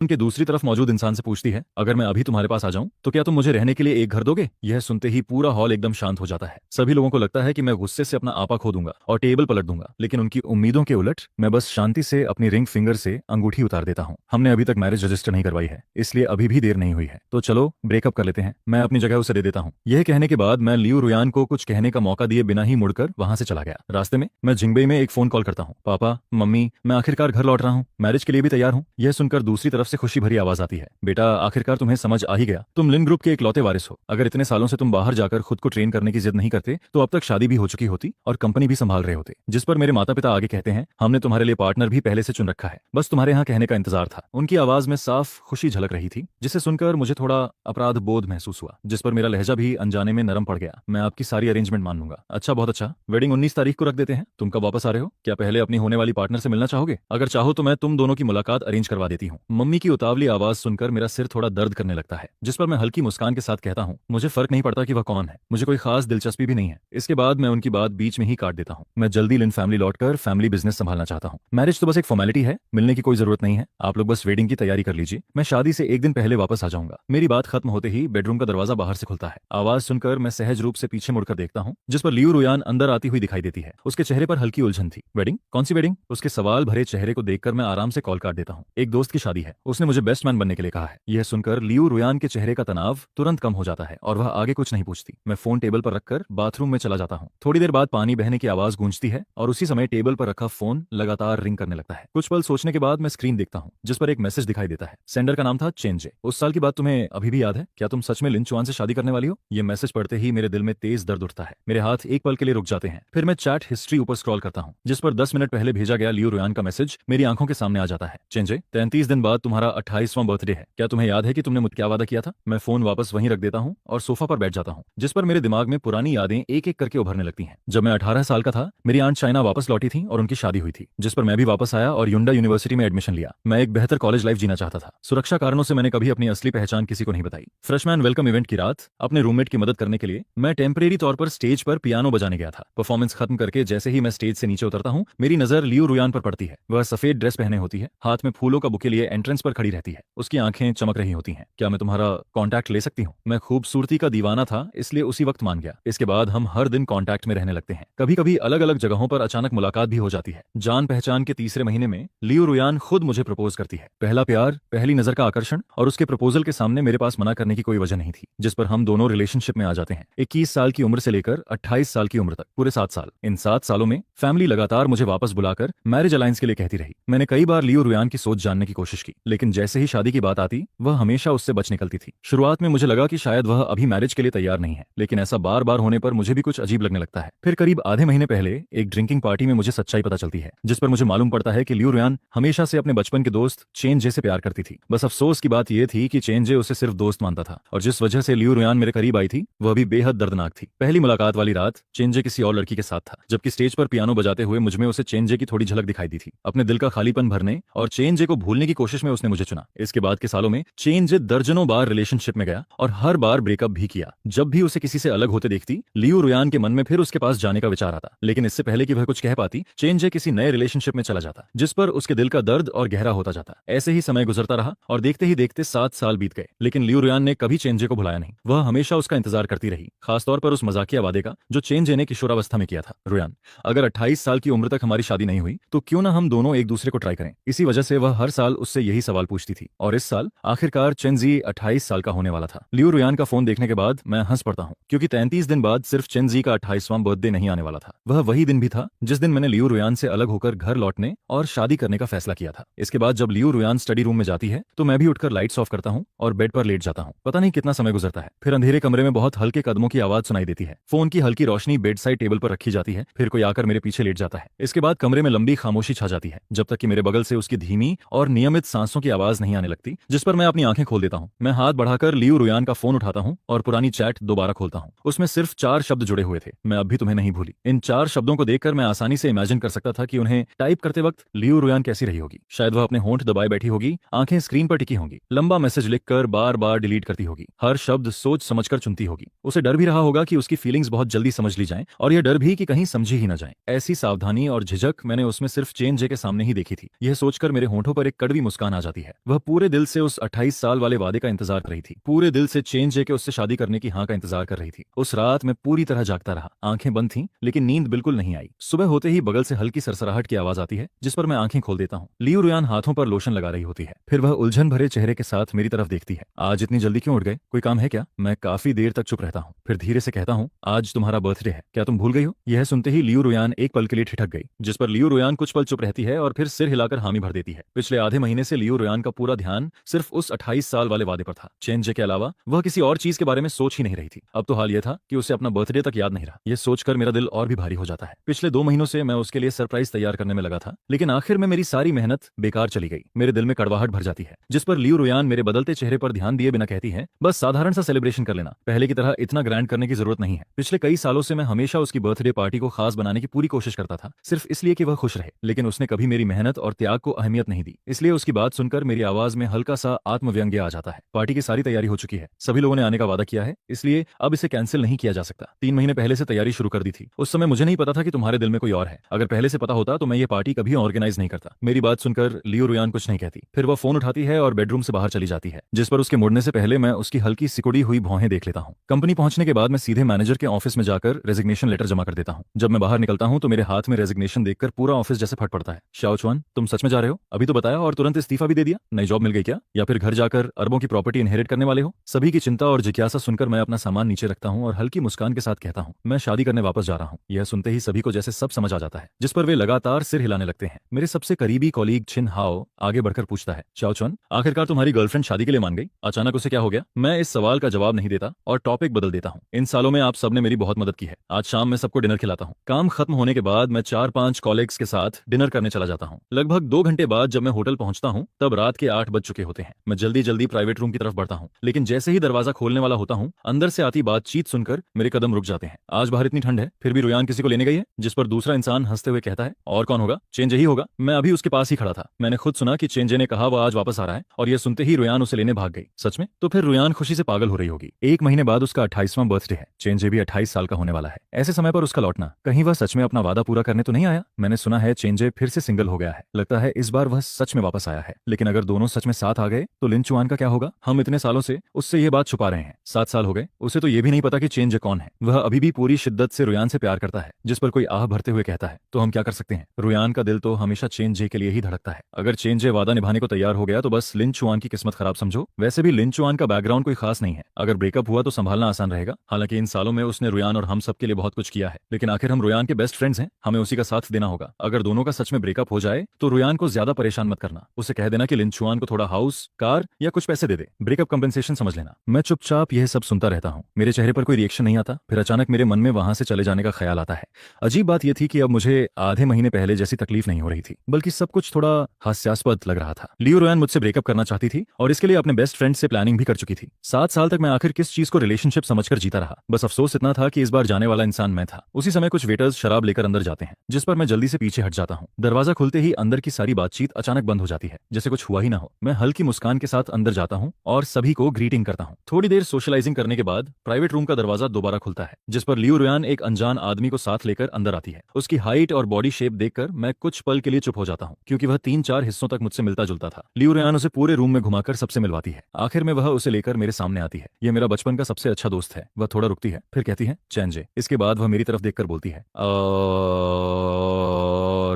उनके दूसरी तरफ मौजूद इंसान से पूछती है, अगर मैं अभी तुम्हारे पास आ जाऊं तो क्या तुम मुझे रहने के लिए एक घर दोगे? यह सुनते ही पूरा हॉल एकदम शांत हो जाता है। सभी लोगों को लगता है कि मैं गुस्से से अपना आपा खो दूंगा और टेबल पलट दूंगा, लेकिन उनकी उम्मीदों के उलट मैं बस शांति से अपनी रिंग फिंगर से अंगूठी उतार देता हूँ। हमने अभी तक मैरिज रजिस्टर नहीं करवाई है, इसलिए अभी भी देर नहीं हुई है, तो चलो ब्रेकअप कर लेते हैं। मैं अपनी जगह उसे दे देता हूँ। यह कहने के बाद मैं लियू रुयान को कुछ कहने का मौका दिए बिना ही मुड़कर वहां से चला गया। रास्ते में मैं जिंगबई में एक फोन कॉल करता हूँ। पापा, मम्मी, मैं आखिरकार घर लौट रहा हूँ, मैरिज के लिए भी तैयार हूँ। यह सुनकर दूसरी तरफ से खुशी भरी आवाज आती है, बेटा आखिरकार तुम्हें समझ आ ही गया, तुम लिन ग्रुप के इकलौते वारिस हो। अगर इतने सालों से तुम बाहर जाकर खुद को ट्रेन करने की जिद नहीं करते तो अब तक शादी भी हो चुकी होती और कंपनी भी संभाल रहे होते। जिस पर मेरे माता पिता आगे कहते हैं, हमने तुम्हारे लिए पार्टनर भी पहले से चुन रखा है, बस तुम्हारे यहाँ कहने का इंतजार था। उनकी आवाज में साफ खुशी झलक रही थी, जिसे सुनकर मुझे थोड़ा अपराध बोध महसूस हुआ, जिस पर मेरा लहजा भी अनजाने में नरम पड़ गया। मैं आपकी सारी अरेंजमेंट मान लूंगा। अच्छा, बहुत अच्छा। वेडिंग 19 तारीख को रख देते हैं। तुम कब वापस आ रहे हो? क्या पहले अपनी होने वाली पार्टनर से मिलना चाहोगे? अगर चाहो तो मैं तुम दोनों की मुलाकात अरेंज करवा देती हूँ। मम्मी की उतावली आवाज सुनकर मेरा सिर थोड़ा दर्द करने लगता है, जिस पर मैं हल्की मुस्कान के साथ कहता हूँ, मुझे फर्क नहीं पड़ता कि वह कौन है, मुझे कोई खास दिलचस्पी भी नहीं है। इसके बाद मैं उनकी बात बीच में ही काट देता हूँ। मैं जल्दी लिन फैमिली लौटकर फैमिली बिजनेस संभालना चाहता हूँ। मैरिज तो बस एक फॉर्मेलिटी है, मिलने की कोई जरूरत नहीं है। आप लोग बस वेडिंग की तैयारी कर लीजिए, मैं शादी से एक दिन पहले वापस आ जाऊंगा। मेरी बात खत्म होते ही बेडरूम का दरवाजा बाहर से खुलता है। आवाज सुनकर मैं सहज रूप से पीछे मुड़कर देखता हूँ, जिस पर लियू रुयान अंदर आती हुई दिखाई देती है। उसके चेहरे पर हल्की उलझन थी। वेडिंग? कौन सी वेडिंग? उसके सवाल भरे चेहरे को देखकर मैं आराम से कॉल काट देता हूँ। एक दोस्त की शादी है, उसने मुझे बेस्ट मैन बनने के लिए कहा है। यह सुनकर लियू रुयान के चेहरे का तनाव तुरंत कम हो जाता है और वह आगे कुछ नहीं पूछती। मैं फोन टेबल पर रखकर बाथरूम में चला जाता हूँ। थोड़ी देर बाद पानी बहने की आवाज गूंजती है और उसी समय टेबल पर रखा फोन लगातार रिंग करने लगता है। कुछ पल सोचने के बाद मैं स्क्रीन देखता हूँ, जिस पर एक मैसेज दिखाई देता है। सेंडर का नाम था चेंजे। उस साल की बात तुम्हें अभी भी याद है? क्या तुम सच में लिन चुआन से शादी करने वाली हो? यह मैसेज पढ़ते ही मेरे दिल में तेज दर्द उठता है। मेरे हाथ एक पल के लिए रुक जाते हैं। फिर मैं चैट हिस्ट्री ऊपर स्क्रॉल करता हूँ, जिस पर 10 मिनट पहले भेजा गया लियू रुयान का मैसेज मेरी आंखों के सामने आ जाता है। चेंजे, 33 दिन बाद तुम्हारा 28वां बर्थडे है। क्या तुम्हें याद है कि तुमने मुझे क्या वादा किया था? मैं फोन वापस वहीं रख देता हूँ और सोफा पर बैठ जाता हूँ, जिस पर मेरे दिमाग में पुरानी यादें एक एक करके उभरने लगती हैं। जब मैं 18 साल का था, मेरी आंट चाइना वापस लौटी थी और उनकी शादी हुई थी, जिस पर मैं भी वापस आया और युंडा यूनिवर्सिटी में एडमिशन लिया। मैं एक बेहतर कॉलेज लाइफ जीना चाहता था। सुरक्षा कारणों से मैंने कभी अपनी असली पहचान किसी को नहीं बताई। फ्रेशमैन वेलकम इवेंट की रात अपने रूममेट की मदद करने के लिए मैं टेम्परेरी तौर पर स्टेज पर पियानो बजाने गया था। परफॉर्मेंस खत्म करके जैसे ही मैं स्टेज से नीचे उतरता हूँ, मेरी नजर लियू रुयान पर पड़ती है। वह सफेद ड्रेस पहने होती है, हाथ में फूलों का बुके लिए एंट्रेंस पर खड़ी रहती है। उसकी आंखें चमक रही होती हैं। क्या मैं तुम्हारा कांटेक्ट ले सकती हूँ? मैं खूबसूरती का दीवाना था, इसलिए उसी वक्त मान गया। इसके बाद हम हर दिन कांटेक्ट में रहने लगते हैं। कभी कभी अलग अलग जगहों पर अचानक मुलाकात भी हो जाती है। जान पहचान के तीसरे महीने में लियू रुयान खुद मुझे प्रपोज करती है। पहला प्यार, पहली नजर का आकर्षण और उसके प्रपोजल के सामने मेरे पास मना करने की कोई वजह नहीं थी, जिस पर हम दोनों रिलेशनशिप में आ जाते हैं। 21 साल की उम्र से लेकर 28 साल की उम्र तक, पूरे 7 साल। इन 7 सालों में फैमिली लगातार मुझे वापस बुलाकर मैरिज अलायंस के लिए कहती रही। मैंने कई बार लियू रुयान की सोच जानने की कोशिश की, लेकिन जैसे ही शादी की बात आती, वह हमेशा उससे बच निकलती थी। शुरुआत में मुझे लगा कि शायद वह अभी मैरिज के लिए तैयार नहीं है, लेकिन ऐसा बार बार होने पर मुझे भी कुछ अजीब लगने लगता है। फिर करीब आधे महीने पहले एक ड्रिंकिंग पार्टी में मुझे सच्चाई पता चलती है, जिस पर मुझे मालूम पड़ता है कि लियू रुयान हमेशा से अपने बचपन के दोस्त चेंजे से प्यार करती थी। बस अफसोस की बात यह थी कि चेंजे उसे सिर्फ दोस्त मानता था, और जिस वजह से लियू रुयान मेरे करीब आई थी वह भी बेहद दर्दनाक थी। पहली मुलाकात वाली रात चेंजे किसी और लड़की के साथ था, जबकि स्टेज पर पियानो बजाते हुए मुझमें उसे चेंजे की थोड़ी झलक दिखाई दी थी। अपने दिल का खालीपन भरने और चेंजे को भूलने की कोशिश में उसने मुझे चुना। इसके बाद के सालों में चेंजे दर्जनों बार रिलेशनशिप में गया और हर बार ब्रेकअप भी किया। जब भी उसे किसी से अलग होते देखती, लियू रुयान के मन में फिर उसके पास जाने का विचार आता, लेकिन इससे पहले कि वह कुछ कह पाती, चेंजे किसी नए रिलेशनशिप में चला जाता, जिस पर उसके दिल का दर्द और गहरा होता जाता। ऐसे ही समय गुजरता रहा और देखते ही देखते 7 साल बीत गए, लेकिन लियू रुयान ने कभी चेंजे को भुलाया नहीं। वह हमेशा उसका इंतजार करती रही, खासतौर पर उस मजाकिया वादे का जो चेंजे ने किशोरावस्था में किया था। रुयान, अगर 28 साल की उम्र तक हमारी शादी नहीं हुई तो क्यों ना हम दोनों एक दूसरे को ट्राई करें। इसी वजह से वह हर साल उससे यही सवाल पूछती थी, और इस साल आखिरकार चेंजी 28 साल का होने वाला था। लियू रुयान का फोन देखने के बाद मैं हंस पड़ता हूँ, क्योंकि 33 दिन बाद सिर्फ चेंजी का 28वां बर्थडे नहीं आने वाला था। वह वही दिन भी था जिस दिन मैंने लियू रुयान से अलग होकर घर लौटने और शादी करने का फैसला किया था। इसके बाद जब लियू रुयान स्टडी रूम में जाती है तो मैं भी उठकर लाइट्स ऑफ करता हूँ और बेड पर लेट जाता हूँ। पता नहीं कितना समय गुजरता है, फिर अंधेरे कमरे में बहुत हल्के कदमों की आवाज सुनाई देती है। फोन की हल्की रोशनी बेड साइड टेबल पर रखी जाती है, फिर कोई आकर मेरे पीछे लेट जाता है। इसके बाद कमरे में लंबी खामोशी छा जाती है, जब तक कि मेरे बगल से उसकी धीमी और नियमित सांसों की आवाज नहीं आने लगती, जिस पर मैं अपनी आंखें खोल देता हूँ। मैं हाथ बढ़ाकर लियू रुयान का फोन उठाता हूँ और पुरानी चैट दोबारा खोलता हूँ। उसमें सिर्फ 4 शब्द जुड़े हुए थे, मैं अब भी तुम्हें नहीं भूली। इन 4 शब्दों को देखकर मैं आसानी से इमेजिन कर सकता था कि उन्हें टाइप करते वक्त लियू रुयान कैसी रही होगी। शायद वह अपने होंठ दबाए बैठी होगी, आंखें स्क्रीन पर टिकी होंगी, लंबा मैसेज लिखकर बार बार डिलीट करती होगी, हर शब्द सोच समझकर चुनती होगी। उसे डर भी रहा होगा कि उसकी फीलिंग्स बहुत जल्दी समझ ली जाएं, और यह डर भी कि कहीं समझी ही न जाएं। ऐसी सावधानी और झिझक मैंने उसमें सिर्फ चेंजे के सामने ही देखी थी। यह सोचकर मेरे होंठों पर एक कड़वी मुस्कान आ जाती जाती है। वह पूरे दिल से उस 28 साल वाले वादे का इंतजार कर रही थी, पूरे दिल से चेन जे के उससे शादी करने की हाँ का इंतजार कर रही थी। उस रात मैं पूरी तरह जागता रहा, आंखें बंद थीं लेकिन नींद बिल्कुल नहीं आई। सुबह होते ही बगल से हल्की सरसराहट की आवाज आती है, जिस पर मैं आंखें खोल देता हूँ। लियू रुयान हाथों पर लोशन लगा रही होती है, फिर वह उलझन भरे चेहरे के साथ मेरी तरफ देखती है। आज इतनी जल्दी क्यों उठ गए, कोई काम है क्या? मैं काफी देर तक चुप रहता हूँ, फिर धीरे से कहता हूँ, आज तुम्हारा बर्थडे है, क्या तुम भूल गई हो? यह सुनते ही लियू रुयान एक पल के लिए ठिठक गई, जिस पर लियू रुयान कुछ पल चुप रहती है और फिर सिर हिलाकर हामी भर देती है। पिछले आधे महीने से लियू रुयान का पूरा ध्यान सिर्फ उस 28 साल वाले वादे पर था। चेन जे के अलावा वह किसी और चीज के बारे में सोच ही नहीं रही थी। अब तो हाल यह था कि उसे अपना बर्थडे तक याद नहीं रहा। यह सोचकर मेरा दिल और भी भारी हो जाता है। पिछले 2 महीनों से मैं उसके लिए सरप्राइज तैयार करने में लगा था, लेकिन आखिर में मेरी सारी मेहनत बेकार चली गई। मेरे दिल में कड़वाहट भर जाती है, जिस पर लियू रुयान मेरे बदलते चेहरे पर ध्यान दिए बिना कहती है, बस साधारण सा सेलिब्रेशन कर लेना, पहले की तरह इतना ग्रैंड करने की जरूरत नहीं है। पिछले कई सालों से मैं हमेशा उसकी बर्थडे पार्टी को खास बनाने की पूरी कोशिश करता था, सिर्फ इसलिए कि वह खुश रहे, लेकिन उसने कभी मेरी मेहनत और त्याग को अहमियत नहीं दी। इसलिए उसकी बात सुनकर मेरी आवाज में हल्का सा आत्मव्यंग्य आ जाता है। पार्टी की सारी तैयारी हो चुकी है, सभी लोगों ने आने का वादा किया है, इसलिए अब इसे कैंसिल नहीं किया जा सकता। 3 महीने पहले से तैयारी शुरू कर दी थी। उस समय मुझे नहीं पता था कि तुम्हारे दिल में कोई और है। अगर पहले से पता होता तो मैं ये पार्टी कभी ऑर्गेनाइज नहीं करता। मेरी बात सुनकर लियू रुयान कुछ नहीं कहती, फिर वह फोन उठाती है और बेडरूम से बाहर चली जाती है, जिस पर उसके मुड़ने से पहले मैं उसकी हल्की सिकुड़ी हुई भौहें देख लेता हूँ। कंपनी पहुंचने के बाद मैं सीधे मैनेजर के ऑफिस में जाकर रेजिग्नेशन लेटर जमा कर देता हूँ। जब मैं बाहर निकलता हूँ तो मेरे हाथ में रेजिग्नेशन देखकर पूरा ऑफिस जैसे फट पड़ता है। शाओ चुआन, तुम सच में जा रहे हो? अभी तो बताया और तुरंत इस्तीफा भी दे दिया। नई जॉब मिल गई क्या, या फिर घर जाकर अरबों की प्रॉपर्टी इनहेरिट करने वाले हो? सभी की चिंता और जिज्ञासा सुनकर मैं अपना सामान नीचे रखता हूँ और हल्की मुस्कान के साथ कहता हूँ, मैं शादी करने वापस जा रहा हूँ। यह सुनते ही सभी को जैसे सब समझ आ जाता है, जिस पर वे लगातार सिर हिलाने लगते हैं। मेरे सबसे करीबी कॉलीग छिन हाओ आगे बढ़कर पूछता है, शाओ चुआन, आखिरकार तुम्हारी गर्लफ्रेंड शादी के लिए मान गई? अचानक उसे क्या हो गया? मैं इस सवाल का जवाब नहीं देता और टॉपिक बदल देता हूँ। इन सालों में आप सबने मेरी बहुत मदद की है। आज शाम मैं सबको डिनर खिलाता हूँ। काम खत्म होने के बाद मैं 4-5 कॉलीग्स के साथ डिनर करने चला जाता हूँ। लगभग 2 घंटे बाद जब मैं होटल पहुंचता हूँ तब रात के 8 बज चुके होते हैं। मैं जल्दी जल्दी प्राइवेट रूम की तरफ बढ़ता हूँ, लेकिन जैसे ही दरवाजा खोलने वाला होता हूँ, अंदर से आती बातचीत सुनकर मेरे कदम रुक जाते हैं। आज बाहर इतनी ठंड है, फिर भी रुयान किसी को लेने गई है? जिस पर दूसरा इंसान हंसते हुए कहता है, और कौन होगा? चेंजे ही होगा। मैं अभी उसके पास ही खड़ा था। मैंने खुद सुना कि चेंजे ने कहा वह आज वापस आ रहा है, और यह सुनते ही रुयान उसे लेने भाग गई। सच में? तो फिर रुयान खुशी से पागल हो रही होगी। 1 महीने बाद उसका 28वां बर्थडे है। चेंजे भी 28 साल का होने वाला है। ऐसे समय पर उसका लौटना, कहीं वह सच में अपना वादा पूरा करने तो नहीं आया? मैंने सुना है चेंजे फिर से सिंगल हो गया है। लगता है इस बार वह सच में वापस आया है। लेकिन अगर दोनों सच में साथ आ गए तो लिन चुआन का क्या होगा? हम इतने सालों से उससे ये बात छुपा रहे हैं। 7 साल हो गए, उसे तो ये भी नहीं पता कि चेंजे कौन है। वह अभी भी पूरी शिद्दत से रुयान से प्यार करता है, जिस पर कोई आह भरते हुए कहता है, तो हम क्या कर सकते हैं? रुयान का दिल तो हमेशा चेंजे के लिए ही धड़कता है। अगर चेंजे वादा निभाने को तैयार हो गया तो बस लिन चुआन की किस्मत खराब समझो। वैसे भी लिन चुआन का बैकग्राउंड कोई खास नहीं है। अगर ब्रेकअप हुआ तो संभालना आसान रहेगा। हालांकि इन सालों में उसने रुयान और हम सब के लिए बहुत कुछ किया है, लेकिन आखिर हम रुयान के बेस्ट फ्रेंड्स हैं, हमें उसी का साथ देना होगा। अगर दोनों का सच में ब्रेकअप हो जाए तो रुयान को ज्यादा परेशान मत करना। उसे कह देना कि लिन चुआन को थोड़ा हाउस, कार या कुछ पैसे दे दे, ब्रेकअप कंपेंसेशन समझ लेना। मैं चुपचाप यह सब सुनता रहता हूँ। मेरे चेहरे पर कोई रिएक्शन नहीं आता। फिर अचानक मेरे मन में वहां से चले जाने का ख्याल आता है। अजीब बात यह थी कि अब मुझे आधे महीने पहले जैसी तकलीफ नहीं हो रही थी, बल्कि सब कुछ थोड़ा हास्यास्पद लग रहा था। लियू रुयान मुझसे ब्रेकअप करना चाहती थी और इसके लिए अपने बेस्ट फ्रेंड से प्लानिंग भी कर चुकी थी। 7 साल तक मैं आखिर किस चीज को रिलेशनशिप समझकर जीता रहा। बस अफसोस इतना था कि इस बार जाने वाला इंसान मैं था। उसी समय कुछ वेटर्स शराब लेकर अंदर जाते हैं, जिस पर मैं जल्दी से पीछे हट जाता हूँ। दरवाजा खुलते ही अंदर की सारी बातचीत अचानक बंद हो जाती है, जैसे कुछ हुआ ही ना हो। मैं हल्की मुस्कान के साथ अंदर जाता हूँ और सभी को ग्रीटिंग करता हूँ। थोड़ी देर सोशलाइजिंग करने के बाद प्राइवेट रूम का दरवाजा दोबारा खुलता है, जिस पर लियू रुयान एक अनजान आदमी को साथ लेकर अंदर आती है। उसकी हाइट और बॉडी शेप देखकर मैं कुछ पल के लिए चुप हो जाता हूँ, क्योंकि वह 3-4 हिस्सों तक मुझसे मिलता जुलता था। लियू रुयान उसे पूरे रूम में घुमाकर सबसे मिलवाती है। आखिर में वह उसे लेकर मेरे सामने आती है। यह मेरा बचपन का सबसे अच्छा दोस्त है। वह थोड़ा रुकती है, फिर कहती है, चेंजे। इसके बाद वह मेरी तरफ देखकर बोलती है, और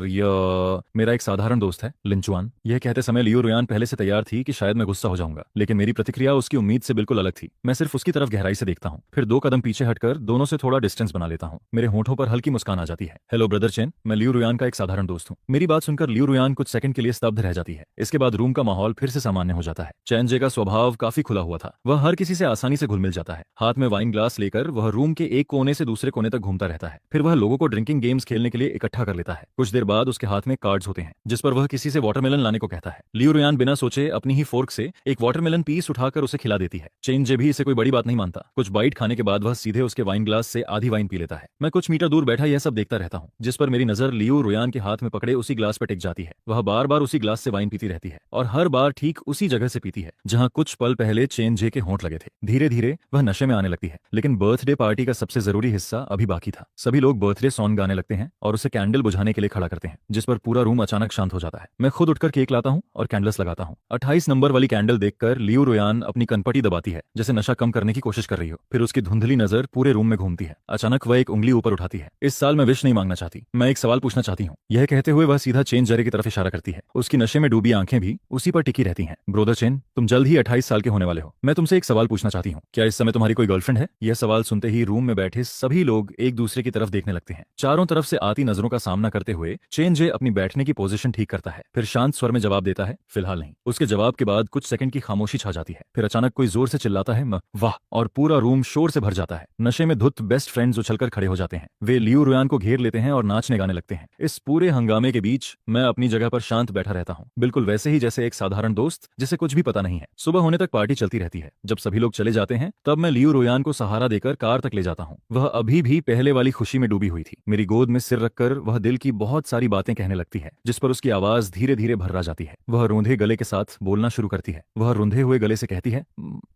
यह मेरा एक साधारण दोस्त है, लिन चुआन। यह कहते समय लियू रुयान पहले से तैयार थी कि शायद मैं गुस्सा हो जाऊंगा, लेकिन मेरी प्रतिक्रिया उसकी उम्मीद से बिल्कुल अलग थी। मैं सिर्फ उसकी तरफ गहराई से देखता हूँ, फिर 2 कदम पीछे हटकर दोनों से थोड़ा डिस्टेंस बना लेता हूँ। मेरे होठों पर हल्की मुस्कान आ जाती है। हेलो ब्रदर चेन, मैं लियू रुयान का एक साधारण दोस्त हूँ। मेरी बात सुनकर लियू रुयान कुछ सेकंड के लिए स्तब्ध रह जाती है। इसके बाद रूम का माहौल फिर से सामान्य हो जाता है। चेंजे का स्वभाव काफी खुला हुआ था। वह हर किसी से आसानी से घुल मिल जाता है। हाथ में वाइन ग्लास लेकर वह रूम के एक कोने से दूसरे कोने तक घूमता रहता है। फिर वह लोगों को ड्रिंकिंग गेम्स खेलने के लिए इकट्ठा कर लेता है। कुछ देर बाद उसके हाथ में कार्ड्स होते हैं, जिस पर वह किसी से वाटरमेलन लाने को कहता है। लियू रुयान बिना सोचे अपनी ही फोर्क से एक वाटरमेलन पीस उठाकर उसे खिला देती है। चेंजे भी इसे कोई बड़ी बात नहीं मानता। कुछ बाइट खाने के बाद वह सीधे उसके वाइन ग्लास से आधी वाइन पी लेता है। मैं कुछ मीटर दूर बैठा यह सब देखता रहता हूँ, जिस पर मेरी नजर लियू रुयान के हाथ में पकड़े उसी ग्लास पर टिक जाती है। वह बार बार उसी ग्लास से वाइन पीती रहती है और हर बार ठीक उसी जगह से पीती है जहां कुछ पल पहले चेंजे के होंठ लगे थे। धीरे धीरे वह नशे में आने लगती है। लेकिन बर्थडे पार्टी का सबसे जरूरी हिस्सा अभी बाकी था। सभी लोग बर्थडे सॉन्ग गाने लगते हैं और उसे कैंडल बुझाने के लिए खड़ा करते हैं, जिस पर पूरा रूम अचानक शांत हो जाता है। मैं खुद उठकर केक लाता हूँ और और कैंडल्स लगाता हूँ। 28 नंबर वाली कैंडल देखकर लियो रोयान अपनी कनपटी दबाती है, जैसे नशा कम करने की कोशिश कर रही हो। फिर उसकी धुंधली नजर पूरे रूम में घूमती है। अचानक वह एक उंगली ऊपर उठाती है। इस साल मैं विश नहीं मांगना चाहती, मैं एक सवाल पूछना चाहती हूँ। यह कहते हुए वह सीधा चेन जरे की तरफ इशारा करती है। उसकी नशे में डूबी आंखें भी उसी पर टिकी रहती हैं। ब्रोदर चेन, तुम जल्द ही 28 साल के होने वाले हो। मैं तुमसे एक सवाल पूछना चाहती हूँ, क्या इस समय तुम्हारी कोई गर्लफ्रेंड है? यह सवाल सुनते ही रूम में बैठे सभी लोग एक दूसरे की तरफ देखने लगते हैं। चारों तरफ से आती नजरों का सामना करते हुए चेन जे अपनी बैठने की पोजीशन ठीक करता है। फिर शांत स्वर में जवाब देता है, फिलहाल नहीं। उसके जवाब के बाद कुछ सेकंड की खामोशी छा जाती है। फिर अचानक कोई जोर से चिल्लाता है, वाह, और पूरा रूम शोर से भर जाता है। नशे में धुत बेस्ट फ्रेंड्स उछलकर खड़े हो जाते हैं। वे लियो रोयान को घेर लेते हैं और नाचने गाने लगते हैं। इस पूरे हंगामे के बीच मैं अपनी जगह पर शांत बैठा रहता हूँ, बिल्कुल वैसे ही जैसे एक साधारण दोस्त जिसे कुछ भी पता नहीं है। सुबह होने तक पार्टी चलती रहती है। जब सभी लोग चले जाते हैं तब मैं लियो रोयान को सहारा देकर कार तक ले जाता हूँ। वह अभी भी पहले वाली खुशी में डूबी हुई थी। मेरी गोद में सिर रखकर वह दिल की बहुत सारी बातें कहने लगती है, जिस पर उसकी आवाज धीरे धीरे भर्रा जाती है। वह रूंधे गले के साथ बोलना शुरू करती है। वह रूंधे हुए गले से कहती है,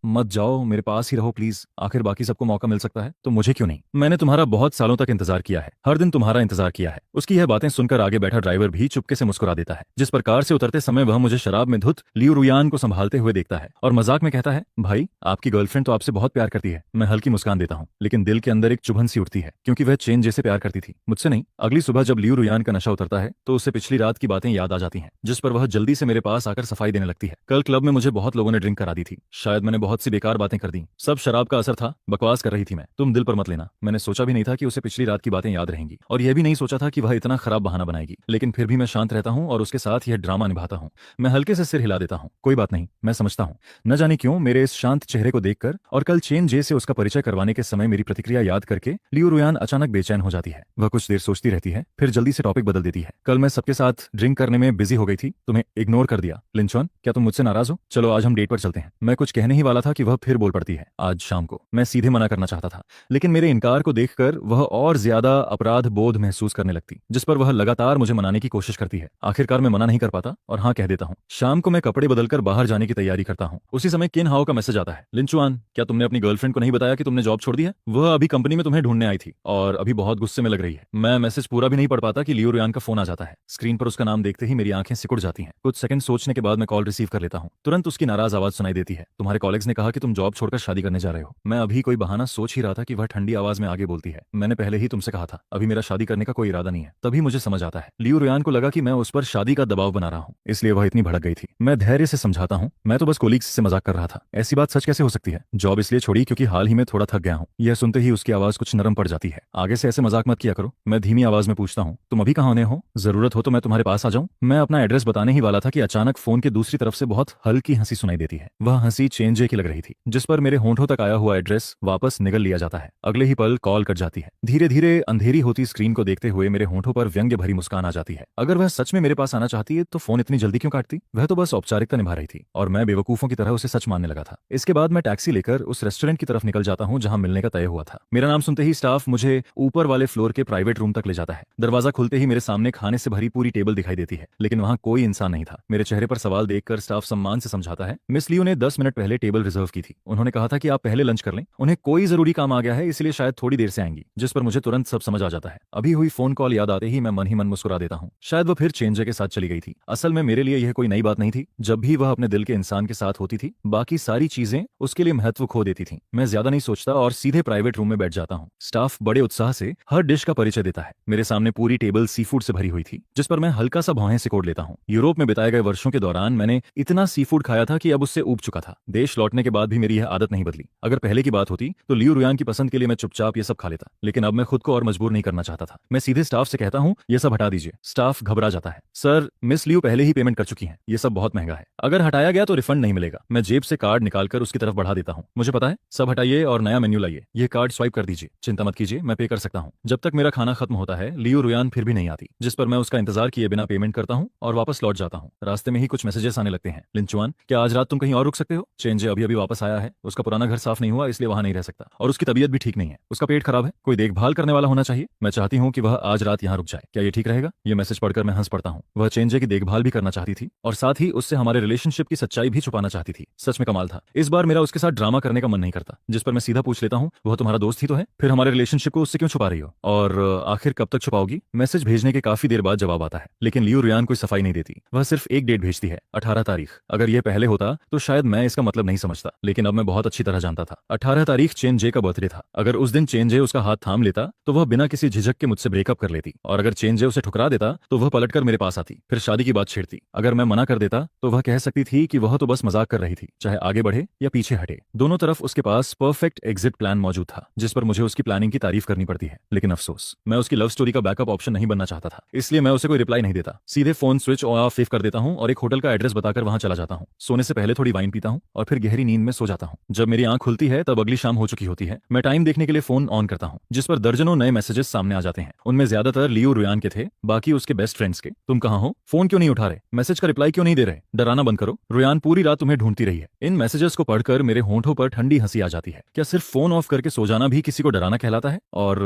मत जाओ, मेरे पास ही रहो प्लीज। आखिर बाकी सबको मौका मिल सकता है तो मुझे क्यों नहीं? मैंने तुम्हारा बहुत सालों तक इंतजार किया है, हर दिन तुम्हारा इंतजार किया है। उसकी यह बातें सुनकर आगे बैठा ड्राइवर भी चुपके से मुस्कुरा देता है। जिस पर कार से उतरते समय वह मुझे शराब में धुत लियो रोयान को संभालते हुए देखता है और मजाक में कहता है, भाई आपकी गर्लफ्रेंड तो आपसे बहुत प्यार करती है। मैं हल्की मुस्कान देता हूँ, लेकिन दिल के अंदर एक चुभन सी उठती है, क्योंकि वह चेन जैसे प्यार करती थी, मुझसे नहीं। अगली सुबह जब लियो रोयान का नशा उतरता है तो उसे पिछली रात की बातें याद आ जाती हैं, जिस पर वह जल्दी से मेरे पास आकर सफाई देने लगती है। कल क्लब में मुझे बहुत लोगों ने ड्रिंक करा दी थी, शायद मैंने बहुत सी बेकार बातें कर दी। सब शराब का असर था, बकवास कर रही थी मैं, तुम दिल पर मत लेना। मैंने सोचा भी नहीं था कि उसे पिछली रात की बातें याद रहेंगी, और यह भी नहीं सोचा था कि वह इतना खराब बहाना बनाएगी। लेकिन फिर भी मैं शांत रहता हूँ और उसके साथ यह ड्रामा निभाता हूँ। मैं हल्के से सिर हिला देता हूँ, कोई बात नहीं, मैं समझता हूँ। न जाने क्यों मेरे इस शांत चेहरे को देखकर और कल चेन जे से उसका परिचय करवाने के समय मेरी प्रतिक्रिया याद करके लियो रोयान अचानक बेचैन हो जाती है। वह कुछ देर सोचती रहती है, फिर जल्दी से टॉपिक बदल देती है। कल मैं सबके साथ ड्रिंक करने में बिजी हो गई थी, तुम्हें इग्नोर कर दिया। लिंचॉन, क्या तुम मुझसे नाराज हो? चलो आज हम डेट पर चलते हैं। मैं कुछ कहने ही वाला था कि वह फिर बोल पड़ती है, आज शाम को। मैं सीधे मना करना चाहता था, लेकिन मेरे इनकार को देखकर वह और ज्यादा अपराध बोध महसूस करने लगती, जिस पर वह लगातार मुझे मनाने की कोशिश करती है। आखिरकार मैं मना नहीं कर पाता और हाँ कह देता हूँ। शाम को मैं कपड़े बदलकर बाहर जाने की तैयारी करता हूँ। उसी समय किन हाओ का मैसेज आता है, लिंचुआन, क्या तुमने अपनी गर्लफ्रेंड को नहीं बताया कि तुमने जॉब छोड़ दी है? वह अभी कंपनी में तुम्हें ढूंढने आई थी और अभी बहुत गुस्से में लग रही है। मैं मैसेज पूरा भी नहीं पढ़ पाता कि लियो रोयान का फोन आ जाता है। स्क्रीन पर उसका नाम देखते ही मेरी आंखें सिकुड़ जाती हैं। कुछ सेकंड सोचने के बाद मैं कॉल रिसीव कर लेता हूँ। तुरंत उसकी नाराज आवाज सुनाई देती है, तुम्हारे कॉलेग्स ने कहा कि तुम जॉब छोड़कर शादी करने जा रहे हो। मैं अभी कोई बहाना सोच ही रहा था कि वह ठंडी आवाज में आगे बोलती है, मैंने पहले ही तुमसे कहा था, अभी मेरा शादी करने का कोई इरादा नहीं है। तभी मुझे समझ आता है, लियो रोयान को लगा कि मैं उस पर शादी का दबाव बना रहा हूँ, इसलिए वह इतनी भड़क गई थी। मैं धैर्य से समझाता हूँ, मैं तो बस कोलीग्स से मजाक कर रहा था, ऐसी बात सच कैसे हो सकती है? जॉब इसलिए छोड़ी क्योंकि हाल ही में थोड़ा थक गया हूँ। यह सुनते ही उसकी आवाज कुछ नरम पड़ जाती है। आगे से ऐसे मजाक मत किया करो। मैं धीमी आवाज में पूछता हूँ, तुम अभी कहाँ होने हो? जरूरत हो तो मैं तुम्हारे पास आ जाऊँ? मैं अपना एड्रेस बताने ही वाला था कि अचानक फोन के दूसरी तरफ से बहुत हल्की हंसी सुनाई देती है। वह हंसी चेन जे की लग रही थी, जिस पर मेरे होंठों तक आया हुआ एड्रेस वापस निगल लिया जाता है। अगले ही पल कॉल कट जाती है। धीरे धीरे अंधेरी होती स्क्रीन को देखते हुए मेरे होंठों पर व्यंग्य भरी मुस्कान आ जाती है। अगर वह सच में मेरे पास आना चाहती है तो फोन इतनी जल्दी क्यों काटती? वह तो बस औपचारिकता निभा रही थी और मैं बेवकूफों की तरह उसे सच मानने लगा था। इसके बाद मैं टैक्सी लेकर उस रेस्टोरेंट की तरफ निकल जाता हूँ जहाँ मिलने का तय हुआ था। मेरा नाम सुनते ही स्टाफ मुझे ऊपर वाले फ्लोर के प्राइवेट रूम तक ले जाता है। दरवाजा खुलते ही मेरे सामने खाने से भरी पूरी टेबल दिखाई देती है, लेकिन वहाँ कोई इंसान नहीं था। मेरे चेहरे पर सवाल देखकर स्टाफ सम्मान से समझाता है, मिस लियो ने 10 मिनट पहले टेबल रिजर्व की थी। उन्होंने कहा था कि आप पहले लंच कर लें, उन्हें कोई जरूरी काम आ गया है, इसलिए शायद थोड़ी देर से आएंगी। जिस पर मुझे तुरंत सब समझ आ जाता है। अभी हुई फोन कॉल याद आते ही मैं मन ही मन मुस्कुरा देता हूँ। शायद वो फिर चेंजर के साथ चली गई थी। असल में मेरे लिए यह कोई नई बात नहीं थी। जब भी वह अपने दिल के इंसान के साथ होती थी, बाकी सारी चीजें उसके लिए महत्व खो देती थी। मैं ज्यादा नहीं सोचता और सीधे प्राइवेट रूम में बैठ जाता हूँ। स्टाफ बड़े उत्साह से हर डिश का परिचय देता है। मेरे सामने पूरी टेबल सी फूड से भरी हुई थी, जिस पर मैं हल्का सा भौहें सिकोड़ लेता हूँ। यूरोप में बिताए गए वर्षों के दौरान मैंने इतना सी फूड खाया था कि अब उससे ऊब चुका था। देश लौटने के बाद भी मेरी यह आदत नहीं बदली। अगर पहले की बात होती तो लियो रोयान की पसंद के लिए मैं चुपचाप ये सब खा लेता, लेकिन अब मैं खुद को और मजबूर नहीं करना चाहता था। मैं सीधे स्टाफ से कहता हूँ, ये सब हटा दीजिए। स्टाफ घबरा जाता है, सर मिस लियो पहले ही पेमेंट कर चुकी हैं, ये सब बहुत महंगा है, अगर हटाया गया तो रिफंड नहीं मिलेगा। मैं जेब से कार्ड निकालकर उसकी तरफ बढ़ा देता हूँ। मुझे पता है, सब हटाइए और नया मेन्यू लाइए। ये कार्ड स्वाइप कर दीजिए, चिंता मत कीजिए, मैं पे कर सकता हूँ। जब तक मेरा खाना खत्म होता है लियो रोयान फिर भी नहीं आती, जिस पर मैं उसका इंतजार किए बिना पेमेंट करता हूँ और वापस लौट जाता हूँ। रास्ते में ही कुछ मैसेजेस आने लगते हैं, लिंचुआन क्या आज रात तुम कहीं और रुक सकते हो? चेंजे अभी अभी वापस आया है, उसका पुराना घर साफ नहीं हुआ इसलिए वहां नहीं रह सकता, और उसकी तबीयत भी ठीक नहीं है, उसका पेट खराब है, कोई देखभाल करने वाला होना चाहिए। मैं चाहती हूँ कि वह आज रात यहाँ रुक जाए, क्या ये ठीक रहेगा? ये मैसेज पढ़कर मैं हंस पड़ता हूँ। वह चेंजे की देखभाल भी करना चाहती थी और साथ ही उससे हमारे रिलेशनशिप की सच्चाई भी छुपाना चाहती थी। सच में कमाल था। इस बार मेरा उसके साथ ड्रामा करने का मन नहीं करता, जिस पर मैं सीधा पूछ लेता हूँ, वह तुम्हारा दोस्त ही तो है, फिर हमारे रिलेशनशिप को उससे क्यों छुपा रही हो, और आखिर कब तक छुपाओगी? मैसेज भेजने के काफी देर बाद जवाब आता है, लेकिन लियो रोयान कोई सफाई नहीं देती। वह सिर्फ एक डेट भेजती है, 18 तारीख। अगर यह पहले होता तो शायद मैं इसका मतलब नहीं समझता, लेकिन अब मैं बहुत अच्छी तरह जानता था। 18 तारीख चेन जे का बर्थडे था। अगर उस दिन चेन जे उसका हाथ थाम लेता तो वह बिना किसी झिझक के मुझसे ब्रेकअप कर लेती, और अगर चेन जे उसे ठुकरा देता तो वह पलटकर मेरे पास आती, फिर शादी की बात छेड़ती। अगर मैं मना कर देता तो वह कह सकती थी कि वह तो बस मजाक कर रही थी, चाहे आगे बढ़े या पीछे हटे, दोनों तरफ उसके पास परफेक्ट एग्जिट प्लान मौजूद था, जिस पर मुझे उसकी प्लानिंग की तारीफ करनी पड़ती है। लेकिन अफसोस, मैं उसकी लव स्टोरी का बैकअप ऑप्शन नहीं बनना चाहता था, इसलिए मैं उसे कोई रिप्लाई नहीं देता, सीधे फोन स्विच ऑफ कर देता हूं और एक होटल का एड्रेस बताकर वहां चला जाता हूं। सोने से पहले थोड़ी वाइन पीता हूं और फिर गहरी नींद में सो जाता हूं। जब मेरी आंख खुलती है तब अगली शाम हो चुकी होती है। मैं टाइम देखने के लिए फोन ऑन करता हूं, जिस पर दर्जनों नए मैसेजेस सामने आ जाते हैं। उनमें ज्यादातर लियो रुयान के थे, बाकी उसके बेस्ट फ्रेंड्स के। तुम कहां हो? फोन क्यों नहीं उठा रहे? मैसेज का रिप्लाई क्यों नहीं दे रहे? डराना बंद करो, रुयान पूरी रात तुम्हें ढूंढती रही है। इन मैसेजेस को पढ़कर मेरे होंठों पर ठंडी हंसी आ जाती है। क्या सिर्फ फोन ऑफ करके सो जाना भी किसी को डराना कहलाता है? और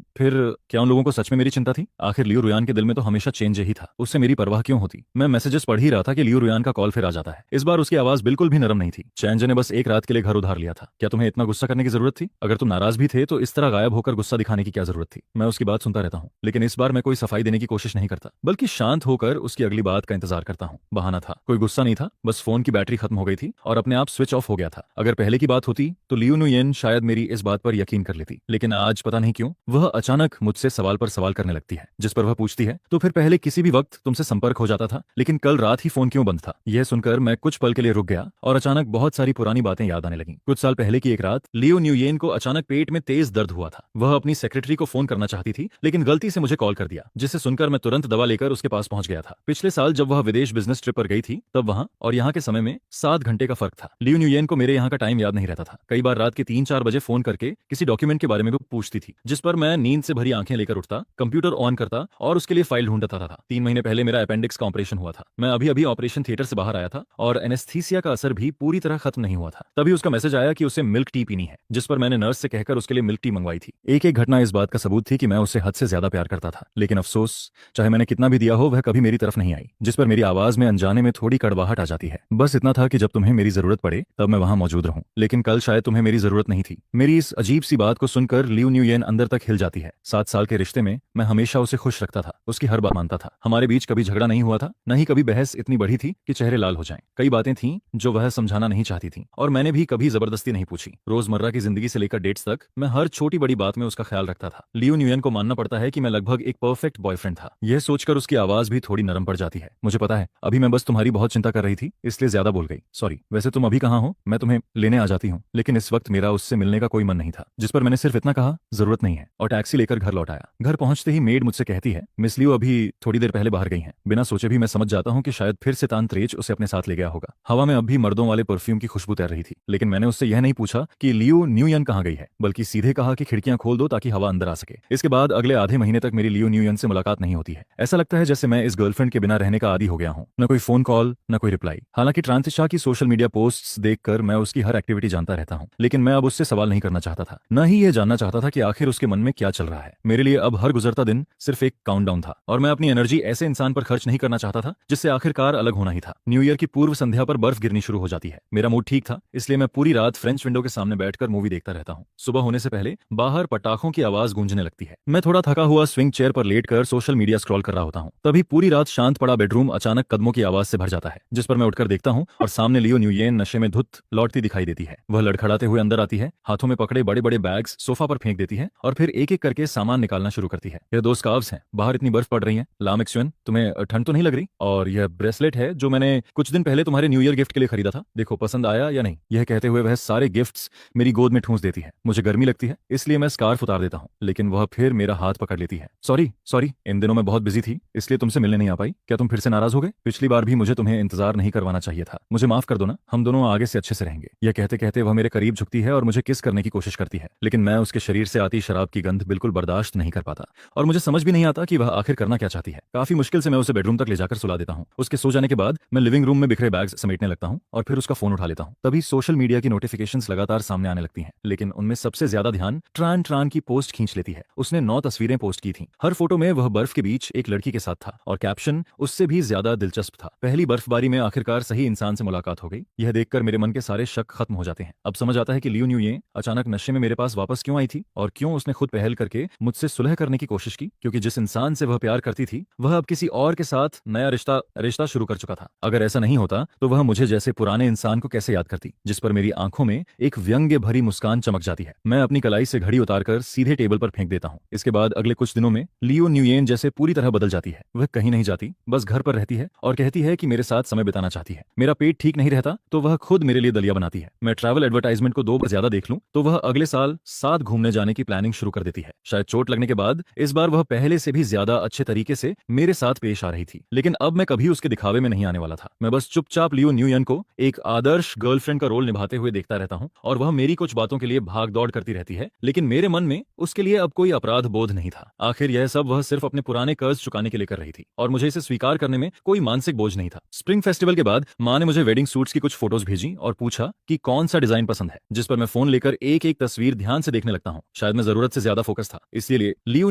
फिर क्या उन लोगों को सच में मेरी चिंता थी? आखिर लियो रुयान के दिल में तो हमेशा चेंज ही था, उससे मेरी परवाह क्यों होती? मैं मैसेजेस पढ़ ही रहा था कि लियो रुयान का कॉल फिर आ जाता है। इस बार उसकी आवाज बिल्कुल भी नरम नहीं थी। चैनजे ने बस एक रात के लिए घर उधार लिया था। क्या तुम्हें इतना गुस्सा करने की जरूरत थी? अगर तुम नाराज भी थे तो इस तरह गायब होकर गुस्सा दिखाने की क्या जरूरत थी? मैं उसकी बात सुनता रहता हूँ, लेकिन इस बार मैं कोई सफाई देने की कोशिश नहीं करता, बल्कि शांत होकर उसकी अगली बात का इंतजार करता हूँ। बहाना था, कोई गुस्सा नहीं था, बस फोन की बैटरी खत्म हो गई थी और अपने आप स्विच ऑफ हो गया था। अगर पहले की बात होती तो लियो नुयेन शायद मेरी इस बात पर यकीन कर लेती, लेकिन आज पता नहीं क्यों वह अचानक मुझसे सवाल पर सवाल करने लगती है, जिस पर वह पूछती है, तो फिर पहले किसी भी वक्त तुमसे संपर्क हो जाता था, लेकिन कल रात ही फोन क्यों बंद था? यह सुनकर मैं कुछ पल के लिए रुक गया और अचानक बहुत सारी पुरानी बातें याद आने लगीं। कुछ साल पहले की एक रात लियो न्यूयेन को अचानक पेट में तेज दर्द हुआ था। वह अपनी सेक्रेटरी को फोन करना चाहती थी, लेकिन गलती से मुझे कॉल कर दिया, जिसे सुनकर मैं तुरंत दवा लेकर उसके पास पहुंच गया था। पिछले साल जब वह विदेश बिजनेस ट्रिप पर गई थी तब वहां और यहाँ के समय में 7 घंटे का फर्क था। लियो न्यूयेन को मेरे यहाँ का टाइम याद नहीं रहता था। कई बार रात के 3-4 बजे फोन करके किसी डॉक्यूमेंट के बारे में वो पूछती थी, जिस पर मैं नींद से भरी आंखें लेकर उठता, कंप्यूटर ऑन करता और उसके लिए फाइल ढूंढता था। 3 महीने पहले मेरा अपेंडिक्स का ऑपरेशन हुआ था। मैं अभी अभी ऑपरेशन थिएटर से बाहर आया था और एनेस्थीसिया का असर भी पूरी तरह खत्म नहीं हुआ था। तभी उसका मैसेज आया कि उसे मिल्क टी पीनी है, जिस पर मैंने नर्स से कहकर उसके लिए मिल्क टी मंगवाई थी। एक एक घटना इस बात का सबूत थी कि मैं उससे हद से ज्यादा प्यार करता था, लेकिन अफसोस, चाहे मैंने कितना भी दिया हो वह कभी मेरी तरफ नहीं आई, जिस पर मेरी आवाज में अनजाने में थोड़ी कड़वाहट आ जाती है। बस इतना था कि जब तुम्हें मेरी जरूरत पड़े तब मैं वहां मौजूद रहूं, लेकिन कल शायद तुम्हें मेरी जरूरत नहीं थी। मेरी इस अजीब सी बात को सुनकर लियो न्यूयेन अंदर तक हिल जाती है। 7 साल के रिश्ते में मैं हमेशा उसे खुश रखता था, उसकी हर बात मानता था। हमारे बीच कभी झगड़ा नहीं हुआ था, न ही कभी बहस इतनी बढ़ी थी कि चेहरे लाल हो जाएं। कई बातें थीं जो वह समझाना नहीं चाहती थी और मैंने भी कभी जबरदस्ती नहीं पूछी। रोजमर्रा की जिंदगी से लेकर डेट्स तक मैं हर छोटी बड़ी बात में उसका ख्याल रखता था। लियो न्यूयेन को मानना पड़ता है कि मैं लगभग एक परफेक्ट बॉयफ्रेंड था। यह सोचकर उसकी आवाज भी थोड़ी नरम पड़ जाती है। मुझे पता है, अभी मैं बस तुम्हारी बहुत चिंता कर रही थी, इसलिए ज्यादा बोल गई, सॉरी। वैसे तुम अभी कहाँ हो? मैं तुम्हें लेने आ जाती हूँ। लेकिन इस वक्त मेरा उससे मिलने का कोई मन नहीं था, जिस पर मैंने सिर्फ इतना कहा, जरूरत नहीं है, और टैक्सी लेकर घर लौट आया। घर पहुंचते ही मेड मुझसे कहती है, मिस लियो अभी थोड़ी देर पहले बाहर गई हैं। बिना सोचे भी मैं समझ जाता हूँ कि शायद फिर से तांत्रेज उसे अपने साथ ले गया होगा। हवा में अब भी मर्दों वाले परफ्यूम की खुशबू तैर रही थी, लेकिन मैंने उससे यह नहीं पूछा कि लियो न्यूयन कहाँ गई है, बल्कि सीधे कहा कि खिड़कियां खोल दो ताकि हवा अंदर आ सके। इसके बाद अगले आधे महीने तक मेरी लियो न्यूयन से मुलाकात नहीं होती है। ऐसा लगता है जैसे मैं इस गर्लफ्रेंड के बिना रहने का आदी हो गया हूँ। न कोई फोन कॉल, न कोई रिप्लाई। हालांकि ट्रांसिशा की सोशल मीडिया पोस्ट्स देखकर मैं उसकी हर एक्टिविटी जानता रहता हूँ, लेकिन मैं अब उससे सवाल नहीं करना चाहता था, न ही यह जानना चाहता था कि आखिर उसके मन में क्या चल रहा है। मेरे लिए अब हर गुजरता दिन सिर्फ एक काउंटडाउन था और मैं अपनी एनर्जी ऐसे इंसान पर खर्च नहीं करना चाहता था जिससे आखिरकार अलग होना ही था। न्यू ईयर की पूर्व संध्या पर बर्फ गिरनी शुरू हो जाती है। मेरा मूड ठीक था, इसलिए मैं पूरी रात फ्रेंच विंडो के सामने बैठकर मूवी देखता रहता हूँ। सुबह होने से पहले बाहर पटाखों की आवाज गूंजने लगती है। मैं थोड़ा थका हुआ स्विंग चेयर पर लेटकर सोशल मीडिया स्क्रॉल कर रहा होता हूँ। तभी पूरी रात शांत पड़ा बेडरूम अचानक कदमों की आवाज से भर जाता है, जिस पर मैं उठकर देखता हूँ और सामने लियो न्यूयेन नशे में धुत लौटती दिखाई देती है। वह लड़खड़ाते हुए अंदर आती है, हाथों में पकड़े बड़े बड़े बैग्स सोफा पर फेंक देती है और फिर एक एक करके सामान निकालना शुरू करती है। यह 2 स्कार्व्स हैं, बाहर इतनी बर्फ पड़ रही है। लाम एक्सुएन, तुम्हें ठंड तो नहीं लग रही? और यह ब्रेसलेट है जो मैंने कुछ दिन पहले तुम्हारे न्यू ईयर गिफ्ट के लिए खरीदा था, देखो पसंद आया या नहीं? यह कहते हुए वह सारे गिफ्ट्स मेरी गोद में ठूंस देती है। मुझे गर्मी लगती है, इसलिए मैं स्कार्फ उतार देता हूँ, लेकिन वह फिर मेरा हाथ पकड़ लेती है। सॉरी सॉरी, इन दिनों मैं बहुत बिजी थी, इसलिए तुमसे मिलने नहीं आ पाई। क्या तुम फिर से नाराज हो गए? पिछली बार भी मुझे तुम्हें इंतजार नहीं करवाना चाहिए था, मुझे माफ कर दो ना, हम दोनों आगे से अच्छे से रहेंगे। यह कहते कहते वह मेरे करीब झुकती है और मुझे किस करने की कोशिश करती है, लेकिन मैं उसके शरीर से आती शराब की गंध बिल्कुल बर्दाश्त नहीं कर पाता और मुझे समझ भी नहीं आता कि वह आखिर करना क्या चाहती है। काफी मुश्किल से मैं उसे बेडरूम तक ले जाकर सुला देता हूँ। उसके सो जाने के बाद मैं लिविंग रूम में बिखरे बैग्स समेटने लगता हूँ और फिर उसका फोन उठा लेता हूँ। तभी सोशल मीडिया की नोटिफिकेशंस लगातार सामने आने लगती हैं, लेकिन उनमें सबसे ज्यादा ध्यान ट्रान ट्रान की पोस्ट खींच लेती है। उसने 9 तस्वीरें पोस्ट की थीं। हर फोटो में वह बर्फ के बीच एक लड़की के साथ था और कैप्शन उससे भी ज्यादा दिलचस्प था, पहली बर्फबारी में आखिरकार सही इंसान से मुलाकात हो गई। यह देखकर मेरे मन के सारे शक खत्म हो जाते हैं। अब समझ आता है कि लियो न्यूये अचानक नशे में मेरे पास वापस क्यों आई थी और क्यों उसने खुद पहल करके मुझसे सुलह करने की कोशिश की, क्योंकि जिस इंसान से वह प्यार करती थी वह अब किसी और के साथ नया रिश्ता रिश्ता शुरू कर चुका था। अगर ऐसा नहीं होता तो वह मुझे जैसे पुराने इंसान को कैसे याद करती, जिस पर मेरी आंखों में एक व्यंग्य भरी मुस्कान चमक जाती है। मैं अपनी कलाई से घड़ी उतारकर सीधे टेबल पर फेंक देता हूँ। इसके बाद अगले कुछ दिनों में लियो न्यूयेन जैसे पूरी तरह बदल जाती है। वह कहीं नहीं जाती, बस घर पर रहती है और कहती है कि मेरे साथ समय बिताना चाहती है। मेरा पेट ठीक नहीं रहता तो वह खुद मेरे लिए दलिया बनाती है। मैं ट्रैवल एडवर्टाइजमेंट को 2 बार ज्यादा देख लूं तो वह अगले साल साथ घूमने जाने की प्लानिंग शुरू कर देती है। शायद चोट लगने के बाद इस बार वह पहले से भी ज्यादा अच्छे तरीके से मेरे साथ पेश आ रही थी, लेकिन अब मैं कभी उसके दिखावे में नहीं आने वाला था। मैं बस चुपचाप लियो न्यूयन को एक आदर्श गर्लफ्रेंड का रोल निभाते हुए देखता रहता हूँ और वह मेरी कुछ बातों के लिए भाग दौड़ करती रहती है, लेकिन मेरे मन में उसके लिए अब कोई अपराध बोध नहीं था। आखिर यह सब वह सिर्फ अपने पुराने कर्ज चुकाने के लिए कर रही थी और मुझे इसे स्वीकार करने में कोई मानसिक बोझ नहीं था। स्प्रिंग फेस्टिवल के बाद माँ ने मुझे वेडिंग सूट्स की कुछ फोटोज भेजी और पूछा कि कौन सा डिजाइन पसंद है, जिस पर मैं फोन लेकर एक एक तस्वीर ध्यान से देखने लगता हूँ। शायद मैं जरूरत से ज्यादा फोकस था, इसलिए लियो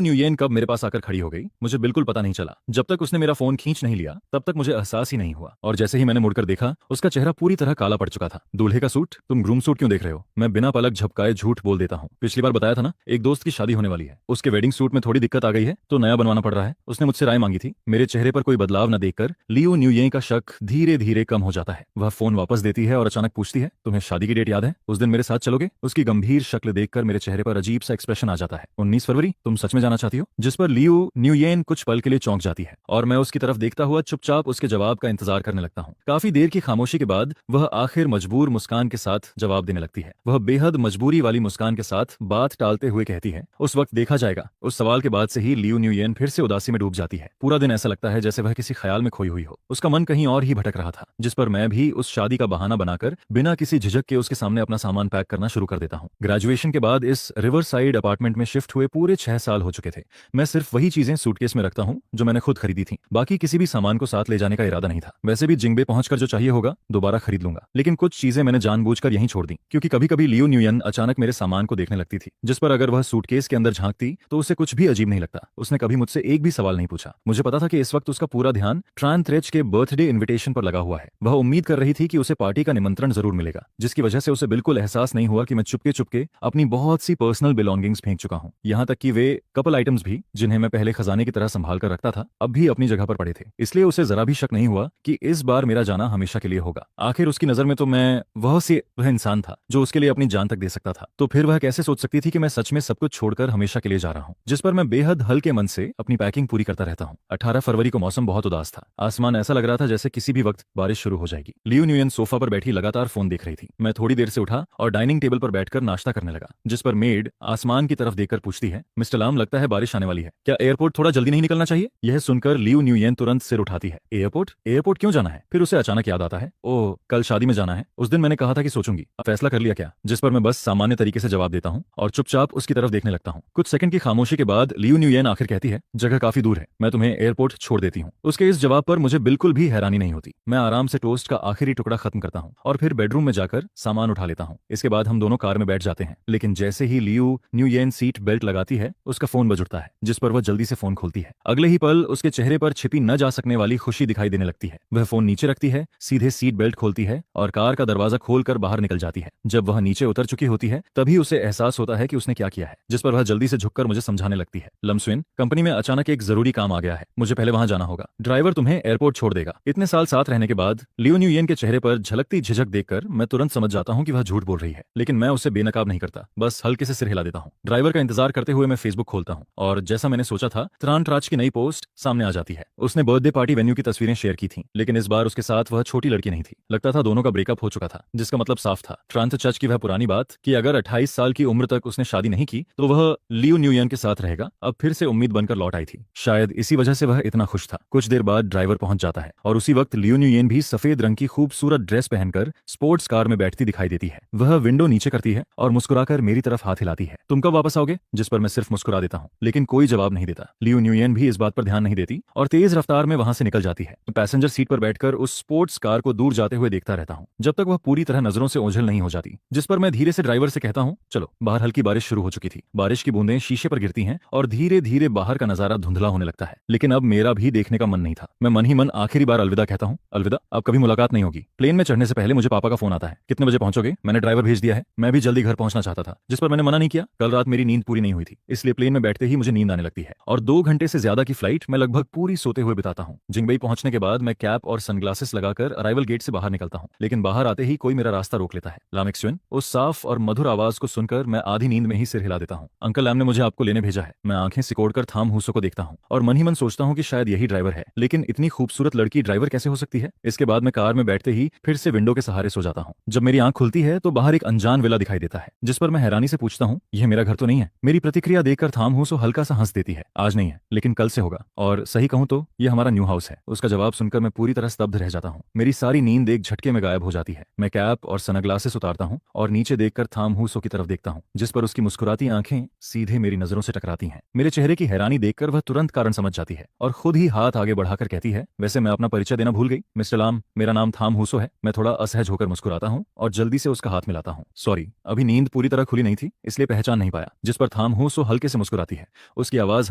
न्यूयेन कब मेरे पास आकर खड़ी हो गई मुझे बिल्कुल पता नहीं चला। जब तक उसने मेरा फोन खींच नहीं लिया तब तक मुझे एहसास ही नहीं हुआ, और जैसे ही मैंने मुड़कर देखा उसका चेहरा पूरी तरह काला पड़ चुका था। दूल्हे का सूट? तुम ग्रूम सूट क्यों देख रहे हो? मैं बिना पलक झपकाए झूठ बोल देता हूँ। पिछली बार बताया था ना, एक दोस्त की शादी होने वाली है, उसके वेडिंग सूट में थोड़ी दिक्कत आ गई है तो नया बनवाना पड़ रहा है। उसने मुझसे राय मांगी थी। मेरे चेहरे पर कोई बदलाव न देखकर लियो न्यूयेन का शक धीरे धीरे कम हो जाता है। वह फोन वापस देती है और अचानक पूछती है, तुम्हें शादी की डेट याद है? उस दिन मेरे साथ चलोगे? उसकी गंभीर शक्ल देखकर मेरे चेहरे पर अजीब सा एक्सप्रेशन आ जाता है। 19 फरवरी? तुम सच में जाना चाहती हो? जिस पर लियो न्यूयेन कुछ पल के लिए चौंक जाती है और मैं उसकी तरफ देखता हुआ चुपचाप उसके जवाब का इंतजार करने लगता हूँ। काफी देर की खामोशी के बाद वह आखिर मजबूर मुस्कान के साथ जवाब देने लगती है। वह बेहद मजबूरी वाली मुस्कान के साथ बात टालते हुए कहती है, उस वक्त देखा जाएगा। उस सवाल के बाद से ही लियो न्यूयेन फिर से उदासी में डूब जाती है। पूरा दिन ऐसा लगता है जैसे वह किसी ख्याल में खोई हुई हो। उसका मन कहीं और ही भटक रहा था, जिस पर मैं भी उस शादी का बहाना बनाकर बिना किसी झिझक के उसके सामने अपना सामान पैक करना शुरू कर देता हूँ। ग्रेजुएशन के बाद इस रिवर साइड अपार्टमेंट में शिफ्ट हुए पूरे 6 साल हो चुके थे। मैं सिर्फ वही चीजें सूटकेस में रखता हूँ जो मैंने खुद खरीदी थी। बाकी किसी भी सामान को साथ ले जाने का इरादा नहीं था। वैसे भी जिंगबे पहुंचकर जो चाहिए होगा दोबारा खरीद लूंगा, लेकिन कुछ चीजें मैंने जानबूझकर यहीं छोड़ दी, क्योंकि कभी कभी लियो न्यूयन अचानक मेरे सामान को देखने लगती थी, जिस पर अगर वह सूटकेस के अंदर झांकती तो उसे कुछ भी अजीब नहीं लगता। उसने कभी मुझसे एक भी सवाल नहीं पूछा। मुझे पता था कि इस वक्त उसका पूरा ध्यान ट्रान थ्रेच के बर्थडे इन्विटेशन पर लगा हुआ है। वह उम्मीद कर रही थी कि उसे पार्टी का निमंत्रण जरूर मिलेगा, जिसकी वजह से उसे बिल्कुल एहसास नहीं हुआ कि मैं चुपके चुपके अपनी बहुत सी पर्सनल बिलोंगिंग्स फेंक चुका हूँ। यहाँ तक कि वे कपल आइटम्स भी, जिन्हें मैं पहले खजाने की तरह संभाल कर रखता था, अब भी अपनी जगह पर पड़े थे। इसलिए उसे जरा भी शक नहीं हुआ कि इस बार मेरा जाना हमेशा के लिए होगा। आखिर उसकी नजर में तो मैं वह इंसान था जो उसके लिए अपनी जान तक दे सकता था। तो फिर वह कैसे सोच सकती थी कि मैं सच में सब कुछ छोड़कर हमेशा के लिए जा रहा हूँ, जिस पर मैं बेहद हल्के मन से अपनी पैकिंग पूरी करता रहता हूँ। 18 फरवरी को मौसम बहुत उदास था। आसमान ऐसा लग रहा था जैसे किसी भी वक्त बारिश शुरू हो जाएगी। लियो न्यूयन सोफा पर बैठी लगातार फोन देख रही थी। मैं थोड़ी देर से उठा और डाइनिंग टेबल पर बैठकर नाश्ता करने लगा, जिस पर मेड आसमान की तरफ देखकर पूछती है, मिस्टर लाम, लगता है बारिश आने वाली है, क्या एयरपोर्ट थोड़ा जल्दी नहीं निकलना चाहिए? यह सुनकर लियो न्यूयन तुरंत सिर उठाती है। एयरपोर्ट? एयरपोर्ट क्यों जाना है? फिर उसे अचानक याद आता है, ओह, कल शादी में जाना है। उस दिन मैंने कहा था कि सोचूंगी। अब फैसला कर लिया क्या? जिस पर मैं बस सामान्य तरीके से जवाब देता हूँ और चुपचाप उसकी तरफ देखने लगता हूँ। कुछ सेकंड की खामोशी के बाद लियो न्यूयन आखिर कहती है, जगह काफी दूर है, मैं तुम्हें एयरपोर्ट छोड़ देती हूँ। उसके इस जवाब पर मुझे बिल्कुल भी हैरानी नहीं होती। मैं आराम से टोस्ट का आखिरी टुकड़ा खत्म करता हूँ और फिर बेडरूम में जाकर सामान उठा लेता हूँ। इसके बाद हम दोनों कार में बैठ जाते हैं, लेकिन जैसे ही लियो न्यूयन सीट बेल्ट लगाती है उसका फोन बज उठता है, जिस पर वह जल्दी से फोन खोलती है। अगले ही पल उसके चेहरे पर छिपी न जा सकने वाली खुशी दिखाई देने लगती है। वह फोन नीचे रखती है, सीधे सीट बेल्ट खोलती है और कार का दरवाजा खोलकर बाहर निकल जाती है। जब वह नीचे उतर चुकी होती है तभी उसे एहसास होता है कि उसने क्या किया है, जिस पर वह जल्दी से झुककर मुझे समझाने लगती है, लम्सविन, कंपनी में अचानक एक जरूरी काम आ गया है, मुझे पहले वहां जाना होगा। ड्राइवर तुम्हें एयरपोर्ट छोड़ देगा। इतने साल साथ रहने के बाद लियो न्यूयन के चेहरे पर झलकती झिझक देखकर मैं तुरंत समझ जाता हूँ कि वह झूठ बोल रही है, लेकिन मैं उसे बेनकाब नहीं करता, बस हल्के से सिर हिला देता हूँ। ड्राइवर का इंतजार करते हुए मैं फेसबुक खोलता हूँ और जैसा मैंने सोचा था, त्रान ट्राच की नई पोस्ट सामने आ जाती है। उसने बर्थडे पार्टी वेन्यू की तस्वीरें शेयर की थी, लेकिन इस बार उसके साथ वह छोटी लड़की नहीं थी। लगता था दोनों का ब्रेकअप हो चुका था, जिसका मतलब साफ था, ट्रांस चर्च की वह पुरानी बात कि अगर 28 साल की उम्र तक उसने शादी नहीं की तो वह लियो न्यूयन के साथ रहेगा, अब फिर से उम्मीद बनकर लौट आई थी। शायद इसी वजह से वह इतना खुश था। कुछ देर बाद ड्राइवर पहुंच जाता है और उसी वक्त लियो न्यूयन भी सफेद रंग की खूबसूरत ड्रेस पहनकर स्पोर्ट्स कार में बैठती दिखाई देती है। वह विंडो नीचे करती है और मुस्कुराकर मेरी तरफ हाथ हिलाती है, तुम कब वापस आओगे? जिस पर मैं सिर्फ मुस्कुरा देता हूँ, लेकिन कोई जवाब नहीं देता। लियो न्यूयन भी इस बात पर ध्यान नहीं देती और तेज रफ्तार में वहां से निकल जाती है। पैसेंजर सीट पर बैठकर उस स्पोर्ट्स कार को दूर जाते हुए देखता रहता हूँ, जब तक वह पूरी तरह नजरों से ओझल नहीं हो जाती। जिस पर मैं धीरे से ड्राइवर से कहता हूँ, चलो। बाहर हल्की बारिश शुरू हो चुकी थी। बारिश की बूंदें शीशे पर गिरती हैं और धीरे धीरे बाहर का नजारा धुंधला होने लगता है, लेकिन अब मेरा भी देखने का मन नहीं था। मैं मन ही मन आखिरी बार अलविदा कहता हूँ, अलविदा, अब कभी मुलाकात नहीं होगी। प्लेन में चढ़ने से पहले मुझे पापा का फोन आता है, कितने बजे पहुंचोगे? मैंने ड्राइवर भेज दिया है। मैं भी जल्दी घर पहुंचना चाहता था, जिस पर मैंने मना नहीं किया। कल रात मेरी नींद पूरी नहीं हुई थी, इसलिए प्लेन में बैठते ही मुझे नींद आने लगती है और 2 घंटे से ज्यादा की फ्लाइट मैं लगभग पूरी सोते हुए बिताता हूँ। जिंगबे मुंबई पहुंचने के बाद मैं कैप और सनग्लासेस लगाकर अराइवल गेट से बाहर निकलता हूं, लेकिन बाहर आते ही कोई मेरा रास्ता रोक लेता है। लामेक्सवेन, उस साफ और मधुर आवाज को सुनकर मैं आधी नींद में ही सिर हिला देता हूं। अंकल लैम ने मुझे आपको लेने भेजा है। मैं आंखें सिकोड़कर थाम हूसो को देखता हूं और मन ही मन सोचता हूं कि शायद यही ड्राइवर है, लेकिन इतनी खूबसूरत लड़की ड्राइवर कैसे हो सकती है। इसके बाद मैं कार में बैठते ही फिर से विंडो के सहारे सो जाता हूं। जब मेरी आंख खुलती है तो बाहर एक अनजान विला दिखाई देता है, जिस पर मैं हैरानी से पूछता हूं, यह मेरा घर तो नहीं है। मेरी प्रतिक्रिया देखकर थाम हूसो हल्का सा हंस देती है। आज नहीं है, लेकिन कल से होगा, और सही कहूं तो यह हमारा न्यू हाउस है। उसका जवाब सुनकर मैं पूरी तरह स्तब्ध रह जाता हूं। मेरी सारी नींद एक झटके में गायब हो जाती है। मैं कैप और सनग्लासेस उतारता हूं और नीचे देखकर थाम हूसो की तरफ देखता हूं, जिस पर उसकी मुस्कुराती आंखें सीधे मेरी नजरों से टकराती हैं। मेरे चेहरे की हैरानी देखकर वह तुरंत कारण समझ जाती है और खुद ही हाथ आगे बढ़ाकर कहती है, वैसे मैं अपना परिचय देना भूल गई। मिस्टर लाम, मेरा नाम थाम हूसो है। मैं थोड़ा असहज होकर मुस्कुराता हूं और जल्दी से उसका हाथ मिलाता हूं। सॉरी, अभी नींद पूरी तरह खुली नहीं थी, इसलिए पहचान नहीं पाया। जिस पर थाम हूसो हल्के से मुस्कुराती है। उसकी आवाज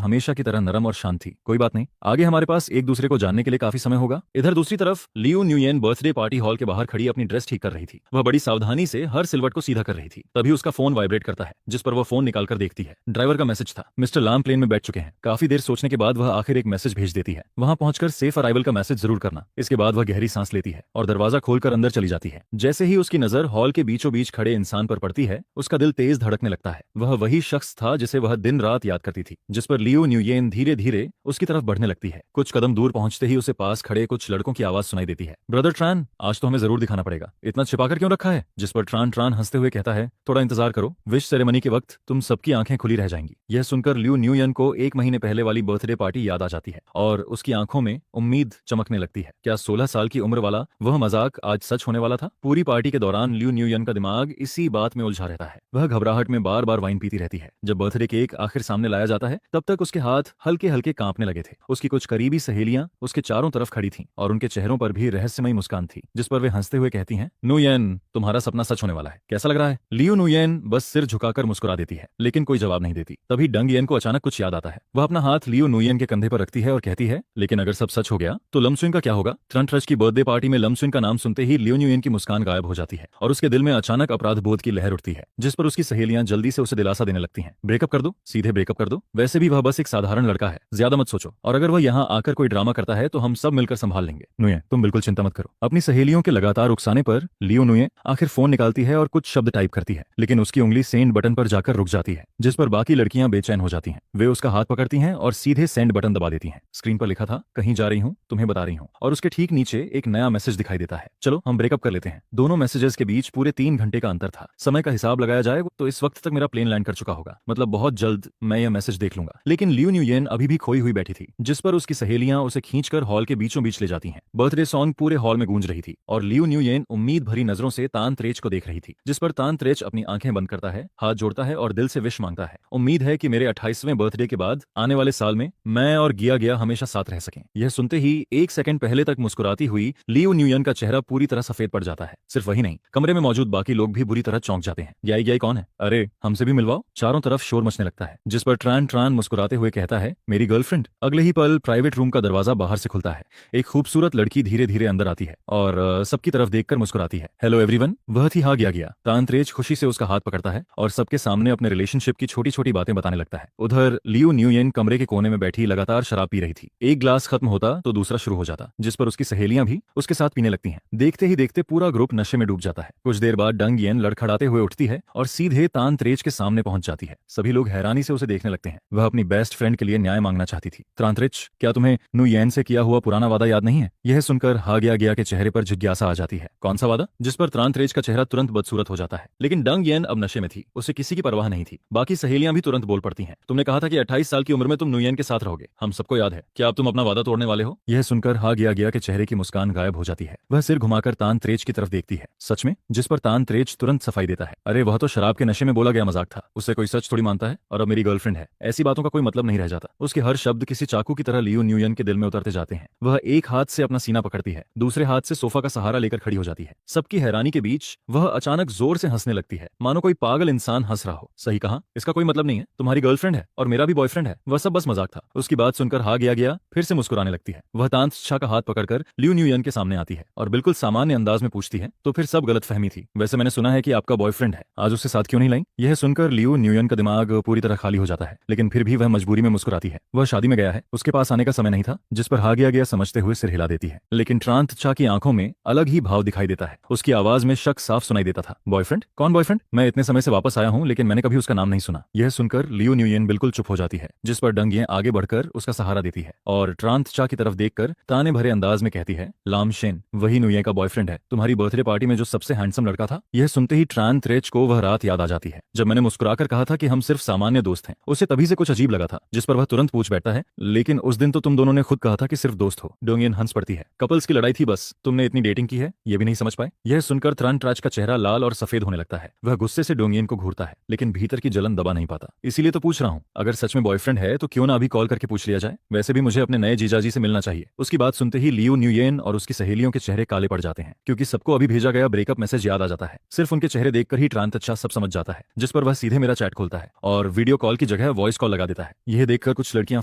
हमेशा की तरह नरम और शांत थी। कोई बात नहीं, आगे हमारे पास एक दूसरे को जानने के लिए काफी समय होगा। इधर दूसरी तरफ लियू न्यूयेन बर्थडे पार्टी हॉल के बाहर खड़ी अपनी ड्रेस ठीक कर रही थी। वह बड़ी सावधानी से हर सिलवट को सीधा कर रही थी। तभी उसका फोन वाइब्रेट करता है, जिस पर वह फोन निकालकर देखती है। ड्राइवर का मैसेज था, मिस्टर लाम प्लेन में बैठ चुके हैं। काफी देर सोचने के बाद वह आखिर एक मैसेज भेज देती है, वहां पहुंचकर सेफ अराइवल का मैसेज जरूर करना। इसके बाद वह गहरी सांस लेती है और दरवाजा खोलकर अंदर चली जाती है। जैसे ही उसकी नजर हॉल के बीचों बीच खड़े इंसान पर पड़ती है, उसका दिल तेज धड़कने लगता है। वह वही शख्स था जिसे वह दिन रात याद करती थी। जिस पर लियू न्यूयेन धीरे धीरे उसकी तरफ बढ़ने लगती है। कुछ कदम दूर पहुंचते ही उसे पास खड़े कुछ लड़कों की आवाज सुनाई देती है, ब्रदर ट्रान, आज तो हमें जरूर दिखाना पड़ेगा। इतना छिपाकर क्यों रखा है? जिस पर ट्रान ट्रान हंसते हुए कहता है, थोड़ा इंतजार करो, विश सेरेमनी के वक्त तुम सबकी आंखें खुली रह जाएंगी। यह सुनकर लियू न्यूयेन को 1 महीने पहले वाली बर्थडे पार्टी याद आ जाती है और उसकी आंखों में उम्मीद चमकने लगती है। क्या 16 साल की उम्र वाला वह मजाक आज सच होने वाला था? पूरी पार्टी के दौरान लियू न्यूयेन का दिमाग इसी बात में उलझा रहता है। वह घबराहट में बार बार वाइन पीती रहती है। जब बर्थडे केक आखिर सामने लाया जाता है, तब तक उसके हाथ हल्के हल्के कांपने लगे थे। उसकी कुछ करीबी सहेलियां उसके चारों तरफ खड़ी थीं और उनके चेहरों पर भी रहस्यमयी मुस्कान थी, जिस पर वे हंसते हुए कहती हैं, नुयेन, तुम्हारा सपना सच होने वाला है, कैसा लग रहा है? लियू नुयेन बस सिर झुकाकर मुस्कुरा देती है, लेकिन कोई जवाब नहीं देती। तभी डंग येन को अचानक कुछ याद आता है। वह अपना हाथ लियू नुयेन के कंधे पर रखती है और कहती है, लेकिन अगर सब सच हो गया तो लमसुन का क्या होगा? ट्रंट्रच की बर्थडे पार्टी में लमसुन का नाम सुनते ही लियू नुयेन की मुस्कान गायब हो जाती है और उसके दिल में अचानक अपराध बोध की लहर उठती है, जिस पर उसकी सहेलियां जल्दी से उसे दिलासा देने लगती हैं। ब्रेकअप कर दो, सीधे ब्रेकअप कर दो, वैसे भी वह बस एक साधारण लड़का है, ज्यादा मत सोचो, और अगर वह यहाँ आकर कोई ड्रामा करता है तो हम सब मिलकर संभाल लेंगे। नुये, तुम बिल्कुल चिंता मत करो। अपनी सहेलियों के लगातार उकसाने पर लियो नुये आखिर फोन निकालती है और कुछ शब्द टाइप करती है, लेकिन उसकी उंगली सेंड बटन पर जाकर रुक जाती है, जिस पर बाकी लड़कियां बेचैन हो जाती हैं। वे उसका हाथ पकड़ती हैं और सीधे सेंड बटन दबा देती हैं। स्क्रीन पर लिखा था, कहीं जा रही हूँ, तुम्हें बता रही हूँ, और उसके ठीक नीचे एक नया मैसेज दिखाई देता है, चलो हम ब्रेकअप कर लेते हैं। दोनों मैसेजेस के बीच पूरे 3 घंटे का अंतर था। समय का हिसाब लगाया जाए तो इस वक्त तक मेरा प्लेन लैंड कर चुका होगा, मतलब बहुत जल्द मैं यह मैसेज देख लूंगा। लेकिन लियू न्यूयेन अभी भी खोई हुई बैठी थी, जिस पर उसकी सहेलियां उसे खींचकर हॉल के बीचों बीच ले जाती हैं। बर्थडे सॉन्ग पूरे हॉल में गूंज रही थी और लियू न्यूयेन उम्मीद भरी नजरों से तान त्रेच को देख रही थी, जिस पर तान त्रेच अपनी आंखें बंद करता है, हाथ जोड़ता है और दिल से विश मांगता है। उम्मीद है कि मेरे 28वें बर्थडे के बाद आने वाले साल में मैं और गिया गिया हमेशा साथ रह सकें। यह सुनते ही 1 सेकंड पहले तक मुस्कुराती हुई लियू न्यूयेन का चेहरा पूरी तरह सफेद पड़ जाता है। सिर्फ वही नहीं, कमरे में मौजूद बाकी लोग भी बुरी तरह चौंक जाते हैं। याई याई कौन है? अरे हमसे भी मिलवाओ। चारों तरफ शोर मचने लगता है, जिस पर ट्रान ट्रान मुस्कुराते हुए कहता है, मेरी गर्लफ्रेंड। अगले ही पल प्राइवेट रूम का दरवाजा बाहर से खुलता है। एक खूबसूरत लड़की धीरे धीरे अंदर आती है और सबकी तरफ देखकर मुस्कुराती है। Hello everyone. वह थी हाँ गिया गिया। तांत्रेज खुशी से उसका हाथ पकड़ता है और सबके सामने अपने रिलेशनशिप की छोटी छोटी बातें बताने लगता है। उधर लियू न्यूयेन कमरे के कोने में बैठी लगातार शराब पी रही थी। एक ग्लास खत्म होता तो दूसरा शुरू हो जाता, जिस पर उसकी सहेलियां भी उसके साथ पीने लगती हैं। देखते ही देखते पूरा ग्रुप नशे में डूब जाता है। कुछ देर बाद डंग येन लड़खड़ाते हुए उठती है और सीधे तांत्रेज के सामने पहुंच जाती है। सभी लोग हैरानी से उसे देखने लगते हैं। वह अपनी बेस्ट फ्रेंड के लिए न्याय मांगना चाहती थी। तांत्रेज, क्या तुम्हें नुयेन से किया हुआ पुराना वादा याद नहीं है? यह सुनकर हा गिया गिया के चेहरे पर जिज्ञासा आ जाती है। कौन सा वादा? जिस पर तांत्रेज का चेहरा तुरंत बदसूरत हो जाता है। लेकिन डंग येन अब नशे में थी, उसे किसी की परवाह नहीं थी। बाकी सहेलियां भी तुरंत बोल पड़ती हैं, तुमने कहा था कि 28 साल की उम्र में तुम नुयेन के साथ रहोगे, हम सबको याद है। क्या अब तुम अपना वादा तोड़ने वाले हो? यह सुनकर हा गिया गिया के चेहरे की मुस्कान गायब हो जाती है। वह सिर घुमाकर तांत्रेज की तरफ देखती है। सच में? जिस पर तांत्रेज तुरंत सफाई देता है, अरे वह तो शराब के नशे में बोला गया मजाक था, उससे कोई सच थोड़ी मानता है, और अब मेरी गर्लफ्रेंड है, ऐसी बातों का कोई मतलब नहीं रह जाता। उसके हर शब्द किसी चाकू की तरह लियू न्यूयेन के दिल में उतरते जाते हैं। वह एक हाथ से अपना सीना पकड़ती है, दूसरे हाथ से सोफा का सहारा लेकर खड़ी हो जाती है। सबकी हैरानी के बीच वह अचानक जोर से हंसने लगती है, मानो कोई पागल इंसान हंस रहा हो। सही कहा, इसका कोई मतलब नहीं है, तुम्हारी गर्लफ्रेंड है और मेरा भी बॉयफ्रेंड है, वह सब बस मजाक था। उसकी बात सुनकर हा गिया फिर से मुस्कुराने लगती है। वह तांत्रेज का हाथ पकड़कर लियू न्यूयेन के सामने आती है और बिल्कुल सामान्य अंदाज में पूछती है, तो फिर सब गलतफहमी थी, वैसे मैंने सुना है कि आपका बॉयफ्रेंड है, आज उससे साथ क्यों नहीं लाई? यह सुनकर लियू न्यूयेन का दिमाग पूरी तरह खाली हो जाता है, लेकिन फिर भी वह मजबूरी में मुस्कुराती है। वह शादी में गया है, उसके पास आने का समय नहीं था। जिस पर हागिया गया समझते हुए सिर हिला देती है, लेकिन ट्रांत चा की आंखों में अलग ही भाव दिखाई देता है। उसकी आवाज में शक साफ सुनाई देता था। बॉयफ्रेंड? कौन बॉयफ्रेंड? मैं इतने समय से वापस आया हूँ लेकिन मैंने कभी उसका नाम नहीं सुना। यह सुनकर लियू न्यूयेन बिल्कुल चुप हो जाती है, जिस पर डंग ये आगे बढ़कर उसका सहारा देती है और ट्रांत चा की तरफ देखकर ताने भरे अंदाज में कहती है, लाम शेन वही न्यूये का बॉयफ्रेंड है, तुम्हारी बर्थडे पार्टी में जो सबसे हैंडसम लड़का था। यह सुनते ही ट्रांत रेच को वह रात याद आ जाती है जब मैंने मुस्कुराकर कहा था कि हम सिर्फ सामान्य दोस्त हैं। उसे तभी से कुछ अजीब लगा था, जिस पर वह तुरंत पूछ बैठता है, लेकिन उस दिन तो तुम दोनों ने खुद कहा था कि सिर्फ दोस्त हो। डोंगियन हंस पड़ती है, कपल्स की लड़ाई थी बस, तुमने इतनी डेटिंग की है ये भी नहीं समझ पाए। यह सुनकर ट्रांत राज का चेहरा लाल और सफेद होने लगता है। वह गुस्से से डोंगियन को घूरता है, लेकिन भीतर की जलन दबा नहीं पाता। इसीलिए तो पूछ रहा हूँ, अगर सच में बॉयफ्रेंड है तो क्यों ना अभी कॉल करके पूछ लिया जाए। वैसे भी मुझे अपने नए जीजाजी से मिलना चाहिए। उसकी बात सुनते ही लियू न्यूयेन और उसकी सहेलियों के चेहरे काले पड़ जाते हैं, क्योंकि सबको अभी भेजा गया ब्रेकअप मैसेज याद आ जाता है। सिर्फ उनके चेहरे देखकर ही ट्रांत अच्छा सब समझ जाता है, जिस पर वह सीधे मेरा चैट खोलता है और वीडियो कॉल की जगह वॉइस कॉल लगा देता है। यह देखकर कुछ लड़कियां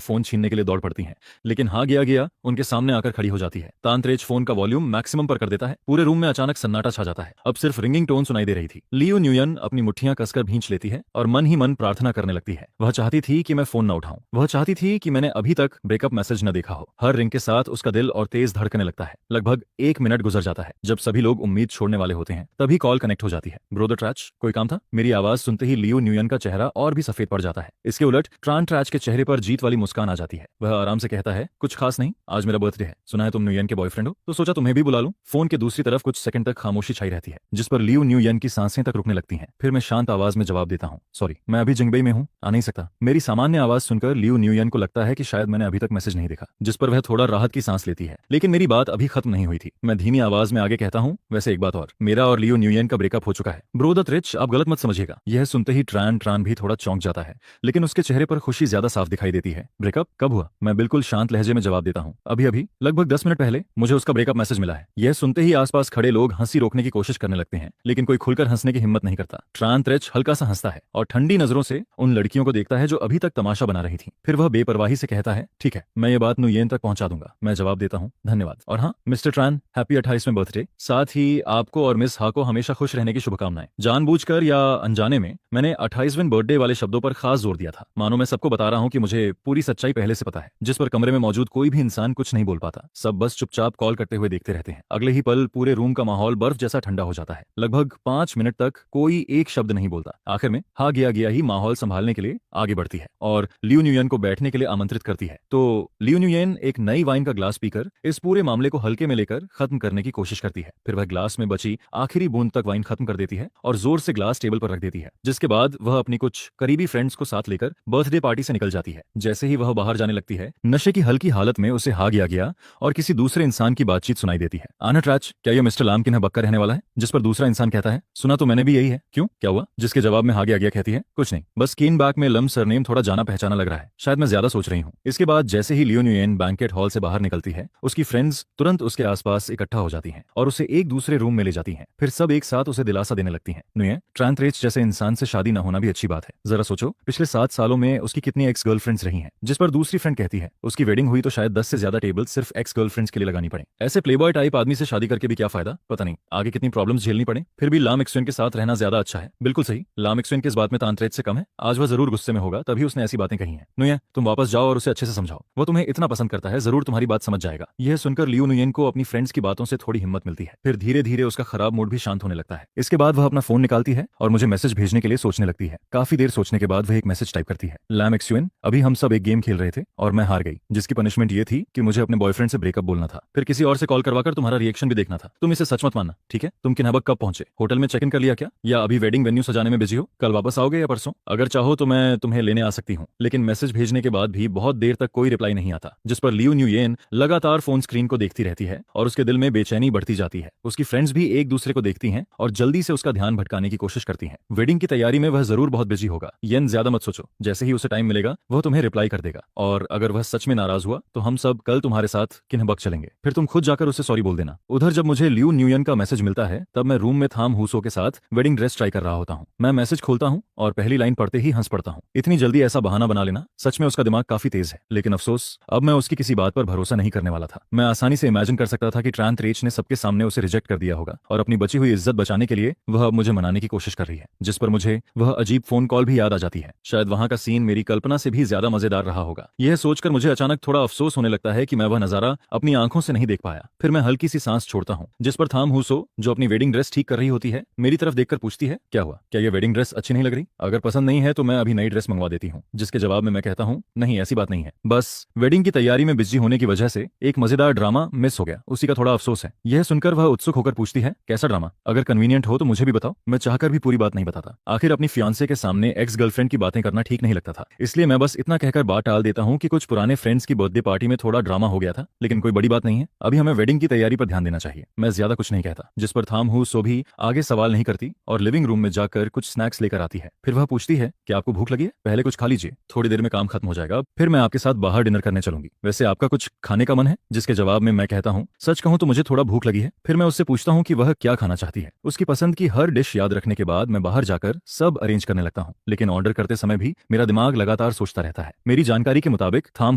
फोन छीनने के लिए दौड़ पड़ती हैं, लेकिन हाँ गया गया उनके सामने आकर खड़ी हो जाती है। तांत्रेज फोन का वॉल्यूम मैक्सिमम पर कर देता है। पूरे रूम में अचानक सन्नाटा छा जाता है। अब सिर्फ रिंगिंग टोन सुनाई दे रही थी। लियू न्यूयन अपनी मुट्ठियां कसकर भींच लेती है और मन ही मन प्रार्थना करने लगती है। वह चाहती थी कि मैं फोन न उठाऊं। वह चाहती थी कि मैंने अभी तक ब्रेकअप मैसेज न देखा हो। हर रिंग के साथ उसका दिल और तेज धड़कने लगता है। लगभग 1 मिनट गुजर जाता है। जब सभी लोग उम्मीद छोड़ने वाले होते हैं तभी कॉल कनेक्ट हो जाती है। ब्रो द ट्रैच, कोई काम था? मेरी आवाज सुनते ही लियू न्यूयन का चेहरा और भी सफेद पड़ जाता है। इसके उलट ट्रांत ट्रैच के चेहरे पर जीत वाली मुस्कान आ जाती है। वह आराम से कहता है, कुछ खास नहीं, आज मेरा बर्थडे है। सुना है तुम न्यूयन के बॉयफ्रेंड हो, तो सोचा तुम्हें भी बुला लूं। फोन के दूसरी तरफ कुछ सेकंड तक खामोशी छाई रहती है, जिस पर लियू न्यूयन की सांसें तक रुकने लगती हैं। फिर मैं शांत आवाज में जवाब देता हूँ, सॉरी मैं अभी जिंगबई में हूँ, आ नहीं सकता। मेरी सामान्य आवाज सुनकर लियू न्यूयन को लगता है कि शायद मैंने अभी तक मैसेज नहीं देखा, जिस पर वह थोड़ा राहत की सांस लेती है। लेकिन मेरी बात अभी खत्म नहीं हुई थी। मैं धीमी आवाज में आगे कहता हूँ, वैसे एक बात और, मेरा और लियू न्यूयन का ब्रेकअप हो चुका है। ब्रो द ट्रिच, आप गलत मत समझिएगा। यह सुनते ही ट्रान भी थोड़ा चौंक जाता है, लेकिन उसके चेहरे पर खुशी ज्यादा साफ दिखाई देती है। ब्रेकअप कब हुआ? मैं बिल्कुल शांत लहजे में जवाब देता हूँ, अभी अभी, लगभग 10 मिनट पहले मुझे उसका ब्रेकअप मैसेज मिला है। यह सुनते ही आसपास खड़े लोग हंसी रोकने की कोशिश करने लगते हैं, लेकिन कोई खुलकर हंसने की हिम्मत नहीं करता। ट्रांत्रेच हल्का सा हंसता है और ठंडी नजरों से उन लड़कियों को देखता है जो अभी तक तमाशा बना रही थी। फिर वह बेपरवाही से कहता है, ठीक है, मैं ये बात न्यूयेन तक पहुंचा दूंगा। मैं जवाब देता हूँ, धन्यवाद। और हाँ मिस्टर ट्रान, हैप्पी 28वें बर्थडे। साथ ही आपको और मिस हा को हमेशा खुश रहने की शुभकामनाएं। जानबूझकर या अनजाने में मैंने 28वें बर्थडे वाले शब्दों पर खास जोर दिया था, मानो मैं सबको बता रहा हूँ कि मुझे पूरी सच्चाई पहले से पता है, जिस पर कमरे में मौजूद कोई भी इंसान कुछ नहीं बोल पाता। सब बस चुपचाप कॉल करते हुए देखते रहते हैं। अगले ही पल पूरे रूम का माहौल बर्फ जैसा ठंडा हो जाता है। लगभग 5 मिनट तक कोई एक शब्द नहीं बोलता। आखिर में हा गया ही माहौल संभालने के लिए आगे बढ़ती है और लियू न्यूयन को बैठने के लिए आमंत्रित करती है। तो लियू न्यूयन एक नई वाइन का ग्लास पीकर इस पूरे मामले को हल्के में लेकर खत्म करने की कोशिश करती है। फिर वह ग्लास में बची आखिरी बूंद तक वाइन खत्म कर देती है और जोर से ग्लास टेबल पर रख देती है, जिसके बाद वह अपनी कुछ करीबी फ्रेंड्स को साथ लेकर बर्थडे पार्टी से निकल जाती है। जैसे ही वह बाहर जाने लगती है, नशे की हल्की हालत में उसे हा गया और किसी दूसरे इंसान की बातचीत सुनाई देती है। आना ट्रैच, क्या यह मिस्टर लाम की न बक्का रहने वाला है? जिस पर दूसरा इंसान कहता है, सुना तो मैंने भी यही है, क्यों क्या हुआ? जिसके जवाब में हा गया कहती है, कुछ नहीं, बस कीन बैक में लम सरनेम थोड़ा जाना पहचाना लग रहा है, शायद मैं ज्यादा सोच रही हूँ। इसके बाद जैसे ही लियू न्यूयेन बैंकेट हॉल से बाहर निकलती है, उसकी फ्रेंड्स तुरंत उसके आसपास इकट्ठा हो जाती हैं और उसे एक दूसरे रूम में ले जाती हैं। फिर सब एक साथ उसे दिलासा देने लगती हैं। न्यूयेन, ट्रांत्रेच जैसे इंसान से शादी न होना भी अच्छी बात है। जरा सोचो, पिछले 7 सालों में उसकी कितनी एक्स गर्लफ्रेंड्स रही हैं। जिस पर दूसरी फ्रेंड कहती है, उसकी वेडिंग हुई तो शायद 10 से ज्यादा टेबल सिर्फ एक्स गर्लफ्रेंड्स के लिए लगानी पड़े। ऐसे प्लेबॉय टाइप आदमी से शादी करके भी क्या फायदा, पता नहीं आगे कितनी प्रॉब्लम्स झेलनी पड़े। फिर भी लाम एक्सवेन के साथ रहना ज्यादा अच्छा है। बिल्कुल सही, लाम एक्सवेन किस बात में तांत्रेच से कम है? आज वह जरूर गुस्से में होगा, तभी उसने ऐसी बातें कही हैं। नुयेन, तुम वापस जाओ और उसे अच्छे से समझाओ, वो तुम्हें इतना पसंद करता है, जरूर तुम्हारी बात समझ जाएगा। यह सुनकर लियू न्यूयेन को अपनी फ्रेंड्स की बातों से थोड़ी हिम्मत मिलती है। फिर धीरे धीरे उसका खराब मूड भी शांत होने लगता है। इसके बाद वह अपना फोन निकालती है और मुझे मैसेज भेजने के लिए सोचने लगती है। काफी देर सोचने के बाद वह एक मैसेज टाइप करती है, लैम एक्सवेन, अभी हम सब एक गेम खेल रहे थे और मैं हार गई, जिसकी पनिशमेंट ये थी कि मुझे अपने बॉयफ्रेंड से ब्रेकअप बोलना था। फिर किसी और से कॉल करवाकर तुम्हारा रिएक्शन भी देखना था। तुम इसे सच मत मानना, ठीक है? तुम किन्हबक कब पहुंचे? होटल में चेक इन कर लिया क्या, या अभी वेडिंग वेन्यू सजाने में बिजी हो? कल वापस आओगे या परसों? अगर चाहो तो मैं तुम्हें लेने आ सकती हूँ। लेकिन मैसेज भेजने के बाद भी बहुत देर तक कोई रिप्लाई नहीं आता, जिस पर लियू न्यूयेन लगातार फोन स्क्रीन को देखती रहती है और उसके दिल में बेचैनी बढ़ती जाती है। उसकी फ्रेंड्स भी एक दूसरे को देखती हैं और जल्दी से उसका ध्यान भटकाने की कोशिश करती हैं। वेडिंग की तैयारी में वह जरूर बहुत बिजी होगा। येन, ज्यादा मत सोचो, जैसे ही उसे टाइम मिलेगा वह तुम्हें रिप्लाई कर देगा, और अगर वह सच में नाराज हुआ तो हम सब कल तुम्हारे साथ किन्हबक चलेंगे। फिर तुम खुद जाकर उसे सॉरी बोल देना। उधर जब मुझे लियू न्यूयेन का मैसेज मिलता है, तब मैं रूम में थाम हुसो के साथ वेडिंग ड्रेस ट्राई कर रहा होता हूँ। मैं मैसेज खोलता हूँ और पहली लाइन पढ़ते ही हंस पड़ता हूँ। इतनी जल्दी ऐसा बहाना बना लेना, सच में उसका दिमाग काफी तेज है। लेकिन अफसोस, अब मैं उसकी किसी बात पर भरोसा नहीं करने वाला था। मैं आसानी से इमेजिन कर सकता था कि ट्रांत्रेच ने सबके सामने उसे रिजेक्ट कर दिया होगा और अपनी बची हुई इज्जत बचाने के लिए वह अब मुझे मनाने की कोशिश कर रही है, जिस पर मुझे वह अजीब फोन कॉल भी याद आ जाती है। शायद वहां का सीन मेरी कल्पना से भी ज्यादा मजेदार रहा होगा। यह सोचकर मुझे अचानक थोड़ा अफसोस होने लगता है कि मैं वह नजारा अपनी आंखों से नहीं देख पाया। फिर मैं हल्की सी सांस छोड़ता हूँ, जिस पर थाम हुसो, जो अपनी वेडिंग ड्रेस ठीक कर रही होती है, मेरी तरफ देखकर पूछती है, क्या हुआ, क्या ये वेडिंग ड्रेस अच्छी नहीं लग रही? अगर पसंद नहीं है तो मैं अभी नई ड्रेस मंगवा देती हूँ। जिसके जवाब में मैं कहता हूँ, नहीं ऐसी बात नहीं है, बस वेडिंग की तैयारी में बिजी होने की वजह से एक मजेदार ड्रामा मिस हो गया, उसी का थोड़ा अफसोस है। यह सुनकर वह उत्सुक होकर पूछती है, कैसा ड्रामा? अगर कन्वीनियंट हो तो मुझे भी बताओ। मैं चाहकर भी पूरी बात नहीं बताता। आखिर अपनी फियांसे के सामने एक्स गर्लफ्रेंड की बातें करना ठीक नहीं लगता था, इसलिए मैं बस इतना कहकर बात टाल देता हूँ कि कुछ पुराने फ्रेंड्स की बर्थडे पार्टी में थोड़ा ड्रामा हो गया था, लेकिन कोई बड़ी बात नहीं है, अभी हमें वेडिंग की तैयारी पर ध्यान देना चाहिए। मैं ज्यादा कुछ नहीं कहता, जिस पर थाम हु सो भी आगे सवाल नहीं करती और लिविंग रूम में जाकर कुछ स्नैक्स लेकर आती है। फिर वह पूछती है, क्या आपको भूख लगी है? पहले कुछ खा लीजिए, थोड़ी देर में काम खत्म हो जाएगा, फिर मैं आपके साथ बाहर डिनर करने चलूंगी। वैसे आपका कुछ खाने का मन है? जिसके जवाब में मैं कहता हूँ, सच कहूँ तो मुझे थोड़ा भूख लगी है। फिर मैं उससे पूछता हूँ कि वह क्या खाना चाहती है। उसकी पसंद की हर डिश याद रखने के बाद मैं बाहर जाकर सब अरेंज करने लगता हूँ, लेकिन ऑर्डर करते समय भी मेरा दिमाग लगातार सोचता रहता है। मेरी जानकारी के मुताबिक थाम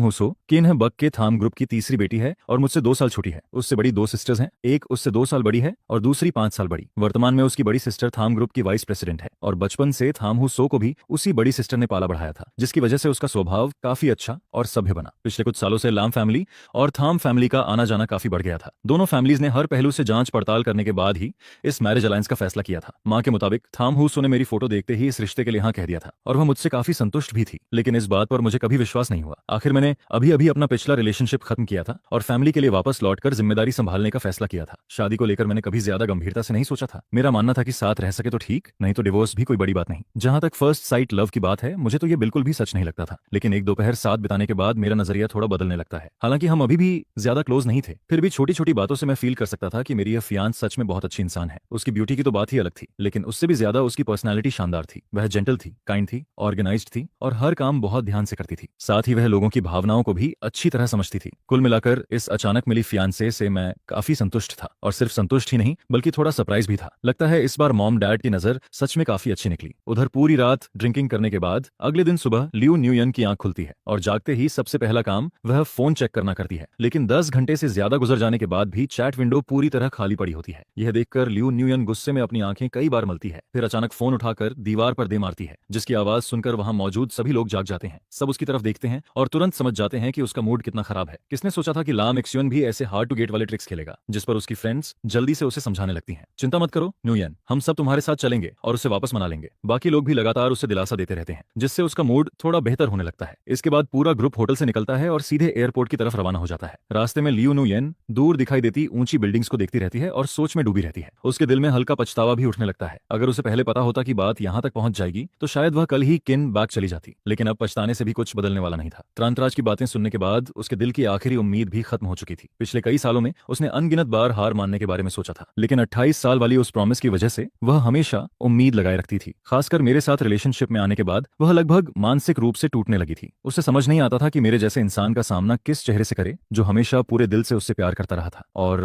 हुसो किन्ह बक के थाम ग्रुप की तीसरी बेटी है और मुझसे 2 साल छोटी है। उससे बड़ी 2 सिस्टर्स हैं, एक उससे 2 साल बड़ी है और दूसरी 5 साल बड़ी। वर्तमान में उसकी बड़ी सिस्टर थाम ग्रुप की वाइस प्रेसिडेंट है और बचपन से थाम हुसो को भी उसी बड़ी सिस्टर ने पाला बढ़ाया था, जिसकी वजह से उसका स्वभाव काफी अच्छा और सभ्य बना। पिछले कुछ सालों से लाम फैमिली और थाम फैमिली का आना जाना काफी बढ़ गया था। दोनों फैमिलीज ने हर पहलू से जांच पड़ताल करने के बाद ही इस मैरिज अलायंस का फैसला किया था। मां के मुताबिक थाम हुसो ने मेरी फोटो देखते ही इस रिश्ते के लिए हाँ कह दिया था और वह मुझसे काफी संतुष्ट भी थी, लेकिन इस बात पर मुझे कभी विश्वास नहीं हुआ। आखिर मैंने अभी अभी अपना पिछला रिलेशनशिप खत्म किया था और फैमिली के लिए वापस लौटकर जिम्मेदारी संभालने का फैसला किया था। शादी को लेकर मैंने कभी ज्यादा गंभीरता से नहीं सोचा था। मेरा मानना था कि साथ रह सके तो ठीक, नहीं तो डिवोर्स भी कोई बड़ी बात नहीं। जहां तक फर्स्ट साइट लव की बात है, मुझे तो ये बिल्कुल भी सच नहीं लगता था, लेकिन एक दोपहर साथ बिताने के बाद मेरा नजरिया थोड़ा बदलने लगता है। हालांकि हम अभी भी ज्यादा क्लोज नहीं थे, फिर भी छोटी छोटी बातों से मैं फील कर सकता था कि मेरी यह फियांस सच में बहुत अच्छी इंसान है। उसकी ब्यूटी की तो बात ही अलग थी, लेकिन उससे भी ज्यादा उसकी पर्सनैलिटी शानदार थी। वह जेंटल थी, काइंड थी, ऑर्गेनाइज्ड थी और हर काम बहुत ध्यान से करती थी। साथ ही वह लोगों की भावनाओं को भी अच्छी तरह समझती थी। कुल मिलाकर इस अचानक मिली फियांसे से मैं काफी संतुष्ट था और सिर्फ संतुष्ट ही नहीं बल्कि थोड़ा सरप्राइज भी था। लगता है इस बार मॉम डैड की नजर सच में काफी अच्छी निकली। उधर पूरी रात ड्रिंकिंग करने के बाद अगले दिन सुबह लियू न्यूयन की आंख खुलती है और जागते ही सबसे पहला काम वह फोन चेक करना करती है, लेकिन 10 घंटे से ज्यादा गुजर जाने के बाद भी चैट विंडो पूरी तरह खाली पड़ी होती है। यह देखकर लियू न्यूयन गुस्से में अपनी आंखें कई बार मलती है, फिर अचानक फोन उठाकर दीवार पर दे मारती है, जिसकी आवाज सुनकर वहां मौजूद सभी लोग जाग जाते हैं। सब उसकी तरफ देखते हैं और तुरंत समझ जाते हैं कि उसका मूड कितना खराब है। किसने सोचा था कि लाम एक्सयून भी ऐसे हार्ड टू गेट वाले ट्रिक्स खेलेगा? जिस पर उसकी फ्रेंड्स जल्दी से उसे समझाने लगती हैं, चिंता मत करो न्यूयन, हम सब तुम्हारे साथ चलेंगे और उसे वापस मना लेंगे। बाकी लोग भी लगातार उसे दिलासा देते रहते हैं, जिससे उसका मूड थोड़ा बेहतर होने लगता है। इसके बाद पूरा ग्रुप होटल से निकलता है और सीधे एयरपोर्ट की तरफ रवाना हो जाता है। रास्ते में लियू न्यूयन दूर दिखाई देती ऊंची बिल्डिंग्स को देखती रहती है और सोच में डूबी रहती है। उसके दिल में हल्का पछतावा भी उठने लगता है। अगर उसे पहले पता होता कि बात यहाँ तक पहुंच जाएगी तो शायद वह कल ही किन बैक चली जाती, लेकिन अब पछताने से भी कुछ बदलने वाला नहीं था। त्रांतराज की बातें सुनने के बाद उसके दिल की आखिरी उम्मीद भी खत्म हो चुकी थी। पिछले कई सालों में उसने अनगिनत बार हार मानने के बारे में सोचा था, लेकिन 28 साल वाली उस प्रॉमिस की वजह से वह हमेशा उम्मीद लगाए रखती थी। खासकर मेरे साथ रिलेशनशिप में आने के बाद वह लगभग मानसिक रूप से टूटने लगी थी। उसे समझ नहीं आता था कि मेरे जैसे इंसान का सामना किस चेहरे से करे जो हमेशा पूरे दिल से उससे प्यार करता रहा था। और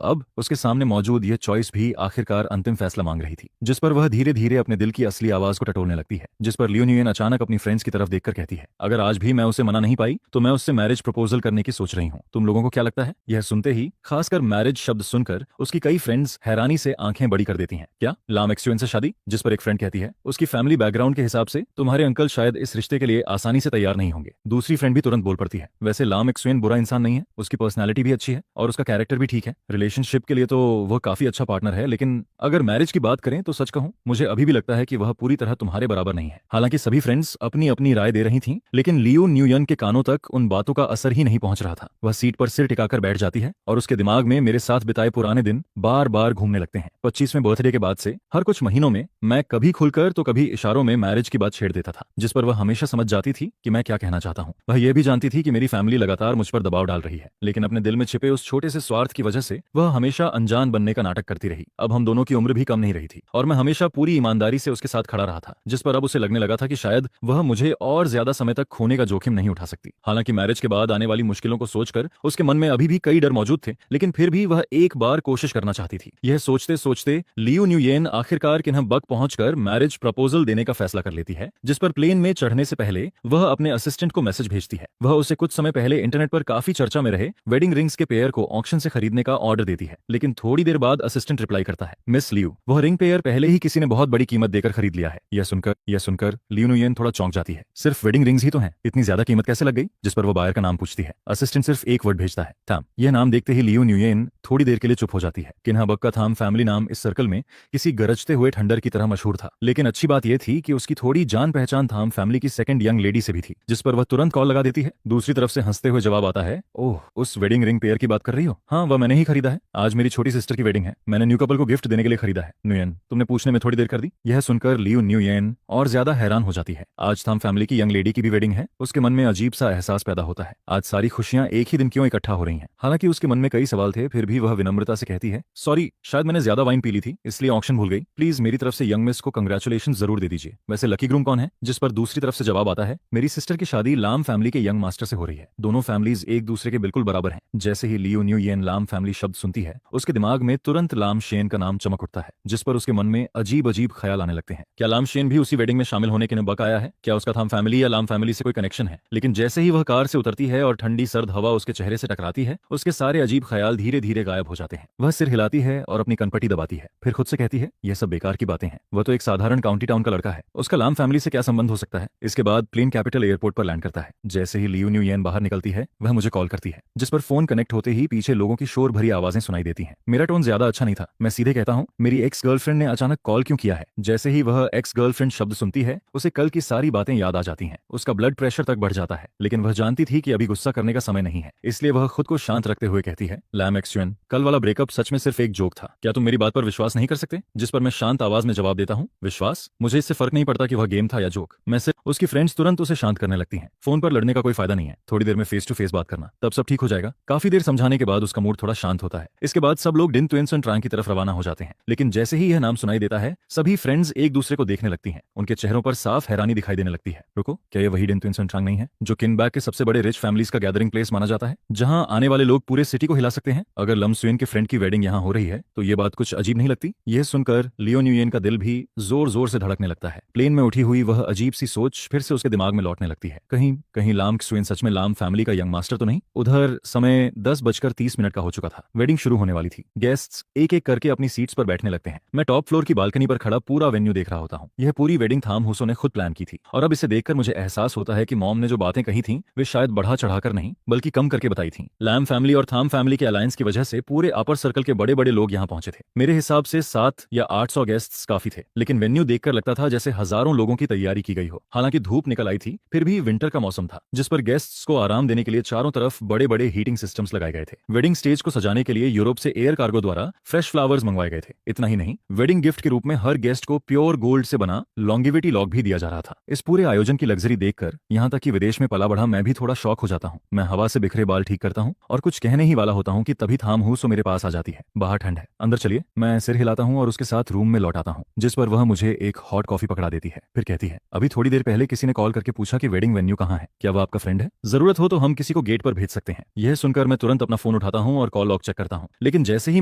अब उसके सामने मौजूद यह चॉइस भी आखिरकार अंतिम फैसला मांग रही थी, जिस पर वह धीरे धीरे अपने दिल की असली आवाज को टटोलने लगती है। जिस पर लियू न्यूयन अचानक अपनी फ्रेंड्स की तरफ देखकर कहती है, अगर आज भी मैं उसे मना नहीं पाई तो मैं उससे मैरिज प्रपोजल करने की सोच रही हूँ। तुम लोगों को क्या लगता है? यह सुनते ही खासकर मैरिज शब्द सुनकर उसकी कई फ्रेंड्स हैरानी से आंखें बड़ी कर देती हैं। क्या लाम एक्सयून से शादी? जिस पर एक फ्रेंड कहती है, उसकी फैमिली बैकग्राउंड के हिसाब से तुम्हारे अंकल शायद इस रिश्ते के लिए आसानी से तैयार नहीं होंगे। दूसरी फ्रेंड भी तुरंत बोल पड़ती है, वैसे लाम एक्सयून बुरा इंसान नहीं है, उसकी पर्सनैलिटी भी अच्छी है और उसका कैरेक्टर भी ठीक है। रिलेशनशिप के लिए तो वह काफी अच्छा पार्टनर है, लेकिन अगर मैरिज की बात करें तो सच कहूं मुझे अभी भी लगता है कि वह पूरी तरह तुम्हारे बराबर नहीं है। हालांकि सभी फ्रेंड्स अपनी अपनी राय दे रही थीं, लेकिन लियू न्यूयन के कानों तक उन बातों का असर ही नहीं पहुंच रहा था। वह सीट पर सिर टिकाकर बैठ जाती है और उसके दिमाग में मेरे साथ बिताए पुराने दिन बार बार घूमने लगते हैं। 25वें बर्थडे के बाद से हर कुछ महीनों में मैं कभी खुलकर तो कभी इशारों में मैरिज की बात छेड़ देता था, जिस पर वह हमेशा समझ जाती थी कि मैं क्या कहना चाहता हूँ। वह यह भी जानती थी कि मेरी फैमिली लगातार मुझ पर दबाव डाल रही है, लेकिन अपने दिल में छिपे उस छोटे से स्वार्थ की वजह से वह हमेशा अनजान बनने का नाटक करती रही। अब हम दोनों की उम्र भी कम नहीं रही थी और मैं हमेशा पूरी ईमानदारी से उसके साथ खड़ा रहा था, जिस पर अब उसे लगने लगा था कि शायद वह मुझे और ज्यादा समय तक खोने का जोखिम नहीं उठा सकती। हालांकि मैरिज के बाद आने वाली मुश्किलों को सोचकर उसके मन में अभी भी कई डर मौजूद थे, लेकिन फिर भी वह एक बार कोशिश करना चाहती थी। यह सोचते सोचते लियू न्यूयन आखिरकार किन्ह बक पहुंचकर मैरिज प्रपोजल देने का फैसला कर लेती है, जिस पर प्लेन में चढ़ने से पहले वह अपने असिस्टेंट को मैसेज भेजती है। वह उसे कुछ समय पहले इंटरनेट पर काफी चर्चा में रहे वेडिंग रिंग्स के पेयर को ऑक्शन से खरीदने का ऑर्डर देती है, लेकिन थोड़ी देर बाद असिस्टेंट रिप्लाई करता है, मिस लियू, वह रिंग पेयर पहले ही किसी ने बहुत बड़ी कीमत देकर खरीद लिया है। यह सुनकर लियू न्यूयन थोड़ा चौंक जाती है। सिर्फ वेडिंग रिंग्स ही तो हैं, इतनी ज्यादा कीमत कैसे लग गई? जिस पर वो बायर का नाम पूछती है। असिस्टेंट सिर्फ एक वर्ड भेजता है, थाम। यह नाम देखते ही लियो न्यूयेन थोड़ी देर के लिए चुप हो जाती है। किन्हा बक का थाम फैमिली नाम इस सर्कल में किसी गरजते हुए ठंडर की तरह मशहूर था, लेकिन अच्छी बात यह थी कि उसकी थोड़ी जान पहचान थाम फैमिली की सेकंड यंग लेडी से भी थी, जिस पर वह तुरंत कॉल लगा देती है। दूसरी तरफ से हंसते हुए जवाब आता है, ओह, उस वेडिंग रिंग पेयर की बात कर रही हो? हाँ, वह मैंने ही खरीदा है। आज मेरी छोटी सिस्टर की वेडिंग है, मैंने न्यू कपल को गिफ्ट देने के लिए खरीदा है। न्यूयेन, तुमने पूछने में थोड़ी देर कर दी। यह सुनकर लियो न्यूयेन और ज्यादा हैरान हो जाती है। आज थाम फैमिली की यंग लेडी की भी वेडिंग है। उसके मन में अजीब सा एहसास पैदा होता है, आज सारी खुशियां एक ही दिन क्यों इकट्ठा हो रही हैं। हालांकि उसके मन में कई सवाल थे, फिर भी वह विनम्रता से कहती है, सॉरी, शायद मैंने ज्यादा वाइन पी ली थी, इसलिए ऑक्शन भूल गई। प्लीज मेरी तरफ से यंग मिस को कंग्रेचुलेशन जरूर दे दीजिए। वैसे लकी ग्रूम कौन है? जिस पर दूसरी तरफ से जवाब आता है, मेरी सिस्टर की शादी लाम फैमिली के यंग मास्टर से हो रही है। दोनों फैमिलीज एक दूसरे के बिल्कुल बराबर हैं। जैसे ही लियो न्यूयेन लाम फैमिली शब्द सुनती है, उसके दिमाग में तुरंत लाम शेन का नाम चमक उठता है, जिस पर उसके मन में अजीब अजीब ख्याल आने लगते हैं। क्या लाम शेन भी उसी वेडिंग में शामिल होने के लिए बक आया है? क्या उसका थाम फैमिली या लाम फैमिली से कोई कनेक्शन है? लेकिन जैसे ही वह कार से उतरती है और ठंडी सर्द हवा उसके चेहरे से टकराती है, उसके सारे अजीब ख्याल धीरे धीरे गायब हो जाते हैं। वह सिर हिलाती है और अपनी कनपटी दबाती है, फिर खुद से कहती है, यह सब बेकार की बातें हैं। वह तो एक साधारण काउंटी टाउन का लड़का है, उसका लाम फैमिली से क्या संबंध हो सकता है? इसके बाद प्लेन कैपिटल एयरपोर्ट पर लैंड करता है। जैसे ही लियो न्यूयेन बाहर निकलती है, वह मुझे कॉल करती है, जिस पर फोन कनेक्ट होते ही पीछे लोगों की शोर भरी आवाजें सुनाई देती हैं। मेरा टोन ज्यादा अच्छा नहीं था, मैं सीधे कहता हूँ, मेरी एक्स गर्लफ्रेंड ने अचानक कॉल क्यों किया है? जैसे ही वह एक्स गर्लफ्रेंड शब्द सुनती है, उसे कल की सारी बातें याद आ जाती हैं। उसका ब्लड प्रेशर तक बढ़ जाता है, लेकिन वह जानती थी कि अभी गुस्सा करने का समय नहीं है, इसलिए वह खुद को शांत रखते हुए कहती है, लैम एक्सुएन, कल वाला ब्रेकअप सच में सिर्फ एक जोक था। क्या तुम मेरी बात पर विश्वास नहीं कर सकते? जिस पर मैं शांत आवाज में जवाब देता हूँ, विश्वास? मुझे इससे फर्क नहीं पड़ता कि वह गेम था या जोक। मैं सिर्फ उसकी फ्रेंड्स तुरंत उसे शांत करने लगती हैं। फोन पर लड़ने का कोई फायदा नहीं है, थोड़ी देर में फेस टू फेस बात करना, तब सब ठीक हो जाएगा। काफी देर समझाने के बाद उसका मूड थोड़ा शांत होता है। इसके बाद सब लोग डिन ट्विंसन ट्रांग की तरफ रवाना हो जाते हैं, लेकिन जैसे ही यह नाम सुनाई देता है, सभी फ्रेंड्स एक दूसरे को देखने लगती हैं। उनके चेहरों पर साफ हैरानी दिखाई देने लगती है। रुको, क्या यह वही डिन ट्विंसन ट्रांग नहीं है जो किनबैग के सबसे बड़े रिच फैमिलीज का गैदरिंग प्लेस माना जाता है, जहां आने वाले लोग पूरे सिटी को हिला सकते हैं? अगर लम स्वेन के फ्रेंड की वेडिंग यहाँ हो रही है, तो ये बात कुछ अजीब नहीं लगती? यह सुनकर लियो न्यूयेन का दिल भी जोर जोर से धड़कने लगता है। प्लेन में उठी हुई वह अजीब सी सोच फिर से उसके दिमाग में लौटने लगती है, कहीं कहीं लाम स्वेन सच में लाम फैमिली का यंग मास्टर तो नहीं? उधर समय 10:30 का हो चुका था। वेडिंग शुरू होने वाली थी। गेस्ट्स एक एक करके अपनी सीट्स पर बैठने लगते हैं। मैं टॉप फ्लोर की बालकनी पर खड़ा पूरा वेन्यू देख रहा होता हूँ। यह पूरी वेडिंग थाम हुसो ने खुद प्लान की थी, और अब इसे देखकर मुझे एहसास होता है कि मॉम ने जो बातें कही थी, वे शायद बढ़ा चढ़ाकर नहीं बल्कि कम करके बताई थी। लैम फैमिली और थाम फैमिली के अलायंस की वजह से पूरे अपर सर्कल के बड़े बड़े लोग यहाँ पहुंचे थे। मेरे हिसाब से 7 या 800 गेस्ट्स काफी थे, लेकिन वेन्यू देखकर लगता था जैसे हजारों लोगों की तैयारी की गई हो। हालांकि धूप निकल आई थी, फिर भी विंटर का मौसम था, जिस पर गेस्ट्स को आराम देने के लिए चारों तरफ बड़े बड़े हीटिंग सिस्टम्स लगाए गए थे। वेडिंग स्टेज को सजाने के लिए यूरोप से एयर कार्गो द्वारा फ्रेश फ्लावर्स मंगवाए गए थे। इतना ही नहीं, वेडिंग गिफ्ट के रूप में हर गेस्ट को प्योर गोल्ड से बना लॉन्गेविटी लॉक भी दिया जा रहा था। इस पूरे आयोजन की लग्जरी देखकर यहाँ तक कि विदेश में पला बढ़ा मैं भी थोड़ा शौक हो जाता हूँ। मैं हवा से बिखरे बाल ठीक करता हूँ और कुछ कहने ही वाला होता हूँ कि तभी थाम हुसो मेरे पास आ जाती है। बाहर ठंड है, अंदर चलिए। मैं सिर हिलाता हूँ और उसके साथ रूम में लौट आता हूँ, जिस पर वह मुझे एक हॉट कॉफी पकड़ा देती है। फिर कहती है, अभी थोड़ी देर पहले किसी ने कॉल करके पूछा कि वेडिंग वेन्यू कहाँ है, क्या वह आपका फ्रेंड है? जरूरत हो तो हम किसी को गेट पर भेज सकते हैं। यह सुनकर मैं तुरंत अपना फोन उठाता हूँ और कॉल लॉक चेक करता हूँ, लेकिन जैसे ही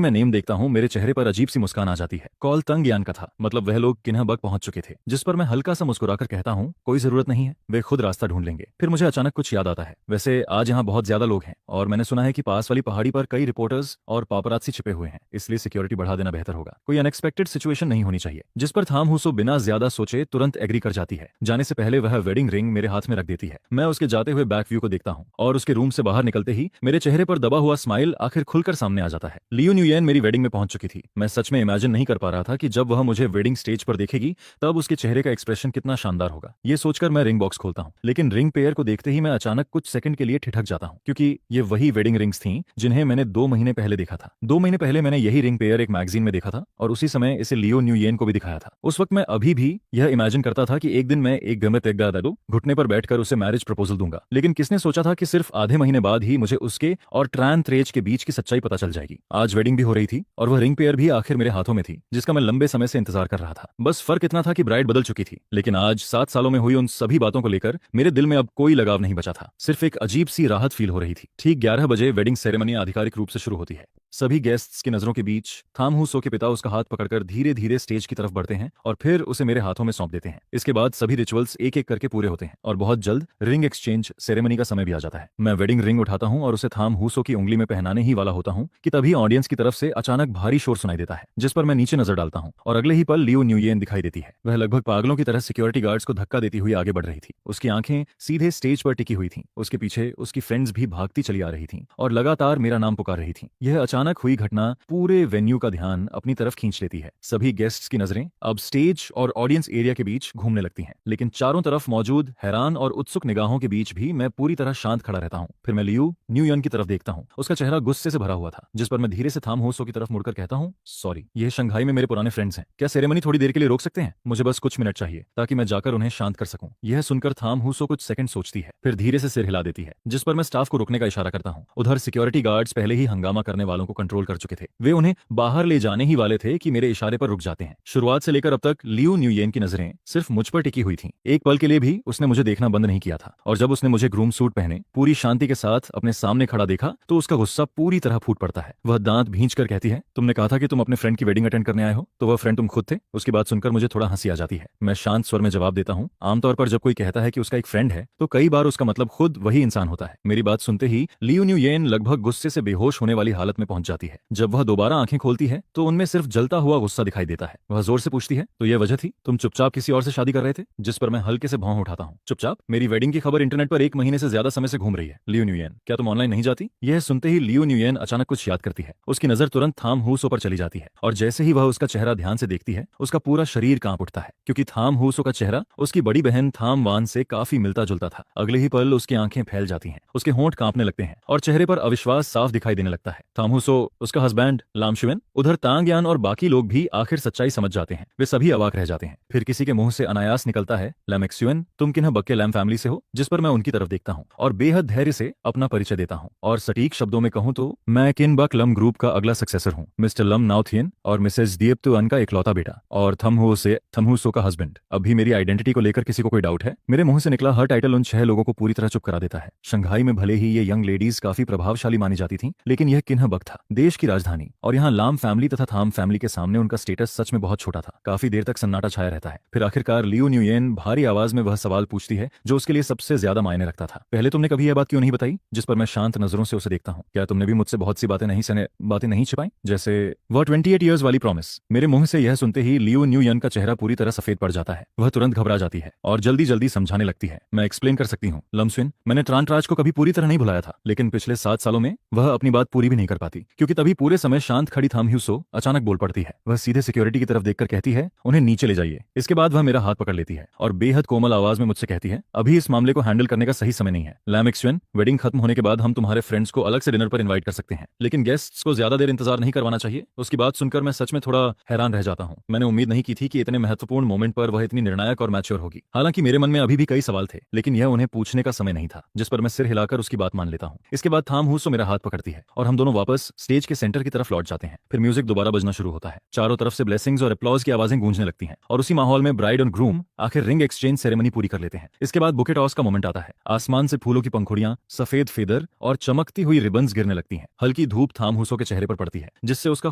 मैं नेम देखता हूँ, मेरे चेहरे पर अजीब सी मुस्कान आ जाती है। कॉल तंग यान का था, मतलब वह लोग किन्हा बक पहुंच चुके थे, जिस पर मैं हल्का सा मुस्कुराकर कहता हूँ, कोई जरूरत नहीं है, वे खुद रास्ता ढूंढ लेंगे। फिर मुझे अचानक कुछ याद आता है, वैसे आज यहाँ बहुत ज्यादा लोग हैं और मैंने सुना है कि पास वाली पहाड़ी पर कई रिपोर्टर्स और पापरात्सी छिपे हुए हैं, इसलिए सिक्योरिटी बढ़ा देना बेहतर होगा। कोई अनएक्सपेक्टेड सिचुएशन नहीं होनी चाहिए। जिस पर थाम हुसो बिना ज्यादा सोचे तुरंत एग्री कर जाती है। जाने से पहले वह वेडिंग रिंग मेरे हाथ में रख देती है। मैं उसके जाते हुए बैक व्यू को देखता हूँ और उसके रूम से बाहर निकलते ही मेरे चेहरे पर दबा हुआ स्माइल आखिर खुलकर सामने आ जाता है। लियो न्यूयेन मेरी वेडिंग में पहुंच चुकी थी। मैं सच में इमेजिन नहीं कर पा रहा था कि जब वह मुझे वेडिंग स्टेज पर देखेगी तब उसके चेहरे का एक्सप्रेशन कितना शानदार होगा। ये सोचकर मैं रिंग बॉक्स खोलता हूँ, लेकिन रिंग पेयर को देखते ही मैं अचानक कुछ सेकंड के लिए ठिठक जाता हूँ, क्योंकि ये वही वेडिंग रिंग्स थीं जिन्हें मैंने 2 महीने पहले देखा था। 2 महीने पहले मैंने यही रिंग पेयर एक मैगजीन में देखा था और उसी समय इसे लियो न्यूयेन को भी दिखाया था। उस वक्त मैं अभी भी यह इमेजिन करता था कि एक दिन मैं एक गमे तेगा दादू घुटने पर बैठकर उसे मैरिज प्रपोजल दूंगा, लेकिन किसने सोचा था कि सिर्फ आधे महीने बाद ही मुझे उसके और ट्रैन थ्रेज के बीच की सच्चाई पता चल जाएगी। आज वेडिंग भी हो रही थी और वह रिंग पेयर भी आखिर मेरे हाथों में थी, जिसका मैं लंबे समय से इंतजार कर रहा था। बस फर्क इतना था कि ब्राइड बदल चुकी थी, लेकिन आज 7 सालों में हुई उन सभी बातों को लेकर मेरे दिल में अब कोई लगाव नहीं बचा था। सिर्फ एक अजीब सी राहत फील हो रही थी। ठीक 11 बजे वेडिंग सेरेमनी आधिकारिक रूप से शुरू होती है। सभी गेस्ट्स की नजरों के बीच थाम हुसो के पिता उसका हाथ पकड़कर धीरे धीरे स्टेज की तरफ बढ़ते हैं और फिर उसे मेरे हाथों में सौंप देते हैं। इसके बाद सभी रिचुअल्स एक एक करके पूरे होते हैं और बहुत जल्द रिंग एक्सचेंज सेरेमनी का समय भी आ जाता है। मैं वेडिंग रिंग उठाता हूं और उसे थाम हुसो की उंगली में पहनाने ही वाला होता हूं कि तभी ऑडियंस की तरफ से अचानक भारी शोर सुनाई देता है, जिस पर मैं नीचे नजर डालता हूं और अगले ही पल लियो न्यूयेन दिखाई देती है। वह लगभग पागलों की तरह सिक्योरिटी गार्ड्स को धक्का देती हुई आगे बढ़ रही थी। उसकी आंखें सीधे स्टेज पर टिकी हुई थी। उसके उसके पीछे उसकी फ्रेंड्स भी भागती चली आ रही थीं और लगातार मेरा नाम पुकार रही थीं। यह अचानक हुई घटना पूरे वेन्यू का ध्यान अपनी तरफ खींच लेती है। सभी गेस्ट्स की नजरें अब स्टेज और ऑडियंस एरिया के बीच घूमने लगती हैं, लेकिन चारों तरफ मौजूद हैरान और उत्सुक निगाहों के बीच भी मैं पूरी तरह शांत खड़ा रहता हूँ। फिर मैं लियू न्यूयन की तरफ देखता हूँ। उसका चेहरा गुस्से से भरा हुआ था, जिस पर मैं धीरे से थाम होसो की तरफ मुड़कर कहता हूँ, सॉरी, यह शंघाई में मेरे पुराने फ्रेंड्स हैं, क्या सेरेमनी थोड़ी देर के लिए रोक सकते हैं? मुझे बस कुछ मिनट चाहिए ताकि मैं जाकर उन्हें शांत कर सकूं। यह सुनकर थाम हुसो कुछ सेकंड सोचती है, फिर धीरे से सिर हिला देती है, जिस पर मैं स्टाफ को रुकने का इशारा करता हूं। उधर सिक्योरिटी गार्ड्स पहले ही हंगामा करने वालों को कंट्रोल कर चुके थे। वे उन्हें बाहर ले जाने ही वाले थे कि मेरे इशारे पर रुक जाते हैं। शुरुआत से लेकर अब तक लियू न्यूयेन की नजरें सिर्फ मुझ पर टिकी हुई थीं। एक पल के लिए भी उसने मुझे देखना बंद नहीं किया था, और जब उसने मुझे ग्रूम सूट पहने पूरी शांति के साथ अपने सामने खड़ा देखा तो उसका गुस्सा पूरी तरह फूट पड़ता है। वह दांत भींच कर कहती है, तुमने कहा था कि तुम अपने फ्रेंड की वेडिंग अटेंड करने आए हो, तो वह फ्रेंड तुम खुद थे? उसकी बात सुनकर मुझे थोड़ा हंसी आ जाती है। मैं शांत स्वर में जवाब देता हूँ, आमतौर पर जब कोई कहता है कि उसका एक फ्रेंड है तो कई बार उसका मतलब खुद वही इंसान होता है। मेरी बात सुनते ही लियू न्यूयेन लगभग गुस्से से बेहोश होने वाली हालत में पहुंच जाती है। जब वह दोबारा आंखें खोलती है तो उनमें सिर्फ जलता हुआ गुस्सा दिखाई देता है। वह जोर से पूछती है, तो यह वजह थी तुम चुपचाप किसी और से शादी कर रहे थे? जिस पर मैं हल्के से भौं उठाता हूँ। चुपचाप? मेरी वेडिंग की खबर इंटरनेट पर 1 महीने से ज्यादा समय से घूम रही है लियू न्यूयेन, क्या तुम ऑनलाइन नहीं जाती? यह सुनते ही लियू न्यूयेन अचानक कुछ याद करती है। उसकी नजर तुरंत थाम हुसो पर चली जाती है, और जैसे ही वह उसका चेहरा ध्यान से देखती है उसका पूरा शरीर कांप उठता है, क्योंकि थाम हुसो का चेहरा उसकी बड़ी बहन थाम वान से काफी मिलता जुलता था। अगले ही पल उसकी आंखें फैल जाती हैं, उसके होंठ कांपने लगते हैं और चेहरे पर अविश्वास साफ दिखाई देने लगता है। थाम हुसो, उसका हस्बैंड लाम शुएन, उधर तांग यान और बाकी लोग भी आखिर सच्चाई समझ जाते हैं। वे सभी अवाक रह जाते हैं। फिर किसी के मुंह से अनायास निकलता है, लैम एक्सुएन, तुम किन्ह बक्के लैम फैमिली से हो? जिस पर मैं उनकी तरफ देखता हूँ और बेहद धैर्य से अपना परिचय देता हूँ, और सटीक शब्दों में कहूँ तो मैं किन बक लम ग्रुप का अगला सक्सेसर हूँ, मिस्टर लम नाउथियन और मिसेज दिएप्तुअन का इकलौता बेटा, और थमहुसो का हस्बैंड। अभी मेरी आइडेंटिटी को लेकर किसी को कोई डाउट है? मेरे मुंह से निकला हर टाइटल उन 6 लोगों को पूरी तरह चुप करा देता है। शंघाई में भले ही ये यंग लेडीज काफी प्रभावशाली मानी जाती थीं, लेकिन यह किन्ह बक था, देश की राजधानी, और यहाँ लाम फैमिली तथा थाम फैमिली के सामने उनका स्टेटस सच में बहुत छोटा था। काफी देर तक सन्नाटा छाया रहता है। फिर आखिरकार लियू न्यूयेन भारी आवाज में वह सवाल पूछती है जो उसके लिए सबसे ज्यादा मायने रखता था, पहले तुमने कभी यह बात क्यों नहीं बताई? जिस पर मैं शांत नजरों से उसे देखता हूँ, क्या तुमने भी मुझसे बहुत सी बातें नहीं छिपाई, जैसे वह 28 ईयर्स वाली प्रॉमिस? मेरे मुंह से यह सुनते ही लियू न्यूयन का चेहरा पूरी तरह सफेद पड़ जाता है। वह तुरंत घबरा जाती है और जल्दी जल्दी समझाने लगती है, मैं एक्सप्लेन कर सकती हूँ लमसुइन, मैंने ट्रांटराज को कभी पूरी तरह नहीं भुलाया था, लेकिन पिछले 7 सालों में वह अपनी बात पूरी भी नहीं कर पाती, क्योंकि तभी पूरे समय शांत खड़ी थाम हुसो अचानक बोल पड़ती है। वह सीधे सिक्योरिटी की तरफ देखकर कहती है, उन्हें नीचे ले जाइए। इसके बाद वह मेरा हाथ पकड़ लेती है और बेहद कोमल आवाज में मुझसे कहती है, अभी इस मामले को हैंडल करने का सही समय नहीं है लैम एक्सुएन, वेडिंग खत्म होने के बाद हम तुम्हारे फ्रेंड्स को अलग से डिनर पर इन्वाइट कर सकते हैं, लेकिन गेस्ट्स को ज्यादा देर इंतजार नहीं करवाना चाहिए। उसकी बात सुनकर मैं सच में थोड़ा हैरान रह जाता हूँ। मैंने उम्मीद नहीं की थी कि इतने महत्वपूर्ण मोमेंट पर वह इतनी निर्णायक और मैच्योर होगी। हालांकि मेरे मन में अभी भी कई सवाल थे, लेकिन यह उन्हें पूछने का समय नहीं था, जिस पर मैं सिर हिलाकर उसकी बात मान लेता हूँ। इसके बाद थाम हुसो मेरा हाथ पकड़ती है और हम दोनों वापस स्टेज के सेंटर की तरफ लौट जाते हैं। फिर म्यूजिक दोबारा बजना शुरू होता है। चारों तरफ से ब्लेसिंग्स और अप्लॉज की आवाजें गूंजने लगती हैं, और उसी माहौल में ब्राइड और ग्रूम आखिर रिंग एक्सचेंज सेरेमनी पूरी कर लेते हैं। इसके बाद बुके टॉस का मोमेंट आता है। आसमान से फूलों की पंखुड़ियां, सफेद फेदर और चमकती हुई रिबन्स गिरने लगती हैं। हल्की धूप थाम हुसो के चेहरे पर पड़ती है, जिससे उसका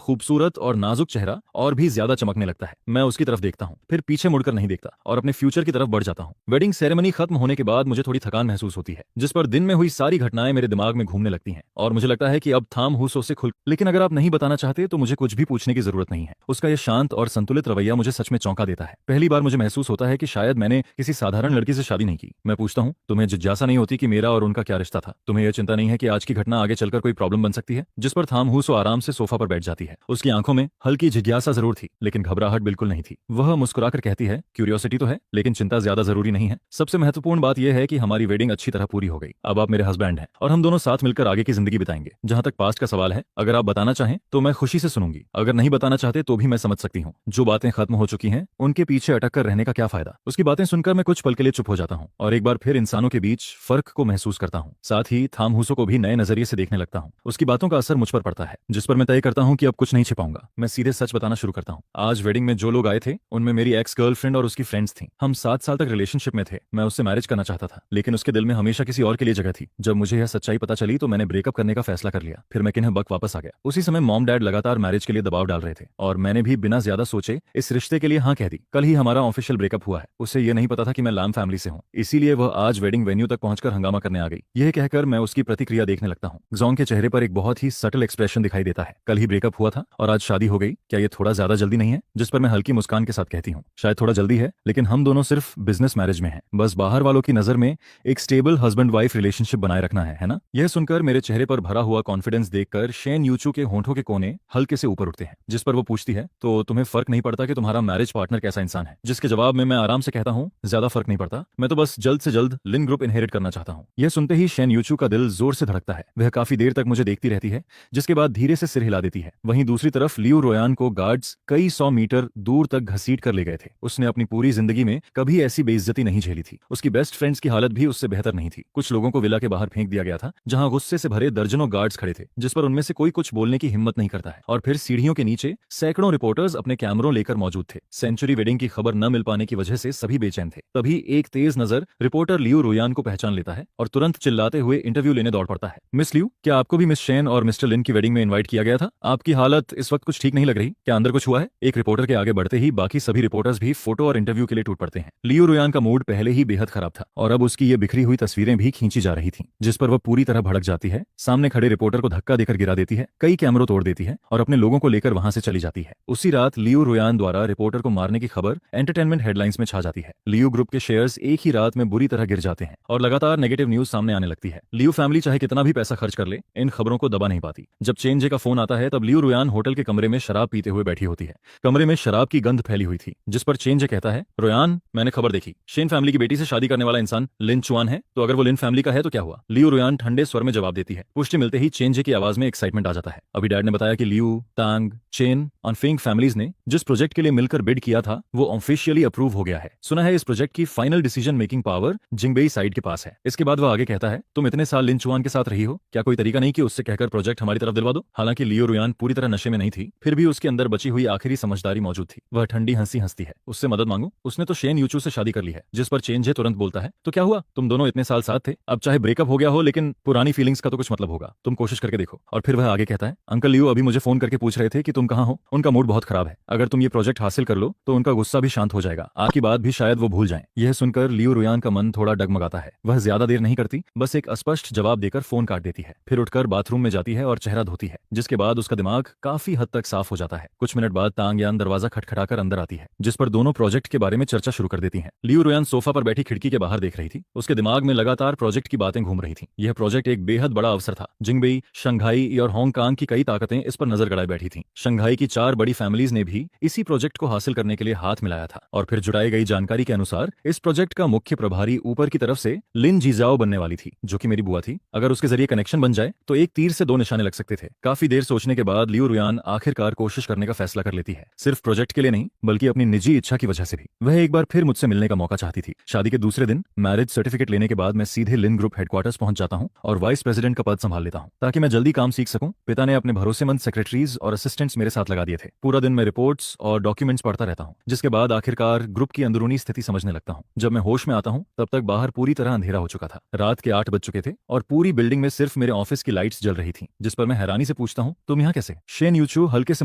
खूबसूरत और नाजुक चेहरा और भी ज्यादा चमकने लगता है। मैं उसकी तरफ देखता हूँ, फिर पीछे मुड़कर नहीं देखता और अपने फ्यूचर की तरफ बढ़ जाता हूँ। वेडिंग सेरेमनी खत्म होने के बाद मुझे थोड़ी थकान महसूस होती है, जिस पर दिन में हुई सारी घटनाएं मेरे दिमाग में घूमने लगती हैं, और मुझे लगता है कि अब थाम हुसो से खुल, लेकिन अगर आप नहीं बताना चाहते तो मुझे कुछ भी पूछने की जरूरत नहीं है। उसका यह शांत और संतुलित रवैया मुझे सच में चौंका देता है। पहली बार मुझे महसूस होता है कि शायद मैंने किसी साधारण लड़की से शादी नहीं की। मैं पूछता हूँ, तुम्हें जिज्ञासा नहीं होती कि मेरा और उनका क्या रिश्ता था? तुम्हें यह चिंता नहीं है कि आज की घटना आगे चलकर कोई प्रॉब्लम बन सकती है? जिस पर थाम हुसो आराम से सोफा पर बैठ जाती है। उसकी आंखों में हल्की जिज्ञासा जरूर थी, लेकिन घबराहट बिल्कुल नहीं थी। वह मुस्कुराकर कहती है, क्यूरियोसिटी तो है, लेकिन चिंता ज्यादा जरूरी नहीं है। सबसे महत्वपूर्ण बात यह है कि हमारी वेडिंग अच्छी तरह पूरी हो गई। अब आप मेरे हस्बैंड हैं और हम दोनों साथ मिलकर आगे की जिंदगी बिताएंगे। जहां तक पास्ट का सवाल है, अगर आप बताना चाहें तो मैं खुशी से सुनूंगी, अगर नहीं बताना चाहते तो भी मैं समझ सकती हूँ। जो बातें खत्म हो चुकी हैं उनके पीछे अटक कर रहने का क्या फायदा? उसकी बातें सुनकर मैं कुछ पल के लिए चुप हो जाता हूँ और एक बार फिर इंसानों के बीच फर्क को महसूस करता हूँ। साथ ही थाम हुसो को भी नए नजरिए से देखने लगता हूँ। उसकी बातों का असर मुझ पर पड़ता है, जिस पर मैं तय करता हूँ कि अब कुछ नहीं छिपाऊंगा। मैं सीधे सच बताना शुरू करता हूँ। आज वेडिंग में जो लोग आए थे उनमें मेरी एक्स गर्लफ्रेंड और उसकी फ्रेंड्स थी। हम 7 साल तक रिलेशनशिप में थे। मैं उससे मैरिज करना चाहता था, लेकिन उसके दिल में हमेशा किसी और के लिए जगह थी। जब मुझे यह सच्चाई पता चली तो मैंने ब्रेकअप करने का फैसला कर लिया। फिर मैं किन्ह बक वापस आ गया। उसी समय मॉम डैड लगातार मैरिज के लिए दबाव डाल रहे थे, और मैंने भी बिना ज्यादा सोचे इस रिश्ते के लिए हाँ कह दी। कल ही हमारा ऑफिशियल ब्रेकअप हुआ है। उसे यह नहीं पता था कि मैं लाम फैमिली से हूँ, इसीलिए वह आज वेडिंग वेन्यू तक पहुंचकर हंगामा करने आ गई। यह कहकर मैं उसकी प्रतिक्रिया देखने लगता हूँ। जोंग के चेहरे पर एक बहुत ही सटल एक्सप्रेशन दिखाई देता है। कल ही ब्रेकअप हुआ था और आज शादी हो गई, क्या ये थोड़ा ज्यादा जल्दी नहीं है? जिस पर मैं हल्की मुस्कान के साथ कहती हूँ, शायद थोड़ा जल्दी है, लेकिन हम दोनों सिर्फ बिजनेस मैरिज में हैं। बस बाहर वालों की नजर में एक स्टेबल हस्बैंड वाइफ रिलेशनशिप बनाए रखना है ना? यह सुनकर मेरे चेहरे पर भरा हुआ कॉन्फिडेंस देखकर शेन यूचू के होंठों के कोने हल्के से ऊपर उठते हैं, जिस पर वो पूछती है, तो तुम्हें फर्क नहीं पड़ता कि तुम्हारा मैरिज पार्टनर कैसा इंसान है? जिसके जवाब में मैं आराम से कहता हूँ, ज्यादा फर्क नहीं पड़ता, मैं तो बस जल्द से जल्द लिन ग्रुप इनहेरिट करना चाहता हूँ। यह सुनते ही शेन यूचू का दिल जोर से धड़कता है। वह काफी देर तक मुझे देखती रहती है, जिसके बाद धीरे से सिर हिला देती है। वहीं दूसरी तरफ लियू रोयान को गार्ड्स कई 100 मीटर दूर तक घसीट कर ले गए थे। उसने अपनी पूरी जिंदगी में कभी ऐसी बेइज्जती नहीं झेली थी। उसकी बेस्ट फ्रेंड्स की हालत भी उससे बेहतर नहीं थी। कुछ लोगों को विला के बाहर फेंक दिया गया था, जहां गुस्से से भरे दर्जनों गार्ड्स खड़े थे, जिस पर उनमें से कोई कुछ बोलने की हिम्मत नहीं करता है। और फिर सीढ़ियों के नीचे सैकड़ों रिपोर्टर्स अपने कैमरों लेकर मौजूद थे। सेंचुरी वेडिंग की खबर न मिल पाने की वजह से सभी बेचैन थे। तभी एक तेज नजर रिपोर्टर लियू रोयान को पहचान लेता है और तुरंत चिल्लाते हुए इंटरव्यू लेने दौड़ पड़ता है। मिस लियू, क्या आपको भी मिस शेन और मिस्टर लिन की वेडिंग में इनवाइट किया गया था? आपकी हालत इस वक्त कुछ ठीक नहीं लग रही, क्या अंदर कुछ हुआ है? एक रिपोर्टर के आगे बढ़ते ही बाकी सभी रिपोर्टर्स भी फोटो और इंटरव्यू के लिए टूट पड़ते हैं। लियू रोयान का मूड पहले ही बेहद खराब था और अब उसकी ये बिखरी हुई तस्वीरें भी खींची जा रही थीं, जिस पर वह पूरी तरह भड़क जाती है। सामने खड़े रिपोर्टर को धक्का देकर गिरा देती है, कई कैमरों तोड़ देती है और अपने लोगों को लेकर वहां से चली जाती है। उसी रात लियू रोयान द्वारा रिपोर्टर को मारने की खबर एंटरटेनमेंट हेडलाइंस में छा जाती है। लियू ग्रुप के शेयर्स एक ही रात में बुरी तरह गिर जाते हैं और लगातार नेगेटिव न्यूज सामने आने लगती है। लियू फैमिली चाहे कितना भी पैसा खर्च कर ले, इन खबरों को दबा नहीं पाती। जब चेनजे का फोन आता है, तब लियू रोयान होटल के कमरे में शराब पीते हुए बैठी होती है। कमरे में शराब की गंध फैली हुई थी, जिस पर चेनजे कहता है, रोयान, मैंने खबर देखी, शेन फैमिली की बेटी से शादी करने वाला इंसान लिन चुआन है। तो अगर वो लिन फैमिली का है तो क्या हुआ? लियू रोयान ठंडे स्वर में जवाब देती है। पुष्टि मिलते ही चेनजे की आवाज में एक्साइटमेंट आ जाता है। अभी डैड ने बताया कि लियू, तांग, चेन और फिंग फैमिलीज ने जिस प्रोजेक्ट के लिए मिलकर बिड किया था, वो ऑफिशियली अप्रूव हो गया है। सुना है इस प्रोजेक्ट की final decision making power Jingbei side के पास है। इसके बाद वह आगे कहता है, तुम इतने साल लिन चुआन के साथ रही हो, क्या कोई तरीका नहीं कि उससे कहकर प्रोजेक्ट हमारी तरफ दिलवा दो? हालांकि लियू रोयान पूरी तरह नशे में नहीं थी, फिर भी उसके अंदर बची हुई आखिरी समझदारी मौजूद थी। वह ठंडी हंसी हंसती है। उससे मदद मांगू? उसने तो शेन यूचू से शादी कर ली है। जिस पर चेनजे तुरंत बोलता है, तो क्या हुआ? तुम दोनों इतने साल साथ थे, अब चाहे ब्रेकअप हो गया हो, लेकिन पुरानी फीलिंग्स का तो कुछ मतलब होगा। तुम कोशिश करके देखो। और फिर वह आगे कहता है, अंकल लियू अभी मुझे फोन करके पूछ रहे थे कि तुम कहाँ हो। उनका मूड बहुत खराब है। अगर तुम ये प्रोजेक्ट हासिल कर लो तो उनका गुस्सा भी शांत हो जाएगा। आपकी बात भी शायद वो भूल जाएं। यह सुनकर लियू रोयान का मन थोड़ा डगमगाता है। वह ज्यादा देर नहीं करती, बस एक अस्पष्ट जवाब देकर फोन काट देती है। फिर उठकर बाथरूम में जाती है और चेहरा धोती है, जिसके बाद उसका दिमाग काफी हद तक साफ हो जाता है। कुछ मिनट बाद तांग यान दरवाजा खटखटाकर अंदर आती है, जिस पर दोनों प्रोजेक्ट के बारे में चर्चा शुरू कर देती हैं। लियू रोयान सोफा पर बैठी खिड़की के बाहर देख रही थी। उसके दिमाग में लगातार प्रोजेक्ट की बातें घूम रही थीं। यह प्रोजेक्ट एक बेहद बड़ा अवसर था। जिंगबेई, शंघाई और हांगकांग की कई ताकतें इस पर नजर गड़ाए बैठी थीं। शंघाई की 4 बड़ी फैमिलीज ने भी इसी प्रोजेक्ट को हासिल करने के लिए हाथ मिलाया था। और फिर जुटाई गई जानकारी के अनुसार इस प्रोजेक्ट का मुख्य प्रभारी ऊपर की तरफ से लिन जीजाओ बनने वाली थी, जो कि मेरी बुआ थी। अगर उसके जरिए कनेक्शन बन जाए तो एक तीर से 2 निशाने लग सकते थे। काफी देर सोचने के बाद लियू रोयान आखिरकार कोशिश करने का फैसला कर लेती है, सिर्फ प्रोजेक्ट के लिए नहीं बल्कि अपनी निजी इच्छा की वजह से भी। वह एक बार फिर मुझसे मिलने का मौका चाहती थी। शादी के दूसरे दिन मैरिज सर्टिफिकेट लेने के बाद मैं सीधे लिन ग्रुप हेडक्वार्टर्स पहुंच जाता हूं और वाइस प्रेसिडेंट का पद संभाल लेता हूं, ताकि मैं जल्दी काम सीख सकूं। पिता ने अपने भरोसेमंद सेक्रेटरीज और असिस्टेंट्स मेरे साथ लगा दिए थे। पूरा दिन मैं रिपोर्ट्स और डॉक्यूमेंट्स पढ़ता रहता हूं, जिसके बाद आखिरकार ग्रुप की अंदरूनी स्थिति समझने लगता हूं। जब मैं होश में आता हूं, तब तक बाहर पूरी तरह अंधेरा हो चुका था। रात के 8 बज चुके थे और पूरी बिल्डिंग में सिर्फ मेरे ऑफिस की लाइट्स जल रही थीं, जिस पर मैं हैरानी से पूछता हूं, तुम यहाँ कैसे? शेन यूचू हल्के से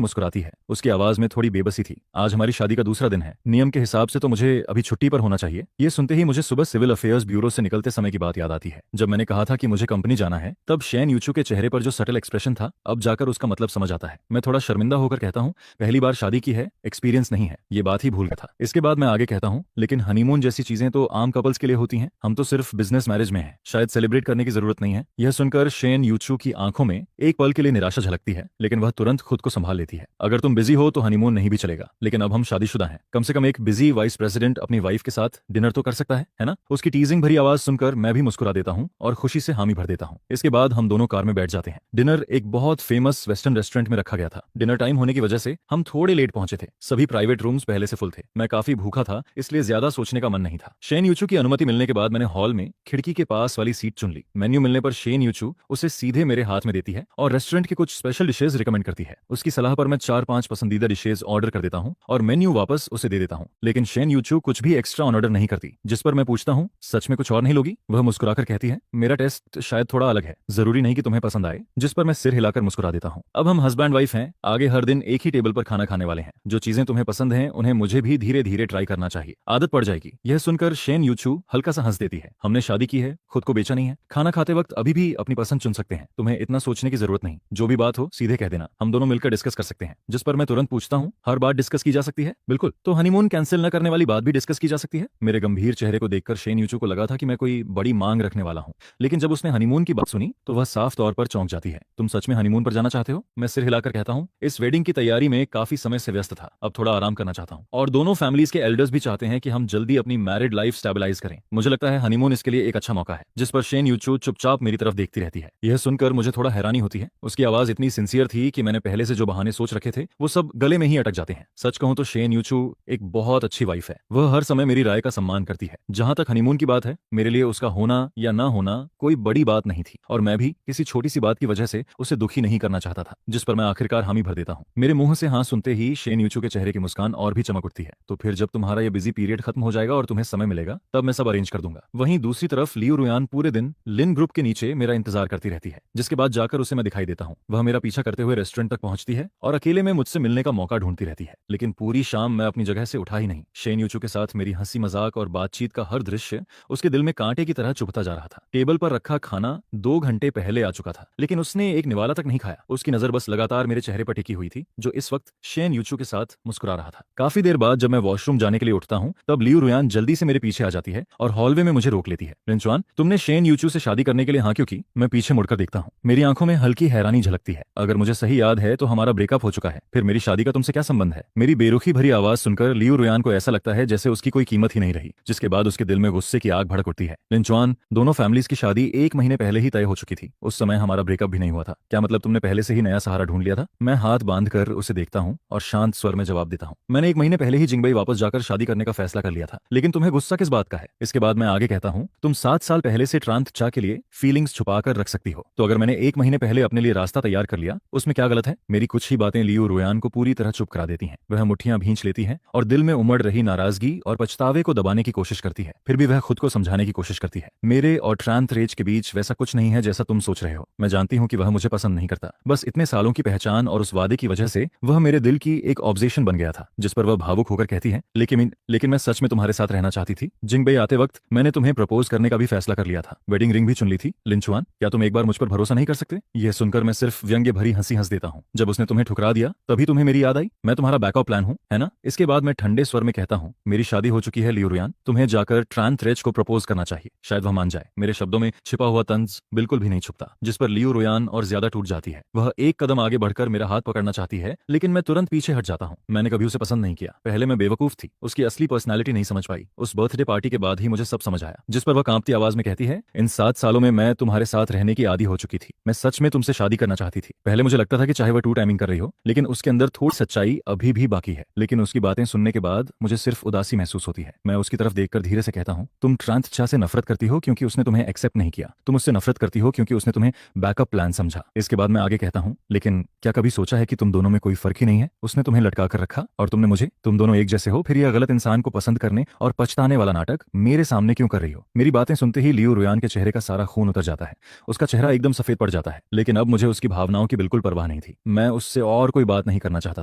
मुस्कुराती है। उसकी आवाज में थोड़ी बेबसी थी। आज हमारी शादी का दूसरा दिन है। नियम के हिसाब से तो मुझे अभी छुट्टी पर होना चाहिए। ये सुनते ही मुझे सुबह सिविल अफेयर्स ब्यूरो से निकलते समय की बात याद आती है। जब मैंने कहा था कि मुझे कंपनी जाना है, तब शेन यूचू के चेहरे पर जो सटल एक्सप्रेशन था, अब जाकर उसका मतलब समझ आता है। मैं थोड़ा शर्मिंदा होकर कहता हूँ, पहली बार शादी की है, एक्सपीरियंस नहीं है, ये बात ही भूल गया था। इसके बाद मैं आगे कहता हूँ, लेकिन हनीमून जैसी चीजें तो आम कपल्स के लिए होती हैं, हम तो सिर्फ बिजनेस मैरिज में हैं, शायद सेलिब्रेट करने की जरूरत नहीं है। यह सुनकर शेन यूचू की आंखों में एक पल के लिए निराशा झलकती है, लेकिन वह तुरंत खुद को संभाल लेती है। अगर तुम बिजी हो तो हनीमून नहीं भी चलेगा, लेकिन अब हम शादीशुदा हैं। कम से कम एक बिजी वाइस प्रेसिडेंट अपनी वाइफ के साथ डिनर तो कर सकता है ना? उसकी टीजिंग भरी आवाज सुनकर मैं भी मुस्कुरा देता हूँ और खुशी से हामी भर देता हूँ। इसके बाद हम दोनों कार में बैठ जाते हैं। डिनर एक बहुत फेमस वेस्टर्न रेस्टोरेंट में रखा गया था। डिनर टाइम होने की वजह से हम थोड़े लेट पहुंचे थे। सभी प्राइवेट रूम्स पहले से फुल थे। मैं काफी भूखा था, इसलिए ज्यादा सोचने का मन नहीं था। शेन यूचू की अनुमति मिलने के बाद मैंने हॉल में खिड़की के पास वाली सीट चुन ली। मेन्यू मिलने पर शेन यूचू उसे सीधे मेरे हाथ में देती है और रेस्टोरेंट के कुछ स्पेशल डिशेज रिकमेंड करती है। उसकी सलाह पर मैं 4-5 पसंदीदा डिशेज ऑर्डर कर देता हूँ और मेन्यू वापस उसे दे देता हूँ। लेकिन शेन यूचू कुछ भी एक्स्ट्रा ऑर्डर नहीं करती, जिस पर मैं पूछता हूँ, सच में कुछ और नहीं लोगी? वह मुस्कुराकर कहती है, मेरा टेस्ट शायद थोड़ा अलग है, जरूरी नहीं कि तुम्हें पसंद आए। जिस पर मैं सिर हिलाकर मुस्कुरा देता हूँ। अब हम हस्बैंड वाइफ हैं, आगे हर दिन एक ही टेबल पर खाना खाने वाले हैं। जो चीजें तुम्हें पसंद हैं, उन्हें मुझे भी धीरे धीरे ट्राई करना चाहिए, आदत पड़ जाएगी। यह सुनकर शेन यूचू हल्का सा हंस देती है। हमने शादी की है, खुद को बेचा नहीं है। खाना खाते वक्त अभी भी अपनी पसंद चुन सकते हैं, तुम्हें इतना सोचने की जरूरत नहीं। जो भी बात हो सीधे कह देना, हम दोनों मिलकर डिस्कस कर सकते हैं। जिस पर मैं तुरंत पूछता हूँ, हर बात डिस्कस की जा सकती है? बिल्कुल। तो हनीमून कैंसिल न करने वाली बात भी डिस्कस की जा सकती है? मेरे गंभीर चेहरे को देखकर शेन यूचू को लगा था कि मैं कोई बड़ी मांग रखने वाला हूँ, लेकिन जब उसने हनीमून की बात सुनी तो वह साफ तौर पर चौंक जाती है। तुम सच में हनीमून पर जाना चाहते हो? मैं सिर हिलाकर कहता हूँ। इस वेडिंग की तैयारी में काफी समय से व्यस्त था, अब थोड़ा आराम करना चाहता हूँ, और दोनों फैमिलीज के एल्डर्स भी चाहते हैं कि हम जल्दी अपनी मैरिड लाइफ स्टेबलाइज करें। मुझे लगता है हनीमून इसके लिए एक अच्छा मौका है। जिस पर शेन यूचू चुपचाप मेरी तरफ देखती रहती है। यह सुनकर मुझे थोड़ा हैरानी होती है। उसकी आवाज इतनी सिंसियर थी कि मैंने पहले से जो बहाने सोच रखे थे वो सब गले में ही अटक जाते हैं। सच कहूं तो शेन यूचू एक बहुत अच्छी वाइफ है। वह हर समय मेरी राय का सम्मान करती है। जहां तक हनीमून की बात है, मेरे लिए उसका होना या ना होना कोई बड़ी बात नहीं थी, और मैं भी किसी छोटी सी बात की वजह से उसे दुखी नहीं करना चाहता था, जिस पर मैं आखिरकार हामी भर देता हूँ। मेरे मुंह से हाँ सुनते ही शेन यूचू के चेहरे की मुस्कान और भी चमक उठती है। तो फिर जब तुम्हारा यह बिजी पीरियड खत्म हो जाएगा और तुम्हें समय मिलेगा, तब मैं सब अरेंज कर दूंगा। वहीं दूसरी तरफ लियू रुयान पूरे दिन लिन ग्रुप के नीचे मेरा इंतजार करती रहती है, जिसके बाद जाकर उसे मैं दिखाई देता हूँ। वह मेरा पीछा करते हुए रेस्टोरेंट तक पहुंचती है और अकेले में मुझसे मिलने का मौका ढूंढती रहती है, लेकिन पूरी शाम मैं अपनी जगह से उठा ही नहीं। शेन यूचू के साथ मेरी हंसी मजाक और बातचीत का हर दृश्य उसके दिल में कांटे की तरह चुभता जा रहा था। टेबल पर रखा खाना 2 घंटे पहले आ चुका था, लेकिन उसने एक निवाला तक नहीं खाया। उसकी नजर बस लगातार मेरे चेहरे पर टिकी हुई थी, जो इस वक्त शेन यूचू के साथ मुस्कुरा रहा था। काफी देर बाद जब मैं वॉशरूम जाने के लिए उठता हूँ, तब लियू रुयान जल्दी से मेरे पीछे आ जाती है और हॉलवे में मुझे रोक लेती है। लिनचुआन, तुमने शेन यूचू से शादी करने के लिए हाँ क्यों की? मैं पीछे मुड़कर देखता हूँ। मेरी आंखों में हल्की हैरानी झलकती है। अगर मुझे सही याद है तो हमारा ब्रेकअप हो चुका है, फिर मेरी शादी का तुमसे क्या संबंध है? मेरी बेरुखी भरी आवाज सुनकर लियू रुयान को ऐसा लगता है जैसे उसकी कोई कीमत ही नहीं रही, जिसके बाद उसके दिल में गुस्से की आग भड़क उठती है। लिनचुआन, दोनों फैमिलीज की शादी 1 महीने पहले ही तय हो चुकी थी। उस समय हमारा ब्रेकअप भी नहीं हुआ था। क्या मतलब तुमने पहले से ही नया सहारा ढूंढ लिया था? मैं हाथ बांधकर उसे देखता हूँ और शांत स्वर में जवाब देता हूँ। मैंने 1 महीने पहले ही जिंगबई वापस जाकर शादी करने का फैसला कर लिया था, लेकिन तुम्हें गुस्सा किस बात का है? इसके बाद मैं आगे कहता हूँ, तुम 7 साल पहले से ट्रांत चा के लिए फीलिंग्स छुपा कर रख सकती हो, तो अगर मैंने 1 महीने पहले अपने लिए रास्ता तैयार कर लिया, उसमें क्या गलत है? मेरी कुछ ही बातें लियू रुयान को पूरी तरह चुप करा देती हैं। वह मुठ्ठियां भींच लेती है और दिल में उमड़ रही नाराजगी और पछतावे को दबाने की कोशिश करती है। फिर भी वह खुद को समझाने की कोशिश करती है। मेरे और ट्रांत रेज के बीच वैसा कुछ नहीं है जैसा तुम सोच रहे हो। मैं जानती हूँ कि वह मुझे पसंद नहीं करता। बस इतने सालों की पहचान और उस वादे की वजह से वह मेरे दिल की एक ऑब्जेक्शन बन गया था, जिस पर वह भावुक होकर कहती है, लेकिन मैं सच में तुम्हारे साथ रहना चाहती थी। जिंगबई आते वक्त मैंने तुम्हें प्रपोज करने का भी फैसला कर लिया था। वेडिंग रिंग भी चुन ली थी। लिनचुआन, क्या तुम एक बार मुझ पर भरोसा नहीं कर सकते? यह सुनकर मैं सिर्फ व्यंग्य भरी हंसी हंस देता हूँ। जब उसने तुम्हें ठुकरा दिया तभी तुम्हें मेरी याद आई? मैं तुम्हारा बैकअप प्लान हूँ, है ना? इसके बाद मैं ठंडे स्वर में कहता हूँ, मेरी शादी हो चुकी है लियू रुयान। तुम्हें जाकर ट्रांत रेज को प्रपोज करना चाहिए, शायद वह मान जाए। मेरे शब्दों में छिपा हुआ तंज बिल्कुल भी नहीं छुपता, जिस पर लियू रुयान और ज्यादा टूट जाती है। वह एक कदम आगे बढ़कर मेरा हाथ पकड़ना चाहती है, लेकिन मैं तुरंत पीछे हट जाता हूँ। मैंने कभी उसे पसंद नहीं किया। पहले मैं बेवकूफ थी, उसकी असली पर्सनैलिटी नहीं समझ पाई। उस बर्थडे पार्टी के बाद ही मुझे सब समझ आया, जिस पर वह कांपती आवाज में कहती है, इन 7 सालों में मैं तुम्हारे साथ रहने की आदी हो चुकी थी। मैं सच में तुमसे शादी करना चाहती थी। पहले मुझे लगता था कि चाहे वह 2 टाइमिंग कर रही हो, लेकिन उसके अंदर थोड़ी सच्चाई अभी भी बाकी है। लेकिन उसकी बातें सुनने के बाद मुझे सिर्फ उदासी महसूस होती है। मैं उसकी तरफ देखकर धीरे से कहता हूँ, तुम ट्रांत चा से नफरत करती हो क्योंकि उसने तुम्हें एक्सेप्ट नहीं किया। तुम उससे नफरत करती हो क्योंकि उसने तुम्हें बैकअप प्लान समझा। इसके बाद मैं आगे कहता हूँ, लेकिन क्या कभी सोचा है कि तुम दोनों में कोई फर्क ही नहीं है? उसने तुम्हें लटका कर रखा और तुमने मुझे। तुम दोनों एक जैसे हो, फिर यह गलत इंसान को पसंद करने और पछताने वाला नाटक मेरे सामने क्यों कर रही हो? मेरी बातें सुनते ही लियू रुयान के चेहरे का सारा खून उतर जाता है। उसका चेहरा एकदम सफेद पड़ जाता है, लेकिन अब मुझे उसकी भावनाओं की बिल्कुल परवाह नहीं थी। मैं उससे और कोई बात नहीं करना चाहता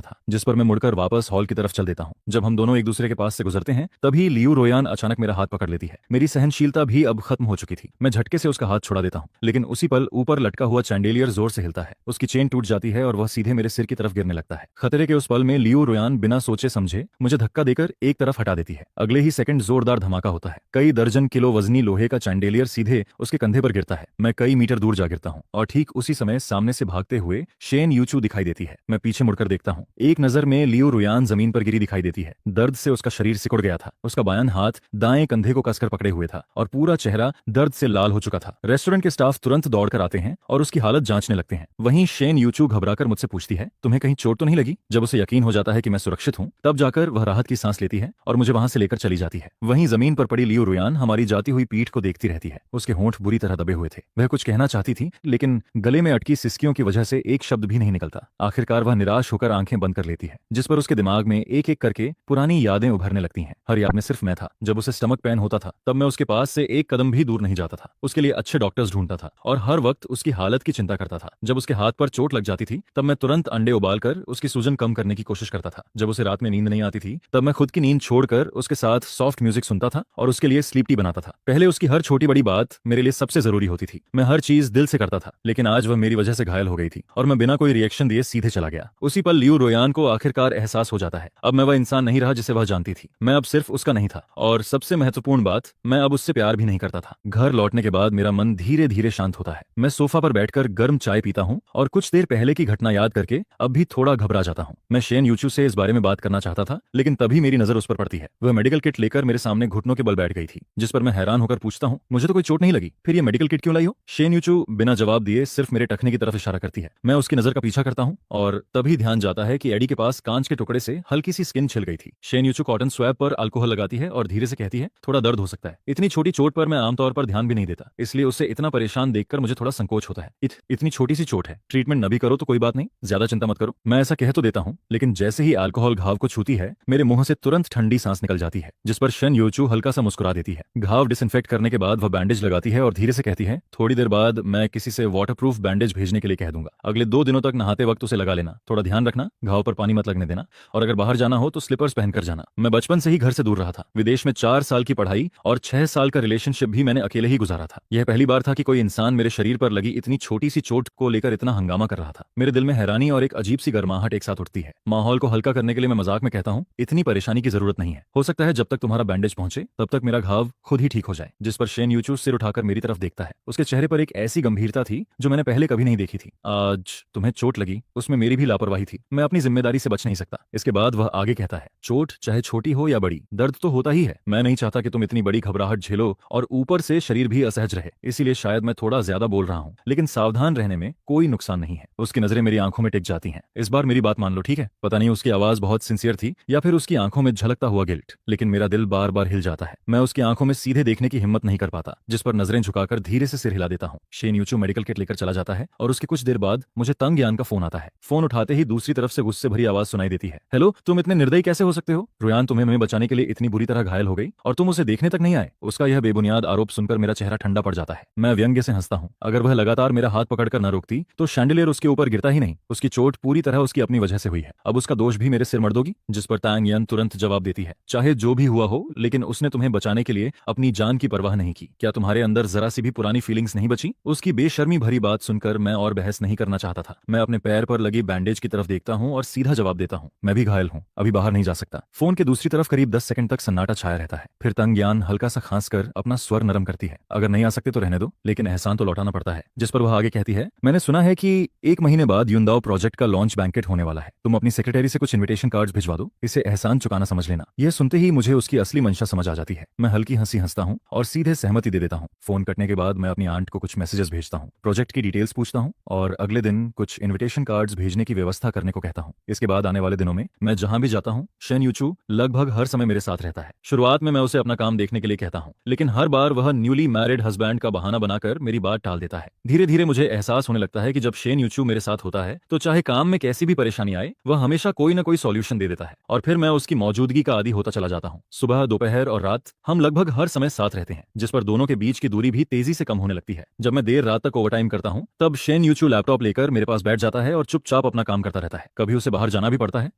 था, जिस पर मैं मुड़कर वापस हॉल की तरफ चल देता हूँ। जब हम दोनों एक दूसरे के पास से गुजरते हैं, तभी लियू रुयान अचानक मेरा हाथ पकड़ लेती है। मेरी सहनशीलता भी अब खत्म हो चुकी थी। मैं झटके से उसका हाथ छुड़ा देता हूँ, लेकिन उसी पल ऊपर लटका हुआ चैंडेलियर जोर से हिलता है। उसकी चेन टूट जाती है और वह सीधे मेरे सिर की तरफ गिरने लगता है। खतरे के उस पल में लियू रुयान बिना सोचे समझे मुझे धक्का देकर एक तरफ हटा देती है। अगले ही सेकंड जोरदार धमाका होता है। कई दर्जन किलो वजनी लोहे का चैंडेलियर सीधे उसके कंधे पर गिरता है। मैं कई मीटर दूर जा गिरता हूँ और ठीक उसी समय सामने से भागते हुए शेन यूचू दिखाई देती है। मैं पीछे मुड़कर देखता हूँ। एक नजर में लियू रुयान जमीन पर गिरी दिखाई देती है। दर्द से उसका शरीर सिकुड़ गया था। उसका बायां हाथ दाएं कंधे को कसकर पकड़े हुए था और पूरा चेहरा दर्द से लाल हो चुका था। रेस्टोरेंट के स्टाफ तुरंत दौड़कर आते हैं और उसकी हालत जांचने लगते हैं। वहीं शेन यूचू घबराकर मुझसे पूछती है, तुम्हें कहीं चोट तो नहीं लगी? जब उसे यकीन हो जाता है कि मैं सुरक्षित हूँ, तब जाकर वह राहत की सांस लेती है और मुझे वहां से लेकर चली जाती है। वहीं जमीन पर पड़ी लियू रुयान हमारी जाती हुई पीठ को देखती रहती है। उसके होंठ बुरी तरह दबे हुए थे। वह कुछ कहना चाहती थी, लेकिन गले में अटकी सिसकियों की वजह से एक शब्द भी नहीं निकलता। आखिरकार वह निराश होकर आंखें बंद कर लेती है, जिस पर उसके दिमाग में एक एक करके पुरानी यादें उभरने लगती हैं। हर याद में सिर्फ मैं था। जब उसे स्टमक पेन होता था, तब मैं उसके पास से एक कदम भी दूर नहीं जाता था। उसके लिए अच्छे डॉक्टर्स ढूंढता था और हर वक्त उसकी हालत की चिंता करता था। जब उसके हाथ पर चोट लग जाती थी, तब मैं तुरंत अंडे उबालकर उसकी सूजन कम करने की कोशिश करता था। जब उसे रात में नींद नहीं आती थी, तब मैं खुद की नींद छोड़कर उसके साथ सॉफ्ट म्यूजिक सुनता था और उसके लिए स्लीप टी बनाता था। पहले उसकी हर छोटी बड़ी बात मेरे लिए सबसे जरूरी होती थी। मैं हर चीज दिल से करता था, लेकिन आज वह मेरी वजह से घायल हो गई थी और मैं बिना कोई रिएक्शन दिए सीधे चला गया। उसी पल लियू रोयान को आखिरकार एहसास हो जाता है, अब मैं वह इंसान नहीं रहा जिसे वह जानती थी। मैं अब सिर्फ उसका नहीं था, और सबसे महत्वपूर्ण बात, मैं अब उससे प्यार प्यार भी नहीं करता था। घर लौटने के बाद मेरा मन धीरे धीरे शांत होता है। मैं सोफा पर बैठकर गर्म चाय पीता हूँ और कुछ देर पहले की घटना याद करके अब भी थोड़ा घबरा जाता हूँ। मैं शेन यूचू से इस बारे में बात करना चाहता था, लेकिन तभी मेरी नजर उस पर पड़ती है। वह मेडिकल किट लेकर मेरे सामने घुटनों के बल बैठ गई थी, जिस पर मैं हैरान होकर पूछता हूँ, मुझे तो कोई चोट नहीं लगी, फिर ये मेडिकल किट क्यों लाई हो? शेन यूचू बिना जवाब दिए सिर्फ मेरे टखने की तरफ इशारा करती है। मैं उसकी नजर का पीछा करता हूँ और तभी ध्यान जाता है कि एडी के पास कांच के टुकड़े से हल्की सी स्किन छिल गई थी। शेन यूचू कॉटन स्वैब पर अल्कोहल लगाती है और धीरे से कहती है, थोड़ा दर्द हो सकता है। इतनी छोटी चोट पर मैं आमतौर पर ध्यान भी नहीं देता, इसलिए उसे इतना परेशान देखकर मुझे थोड़ा संकोच होता है। इतनी छोटी सी चोट है, ट्रीटमेंट न भी करो तो कोई बात नहीं, ज्यादा चिंता मत करो। मैं ऐसा कह तो देता हूँ, लेकिन जैसे ही अल्कोहल घाव को छूती है मेरे मुंह से तुरंत ठंडी सांस निकल जाती है, जिस पर शेन यूचू हल्का सा मुस्कुरा देती है। घाव डिसइंफेक्ट करने के बाद वह बैंडेज लगाती है और धीरे से कहती है, थोड़ी देर बाद मैं किसी से वाटरप्रूफ बैंडेज भेजने के लिए कह दूंगा। अगले 2 दिनों तक नहाते वक्त उसे लगा लेना, थोड़ा ध्यान रखना, घाव पर पानी मत लगने देना, और अगर बाहर जाना हो तो स्लीपर्स पहनकर जाना। मैं बचपन से ही घर से दूर रहा था। विदेश में 4 साल की पढ़ाई और 6 साल का रिलेशनशिप भी मैंने अकेले ही गुजारा था। यह पहली बार था कि कोई इंसान मेरे शरीर पर लगी इतनी छोटी सी चोट को लेकर इतना हंगामा कर रहा था। मेरे दिल में हैरानी और एक अजीब सी गर्माहट एक साथ उठती है। माहौल को हल्का करने के लिए मैं मजाक में कहता हूँ, इतनी परेशानी की जरूरत नहीं है, हो सकता है जब तक तुम्हारा बैंडेज पहुंचे तब तक मेरा घाव खुद ही ठीक हो जाए। जिस पर शेन यूचू सिर उठाकर मेरी तरफ देखता है। उसके चेहरे पर एक ऐसी गंभीरता थी जो मैंने पहले कभी नहीं देखी थी। आज तुम्हें चोट लगी, उसमें मेरी भी लापरवाही थी, मैं अपनी जिम्मेदारी से बच नहीं सकता। इसके बाद वह आगे कहता है, चोट चाहे छोटी हो या बड़ी, दर्द तो होता ही है। मैं नहीं चाहता कि तुम इतनी बड़ी घबराहट झेलो और ऊपर से शरीर भी असहज रहे, इसीलिए शायद मैं थोड़ा ज्यादा बोल रहा हूँ, लेकिन सावधान रहने में कोई नुकसान नहीं है। उसकी नजरें मेरी आंखों में टिक जाती हैं। इस बार मेरी बात मान लो, ठीक है? पता नहीं उसकी आवाज बहुत सिंसियर थी या फिर उसकी आंखों में झलकता हुआ गिल्ट, लेकिन मेरा दिल बार बार हिल जाता है। मैं उसकी आंखों में सीधे देखने की हिम्मत नहीं कर पाता, जिस पर नजरें झुकाकर धीरे से सिर हिला देता हूँ। शेन यूचू मेडिकल किट लेकर चला जाता है और उसके कुछ देर बाद मुझे तंग यान का फोन आता है। फोन उठाते ही दूसरी तरफ से गुस्से भरी आवाज सुनाई देती है, हेलो, तुम इतने निर्दयी कैसे हो सकते हो? रुयान तुम्हें हमें बचाने के लिए इतनी बुरी तरह घायल हो गई और तुम उसे देखने तक नहीं आए। उसका यह बेबुनियाद आरोप सुनकर मेरा चेहरा ठंडा पड़ जाता है। मैं व्यंग्य से हंसता हूँ। अगर वह लगातार मेरा हाथ पकड़कर न रोकती तो शैंडिलियर उसके ऊपर गिरता ही नहीं। उसकी चोट पूरी तरह उसकी अपनी वजह से हुई है, अब उसका दोष भी मेरे सिर मर दोगी? जिस पर तांग यन तुरंत जवाब देती है, चाहे जो भी हुआ हो, लेकिन उसने तुम्हें बचाने के लिए अपनी जान की परवाह नहीं की। क्या तुम्हारे अंदर जरा सी भी पुरानी फीलिंग्स नहीं बची? उसकी बेशर्मी भरी बात सुनकर मैं और बहस नहीं करना चाहता था। मैं अपने पैर पर लगी बैंडेज की तरफ देखता हूँ और सीधा जवाब देता हूँ, मैं भी घायल हूँ, अभी बाहर नहीं जा सकता। फोन के दूसरी तरफ करीब 10 सेकंड तक सन्नाटा छाया रहता है। फिर तंग यान हल्का सा खांस कर अपना स्वर नरम करती है, अगर नहीं आ सकते तो रहने दो, लेकिन एहसान तो लौटाना पड़ता है। जिस पर वह आगे कहती है, मैंने सुना है कि 1 महीने बाद युनदाओ प्रोजेक्ट का लॉन्च बैंकेट होने वाला है, तुम अपनी सेक्रेटरी से कुछ इन्विटेशन कार्ड्स भिजवा दो, इसे एहसान चुकाना समझ लेना। यह सुनते ही मुझे उसकी असली मंशा समझ आ जाती है। मैं हल्की हंसी हंसता हूँ और सीधे सहमति दे देता हूँ। फोन कटने के बाद मैं अपनी आंट को कुछ मैसेजेस भेजता हूँ, प्रोजेक्ट की डिटेल्स पूछता हूँ और अगले दिन कुछ इन्विटेशन कार्ड्स भेजने की व्यवस्था करने को कहता हूँ। इसके बाद आने वाले दिनों में मैं जहां भी जाता हूँ, शेन यूचू लगभग हर समय मेरे साथ रहता है। शुरुआत में मैं उसे अपना काम देखने के लिए कहता हूँ, लेकिन हर बार वह न्यूली मैरिड हस्बैंड का बहाना बनाकर मेरी बात टाल देता है। धीरे धीरे मुझे एहसास होने लगता है कि जब शेन यूचू मेरे साथ होता है तो चाहे काम में कैसी भी परेशानी आए, वह हमेशा कोई न कोई सॉल्यूशन दे देता है और फिर मैं उसकी मौजूदगी का आदी होता चला जाता हूँ। सुबह, दोपहर और रात हम लगभग हर समय साथ रहते हैं, जिस पर दोनों के बीच की दूरी भी तेजी से कम होने लगती है। जब मैं देर रात तक ओवरटाइम करता हूँ तब शेन यूचू लैपटॉप लेकर मेरे पास बैठ जाता है और चुपचाप अपना काम करता रहता है। कभी उसे बाहर जाना भी पड़ता है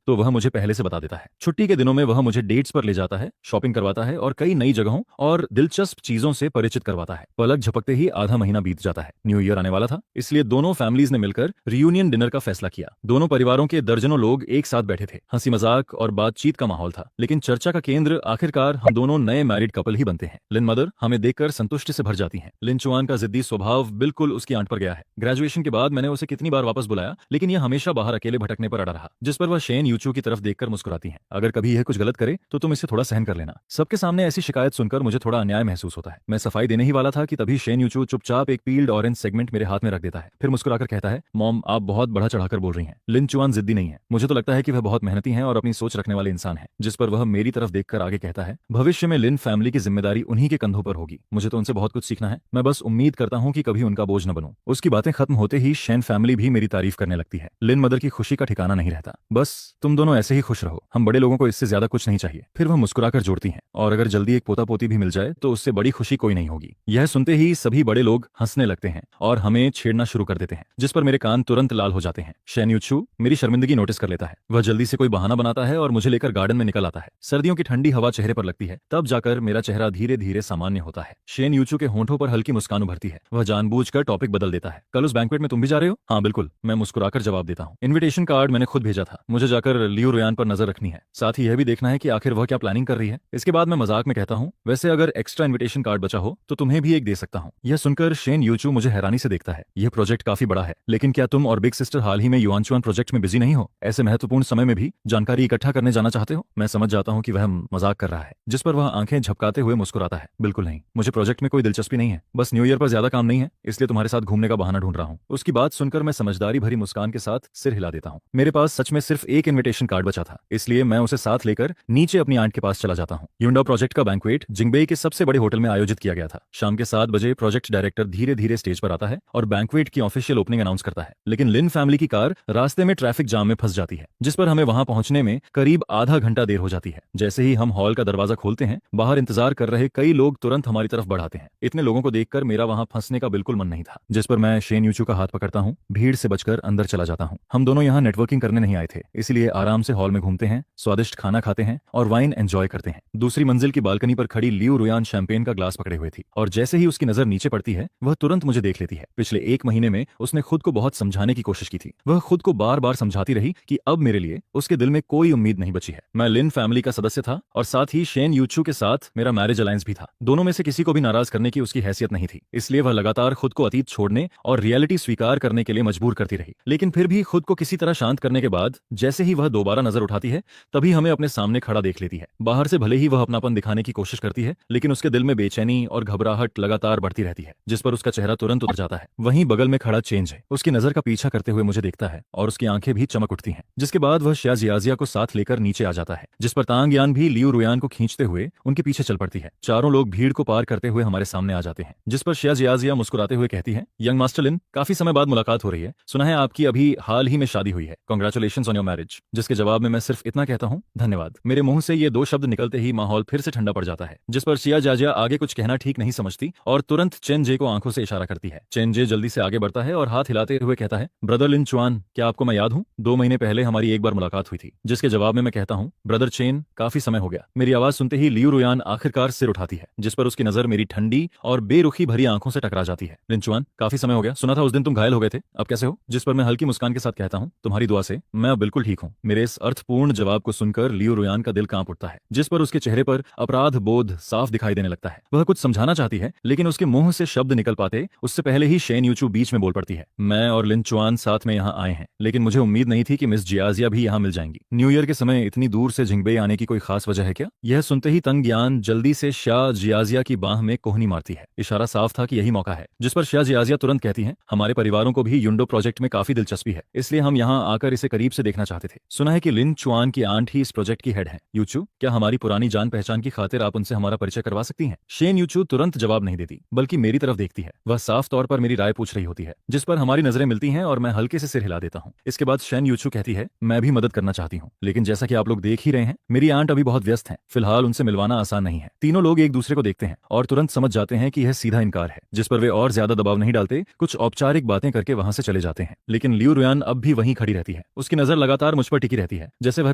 तो वह मुझे पहले से बता देता है। छुट्टी के दिनों में वह मुझे डेट्स पर ले जाता है, शॉपिंग करवाता है और कई नई जगहों और दिलचस्प चीजों से परिचित करवाता है। पलक झपकते ही आधा महीना बीत जाता है। न्यू ईयर आने वाला था, इसलिए दोनों फैमिलीज ने मिलकर रियूनियन डिनर का फैसला किया। दोनों परिवारों के दर्जनों लोग एक साथ बैठे थे। हंसी मजाक और बातचीत का माहौल था, लेकिन चर्चा का केंद्र आखिरकार हम दोनों नए मैरिड कपल ही बनते हैं। लिन मदर हमें देखकर संतुष्टि से भर जाती हैं। लिन चुआन का जिद्दी स्वभाव बिल्कुल उसकी आंट पर गया है। ग्रेजुएशन के बाद मैंने उसे कितनी बार वापस बुलाया, लेकिन यह हमेशा बाहर अकेले भटकने पर अड़ा रहा, जिस पर वह शेन यूचू की तरफ देखकर मुस्कुराती है। अगर कभी यह कुछ गलत करे तो तुम इसे थोड़ा सहन कर लेना। सबके सामने ऐसी शिकायत सुनकर मुझे थोड़ा अन्याय महसूस होता है। मैं सफाई देने ही वाला था कि तभी शेन यूचू चुपचाप एक पील्ड ऑरेंज सेगमेंट मेरे हाथ में रख देता है, फिर मुस्कुराकर कहता है, मॉम आप बहुत बढ़ा चढ़ाकर बोल रही हैं। लिन चुआन जिद्दी नहीं है, मुझे तो लगता है कि वह बहुत मेहनती हैं और अपनी सोच रखने वाले इंसान हैं। जिस पर वह मेरी तरफ देखकर आगे कहता है, भविष्य में लिन फैमिली की जिम्मेदारी उन्हीं के कंधों पर होगी। मुझे तो उनसे बहुत कुछ सीखना है, मैं बस उम्मीद करता हूँ कि कभी उनका बोझ न बनूं। उसकी बातें खत्म होते ही शेन फैमिली भी मेरी तारीफ करने लगती है। लिन मदर की खुशी का ठिकाना नहीं रहता। बस तुम दोनों ऐसे ही खुश रहो, हम बड़े लोगों को इससे ज्यादा कुछ नहीं चाहिए। फिर वह मुस्कुराकर जोड़ती हैं, और अगर जल्दी एक पोता पोती भी मिल जाए तो उससे बड़ी खुशी कोई नहीं होगी। यह सुनते ही सभी बड़े लोग हंसने लगते हैं और हमें छेड़ना शुरू कर देते हैं, जिस पर मेरे कान तुरंत लाल हो जाते हैं। शेन यूचू मेरी शर्मिंदगी नोटिस कर लेता है। वह जल्दी से कोई बहाना बनाता है और मुझे लेकर गार्डन में निकल आता है। सर्दियों की ठंडी हवा चेहरे पर लगती है, तब जाकर मेरा चेहरा धीरे धीरे सामान्य होता है। शेन यूचू के होंठों पर हल्की मुस्कान उभरती है। वह जानबूझकर टॉपिक बदल देता है, कल उस बैंक्वेट में तुम भी जा रहे हो? हाँ बिल्कुल, मैं मुस्कुराकर जवाब देता हूँ। इन्विटेशन कार्ड मैंने खुद भेजा था, मुझे जाकर लियू रुयान पर नजर रखनी है, साथ ही यह भी देखना है कि आखिर वह क्या प्लानिंग कर रही है। इसके बाद मैं मजाक में कहता हूँ, वैसे अगर एक्स्ट्रा इनविटेशन कार्ड बचा हो तो तुम्हें भी एक दे सकता हूँ। यह सुनकर शेन यूचू मुझे हैरानी से देखता है। यह प्रोजेक्ट काफी बड़ा है, लेकिन क्या तुम और बिग सिस्टर हाल ही में युआनचुआन प्रोजेक्ट में बिजी नहीं हो? ऐसे महत्वपूर्ण समय में भी जानकारी इकट्ठा करने जाना चाहते हो? मैं समझ जाता हूँ कि वह मजाक कर रहा है, जिस पर वह आंखें झपकाते हुए मुस्कुराता है। बिल्कुल नहीं, मुझे प्रोजेक्ट में कोई दिलचस्पी नहीं है, बस न्यू ईयर पर ज्यादा काम नहीं है, इसलिए तुम्हारे साथ घूमने का बहाना ढूंढ रहा हूँ। उसकी बात सुनकर मैं समझदारी भरी मुस्कान के साथ सिर हिला देता हूँ। मेरे पास सच में सिर्फ एक इन्विटेशन कार्ड बचा था, इसलिए मैं उसे साथ लेकर नीचे अपनी आंट के पास चला जाता हूँ। युंडा प्रोजेक्ट का बैंक्वेट जिंगबेई के सबसे बड़े होटल में आयोजित किया गया था। शाम के 7 बजे प्रोजेक्ट डायरेक्टर धीरे धीरे स्टेज पर आता है और बैंक्वेट की ऑफिशियल ओपनिंग अनाउंस करता है, लेकिन लिन फैमिली की कार रास्ते में ट्रैफिक जाम में फंस जाती है, जिस पर हमें वहां पहुंचने में करीब आधा घंटा देर हो जाती है। जैसे ही हम हॉल का दरवाजा खोलते हैं, बाहर इंतजार कर रहे कई लोग तुरंत हमारी तरफ बढ़ाते हैं। इतने लोगों को देखकर मेरा वहां फंसने का बिल्कुल मन नहीं था, जिस पर मैं शेन यूचू का हाथ पकड़ता हूँ, भीड़ से बचकर अंदर चला जाता हूँ। हम दोनों यहाँ नेटवर्किंग करने नहीं आए थे, इसलिए आराम से हॉल में घूमते हैं, स्वादिष्ट खाना खाते हैं और वाइन एंजॉय करते हैं। दूसरी मंजिल की बालकनी पर खड़ी लियू रुयान शैंपेन का ग्लास पकड़े हुए थी, और जैसे ही उसकी नजर नीचे पड़ती है, वह तुरंत मुझे देख लेती है। पिछले 1 महीने में उसने खुद को बहुत समझाने की कोशिश की थी। वह खुद को बार बार समझाती रही कि अब मेरे लिए उसके दिल में कोई उम्मीद नहीं बची है। मैं लिन फैमिली का सदस्य था और साथ ही शेन यूचू के साथ मेरा मैरिज अलायंस भी था। दोनों में से किसी को भी नाराज करने की उसकी हैसियत नहीं थी, इसलिए वह लगातार खुद को अतीत छोड़ने और रियलिटी स्वीकार करने के लिए मजबूर करती रही। लेकिन फिर भी खुद को किसी तरह शांत करने के बाद जैसे ही वह दोबारा नजर उठाती है, तभी हमें अपने सामने खड़ा देख लेती है। बाहर से भले ही वह अपनापन दिखाने की कोशिश करती है, लेकिन उसके दिल में बेचैनी और घबराहट लगातार बढ़ती रहती है, जिस पर उसका चेहरा तुरंत उतर जाता है। वहीं बगल में खड़ा चेंज है, उसकी नजर का पीछा करते हुए मुझे देखता है और उसकी आंखें भी चमक उठती हैं। जिसके बाद वह शिया जियाजिया को साथ लेकर नीचे आ जाता है, जिस पर तांग यान भी लियू रुयान को खींचते हुए उनके पीछे चल पड़ती है। चारों लोग भीड़ को पार करते हुए हमारे सामने आ जाते हैं, जिस पर शिया जियाजिया मुस्कुराते हुए कहती है, यंग मास्टर लिन, काफी समय बाद मुलाकात हो रही है। सुना है आपकी अभी हाल ही में शादी हुई है। Congratulations on your marriage. जिसके जवाब में मैं सिर्फ इतना कहता हूँ, धन्यवाद। मेरे मुंह से ये 2 शब्द निकलते ही माहौल फिर से ठंडा पड़ जाता है, जिस पर शिया जियाजिया आगे कुछ कहना ठीक नहीं समझती और तुरंत चेन जे को आंखों से इशारा करती है। चेन जे जल्दी से आगे बढ़ता है और हाथ हिलाते हुए कहता है, ब्रदर लिन चुआन, क्या आपको मैं याद हूँ? 2 महीने पहले हमारी एक बार मुलाकात हुई थी। जिसके जवाब में मैं कहता हूँ, ब्रदर चेन, काफी समय हो गया। मेरी आवाज सुनते ही लियू रुयान आखिरकार सिर उठाती है, जिस पर उसकी नजर मेरी ठंडी और बेरुखी भरी आंखों से टकरा जाती है। लिन चुआन, काफी समय हो गया, सुना था उस दिन तुम घायल हो गए थे, अब कैसे हो? जिस पर मैं हल्की मुस्कान के साथ कहता हूँ, तुम्हारी दुआ से मैं अब बिल्कुल ठीक हूँ। मेरे इस अर्थपूर्ण जवाब को सुनकर लियू रुयान का दिल कांप उठता है, जिस पर उसके चेहरे पर अपराध बोध साफ दिखाई देने लगता है। वह कुछ समझाना चाहती है, लेकिन उसके मुंह से शब्द निकल पाते उससे पहले ही शेन यूचू बीच में बोल पड़ती है, मैं और लिन चुआन साथ में यहाँ आए हैं, लेकिन मुझे उम्मीद नहीं थी कि मिस जियाजिया भी यहाँ मिल जाएंगी। न्यू ईयर के समय इतनी दूर से जिंगबेई आने की कोई खास वजह है क्या? यह सुनते ही तंग यान जल्दी से शाह जियाजिया की बाह में कोहनी मारती है। इशारा साफ था कि यही मौका है, जिस पर शाह जियाजिया तुरंत कहती है, हमारे परिवारों को भी युंडो प्रोजेक्ट में काफी दिलचस्पी है, इसलिए हम यहाँ आकर इसे करीब से देखना चाहते थे। सुना है कि लिन चुआन की आंट ही इस प्रोजेक्ट की हेड है। यूचू, क्या हमारी पुरानी जान पहचान की खातिर आप उनसे हमारा परिचय करवा सकती हैं? शेन यूचू तुरंत जवाब नहीं देती, बल्कि मेरी तरफ देखती है। वह साफ तौर पर मेरी राय पूछ रही होती है, जिस पर हमारी नजरें मिलती हैं और मैं हल्के से सिर हिला देता हूँ। इसके बाद शेन यूचू कहती है, मैं भी मदद करना चाहती हूँ, लेकिन जैसा कि आप लोग देख ही रहे हैं, मेरी आंट अभी बहुत व्यस्त है, फिलहाल उनसे मिलवाना आसान नहीं है। तीनों लोग एक दूसरे को देखते हैं और तुरंत समझ जाते हैं कि यह सीधा इनकार है, जिस पर वे और ज्यादा दबाव नहीं डालते, कुछ औपचारिक बातें करके वहां से चले जाते हैं। लेकिन लियू रुयान अब भी वहीं खड़ी रहती है, उसकी नजर लगातार मुझ पर टिकी रहती है, जैसे वह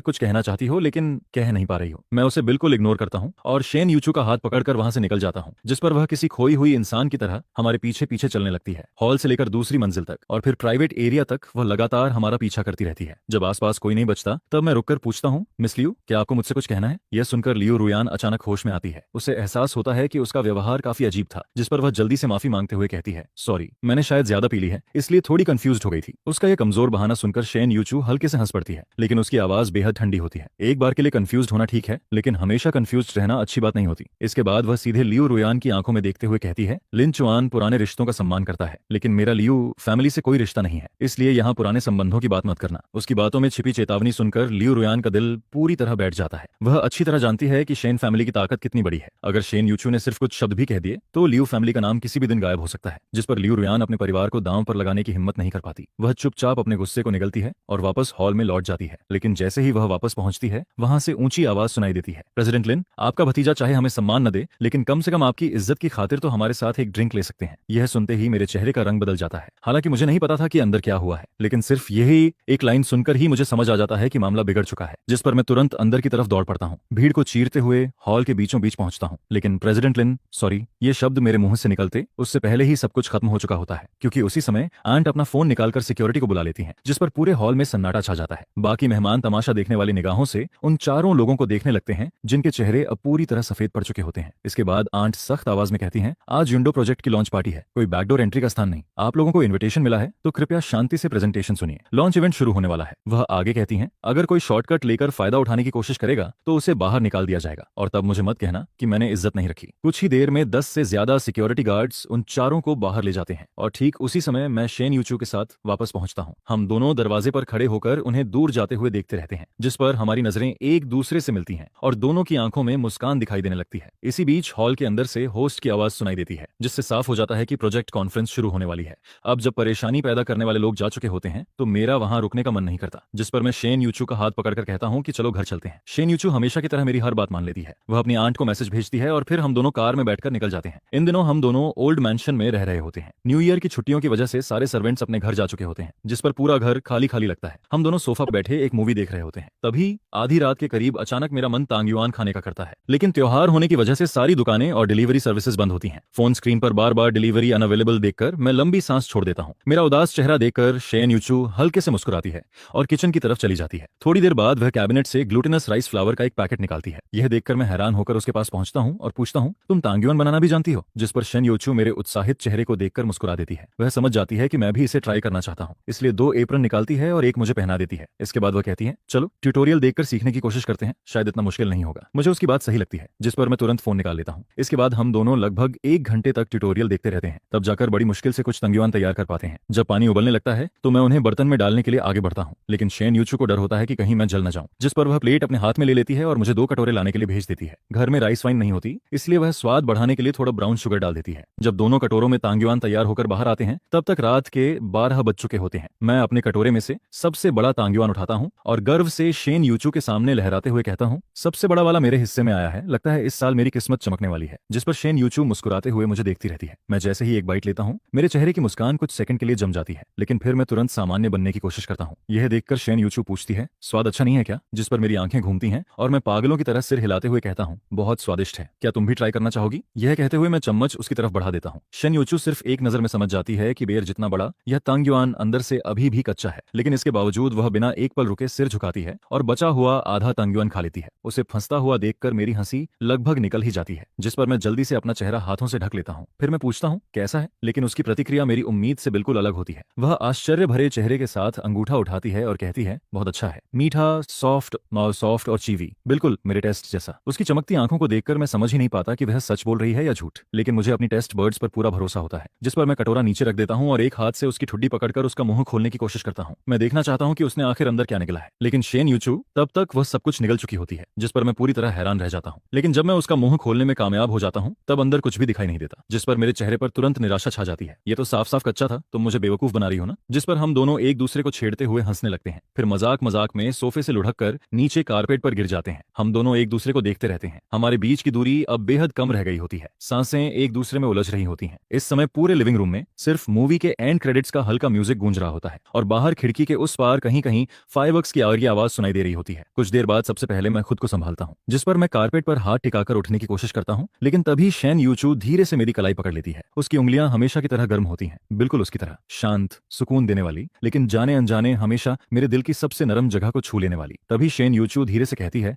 कुछ कहना चाहती हो लेकिन कह नहीं पा रही हो। मैं उसे बिल्कुल इग्नोर करता हूँ और शेन यूचू का हाथ पकड़कर वहां से निकल जाता हूँ, जिस पर वह किसी खोई हुई इंसान की तरह हमारे पीछे पीछे चलने लगती है। हॉल से लेकर दूसरी मंजिल तक और फिर प्राइवेट एरिया तक वह लगातार हमारा पीछा करती रहती है। जब आसपास कोई नहीं बचता, तब मैं रुककर पूछता हूँ, मिस लियू, क्या आपको मुझसे कुछ कहना है? यह सुनकर लियू रुयान अचानक होश में आती है। उसे एहसास होता है कि उसका व्यवहार काफी अजीब था, जिस पर वह जल्दी से माफी मांगते हुए कहती है, सॉरी, मैंने शायद ज्यादा पी ली है, इसलिए थोड़ी कंफ्यूज्ड हो गई थी। उसका यह कमजोर बहाना सुनकर शेन यूचू हल्के से हंस पड़ती है, लेकिन उसकी आवाज बेहद ठंडी होती है। एक बार के लिए कंफ्यूज्ड होना ठीक है, लेकिन हमेशा कंफ्यूज्ड रहना अच्छी बात नहीं होती। इसके बाद वह सीधे लियू रुयान की आंखों में देखते हुए कहती है, लिन चुआन पुराने रिश्तों का सम्मान करता है, लेकिन मेरा लियू फैमिली से कोई रिश्ता नहीं है, इसलिए यहाँ पुराने संबंधों की बात मत करना। उसकी बातों में छिपी चेतावनी सुनकर लियू रुयान का दिल पूरी तरह बैठ जाता है। वह अच्छी तरह जानती है कि शेन फैमिली की ताकत कितनी बड़ी है। अगर शेन यूचू ने सिर्फ कुछ शब्द भी कह दिए, तो लियू फैमिली का नाम किसी भी दिन गायब हो सकता है, जिस पर लियू रुयान अपने परिवार को दांव पर लगाने की हिम्मत नहीं कर पाती। वह चुपचाप अपने गुस्से को निगलती है और वापस हॉल में लौट जाती है। लेकिन जैसे ही वह वापस पहुंचती है, वहां से ऊंची आवाज सुनाई देती है, प्रेसिडेंट लिन, आपका भतीजा चाहे हमें सम्मान न दे, लेकिन कम से कम आपकी इज्जत की खातिर तो हमारे साथ एक ड्रिंक ले सकते हैं। यह सुनते ही मेरे चेहरे का रंग बदल जाता है। हालांकि मुझे नहीं पता था कि अंदर क्या हुआ है, लेकिन सिर्फ यही एक लाइन सुनकर ही मुझे समझ आ जाता है कि मामला बिगड़ चुका है, जिस पर मैं तुरंत अंदर की तरफ दौड़ पड़ता हूँ। भीड़ को चीरते हुए हॉल के बीचों बीच पहुंचता हूँ, लेकिन प्रेसिडेंट लिन, सॉरी, ये शब्द मेरे मुंह से निकलते उससे पहले ही सब कुछ खत्म हो चुका होता है, क्योंकि उसी समय आंट अपना फोन निकालकर सिक्योरिटी को बुला लेती हैं, जिस पर पूरे हॉल में सन्नाटा छा जाता है। बाकी मेहमान तमाशा देखने वाली निगाहों से उन चारों लोगों को देखने लगते हैं, जिनके चेहरे अब पूरी तरह सफेद पड़ चुके होते हैं। इसके बाद आंट सख्त आवाज में कहती हैं, आज विंडो प्रोजेक्ट की लॉन्च पार्टी है, कोई बैकडोर एंट्री का स्थान नहीं। आप लोगों को इन्विटेशन मिला है तो कृपया शांति से प्रेजेंटेशन सुनिए, लॉन्च इवेंट शुरू होने वाला है। वह आगे कहती हैं, अगर कोई शॉर्टकट लेकर फायदा उठाने की कोशिश करेगा तो उसे बाहर निकाल दिया जाएगा, और तब मुझे मत कहना कि मैंने इज्जत नहीं रखी। कुछ ही देर में 10 से ज्यादा सिक्योरिटी गार्ड्स उन चारों को बाहर ले जाते हैं और ठीक उसी समय मैं शेन यूचू के साथ वापस पहुंचता हूं। हम दोनों दरवाजे पर खड़े होकर उन्हें दूर जाते हुए देखते रहते हैं, जिस पर हमारी नजरें एक दूसरे से मिलती हैं और दोनों की आंखों में मुस्कान दिखाई देने लगती है। इसी बीच हॉल के अंदर से होस्ट की आवाज सुनाई देती है, जिससे साफ हो जाता है कि प्रोजेक्ट कॉन्फ्रेंस शुरू होने वाली है। अब जब परेशानी पैदा करने वाले लोग जा चुके होते हैं तो मेरा वहां रुकने का मन नहीं करता, जिस पर मैं शेन यूचू का हाथ पकड़कर कहता हूं कि चलो घर चलते हैं। शेन यूचू हमेशा की तरह मेरी हर बात मान लेती है। वह अपनी आंट को मैसेज भेजती है और फिर हम दोनों कार में बैठकर निकल जाते हैं। इन दिनों हम दोनों ओल्ड मैंशन में रह रहे होते हैं। न्यू ईयर की छुट्टियों की वजह से सारे सर्वेंट्स अपने घर जा चुके होते हैं, जिस पर पूरा घर खाली खाली लगता है। हम दोनों सोफा पर बैठे एक मूवी देख रहे होते हैं। तभी आधी रात के करीब अचानक मेरा मन तांग्युआन खाने का करता है, लेकिन त्योहार होने की वजह से सारी दुकानें और डिलीवरी सर्विसेज बंद होती हैं। फोन स्क्रीन पर बार बार डिलीवरी अनअवेलेबल देखकर मैं लंबी सांस छोड़ देता हूँ। मेरा उदास चेहरा देखकर शेन यूचू हल्के से मुस्कुराती है और किचन की तरफ चली जाती है। थोड़ी देर बाद वह कैबिनेट से ग्लूटेनस राइस फ्लावर का एक पैकेट निकालती है। यह देखकर मैं हैरान होकर उसके पास पहुंचता हूं और पूछता हूं, तुम तांग्युआन बनाना भी जानती हो? जिस पर शेन यूचू मेरे उत्साहित चेहरे को देखकर मुस्कुरा देती है। वह समझ जाती है कि मैं भी इसे ट्राई करना चाहता हूं, इसलिए 2 एप्रन निकालती है और एक मुझे पहना देती है। इसके बाद वह कहती है, चलो ट्यूटोरियल देखकर सीखने की कोशिश करते हैं, शायद इतना मुश्किल नहीं होगा। मुझे उसकी बात सही लगती है, जिस पर मैं तुरंत फोन निकाल लेता हूँ। इसके बाद हम दोनों लगभग 1 घंटे तक ट्यूटोरियल देखते रहते हैं, तब जाकर बड़ी मुश्किल से कुछ तांग्युआन तैयार कर पाते हैं। जब पानी उबलने लगता है तो मैं उन्हें बर्तन में डालने के लिए आगे बढ़ता हूँ, लेकिन शेन यूचू को डर होता है कि कहीं मैं जल न जाऊं, जिस पर वह प्लेट अपने हाथ में ले लेती है और मुझे 2 कटोरे लाने के लिए भेज देती है। घर में राइस वाइन नहीं होती, इसलिए वह स्वाद बढ़ाने के लिए थोड़ा ब्राउन शुगर डाल देती है। जब दोनों कटोरों में तांग्युआन तैयार होकर बाहर आते हैं तब तक रात के 12 बज चुके होते हैं। मैं अपने कटोरे में से सबसे बड़ा तांग्युआन उठाता हूँ और गर्व से शेन यूचू के सामने लहराते हुए कहता हूँ, सबसे बड़ा वाला मेरे हिस्से में आया है, लगता है इस साल मेरी किस्मत चमकने वाली है। जिस पर शेन यूचू मुस्कुराते हुए मुझे देखती रहती है। मैं जैसे ही एक बाइट लेता हूँ मेरे चेहरे की मुस्कान कुछ सेकंड के लिए जम जाती है, लेकिन फिर मैं तुरंत सामान्य बनने की कोशिश करता हूँ। यह देखकर शेन यूचू पूछती है, स्वाद अच्छा नहीं है क्या? जिस पर मेरी आंखें घूमती हैं और मैं पागलों की तरह सिर हिलाते हुए कहता हूँ, बहुत स्वादिष्ट है, क्या तुम भी ट्राई करना चाहोगी? यह कहते हुए मैं चम्मच उसकी तरफ बढ़ा देता हूँ। शेन यूचू सिर्फ एक नजर में समझ जाती है कि बेर जितना बड़ा यह तांग्युआन अंदर से अभी भी कच्चा है, लेकिन इसके बावजूद वह बिना एक पल रुके सिर झुकाती है और बचा हुआ आधा तांग्युआन खा लेती है। उसे फंसता हुआ देखकर मेरी हंसी लगभग निकल ही जाती है, जिस पर मैं जल्दी से अपना चेहरा हाथों से ढक लेता हूँ। फिर मैं पूछता हूँ, कैसा है? लेकिन उसकी प्रतिक्रिया मेरी उम्मीद से बिल्कुल अलग होती है। वह आश्चर्य भरे चेहरे के साथ अंगूठा उठाती है और कहती है, बहुत अच्छा है, मीठा, सॉफ्ट और चीवी, बिल्कुल मेरे टेस्ट जैसा। उसकी चमकती आंखों को देखकर मैं समझ ही नहीं पाता कि वह सच बोल रही है या झूठ, लेकिन मुझे अपनी टेस्ट बर्ड्स पर पूरा भरोसा होता है। जिस पर मैं कटोरा नीचे रख देता हूँ और एक हाथ से उसकी ठुड्डी पकड़कर उसका मुंह खोलने की कोशिश करता हूँ। मैं देखना चाहता हूँ कि उसने आखिर अंदर क्या निकला है, लेकिन शेन यूचू तब तक वह सब कुछ निगल चुकी होती है, जिस पर मैं पूरी तरह हैरान रह जाता हूँ। लेकिन जब मैं उसका मुंह खोलने में कामयाब हो जाता हूँ तब अंदर कुछ भी दिखाई नहीं देता, जिस पर मेरे चेहरे पर तुरंत निराशा छा जाती है। ये तो साफ साफ कच्चा था, तुम मुझे बेवकूफ बना रही हो ना? जिस पर हम दोनों एक दूसरे को छेड़ते हुए हंसने लगते हैं, फिर मजाक मजाक में सोफे से लुढ़क कर नीचे कारपेट पर गिर जाते हैं। हम दोनों एक दूसरे को देखते रहते हैं। हमारे बीच की दूरी अब बेहद कम रह गई होती है, सांसें एक दूसरे में उलझ रही होती हैं। इस समय पूरे लिविंग रूम में सिर्फ मूवी के एंड क्रेडिट्स का हल्का म्यूजिक गूंज रहा होता है और बाहर खिड़की के उस पार कहीं कहीं फायरवर्क्स की आग की आवाज सुनाई दे रही होती है। कुछ देर बाद सबसे पहले मैं खुद को संभालता हूँ, जिस पर मैं कारपेट पर हाथ टिकाकर उठने की कोशिश करता हूँ, लेकिन तभी शेन यूचू धीरे से मेरी कलाई पकड़ लेती है। उसकी उंगलियां हमेशा की तरह गर्म होती हैं, बिल्कुल उसकी तरह शांत, सुकून देने वाली, लेकिन जाने अनजाने हमेशा मेरे दिल की सबसे नरम जगह को छू लेने वाली। तभी शेन यूचू धीरे से कहती है,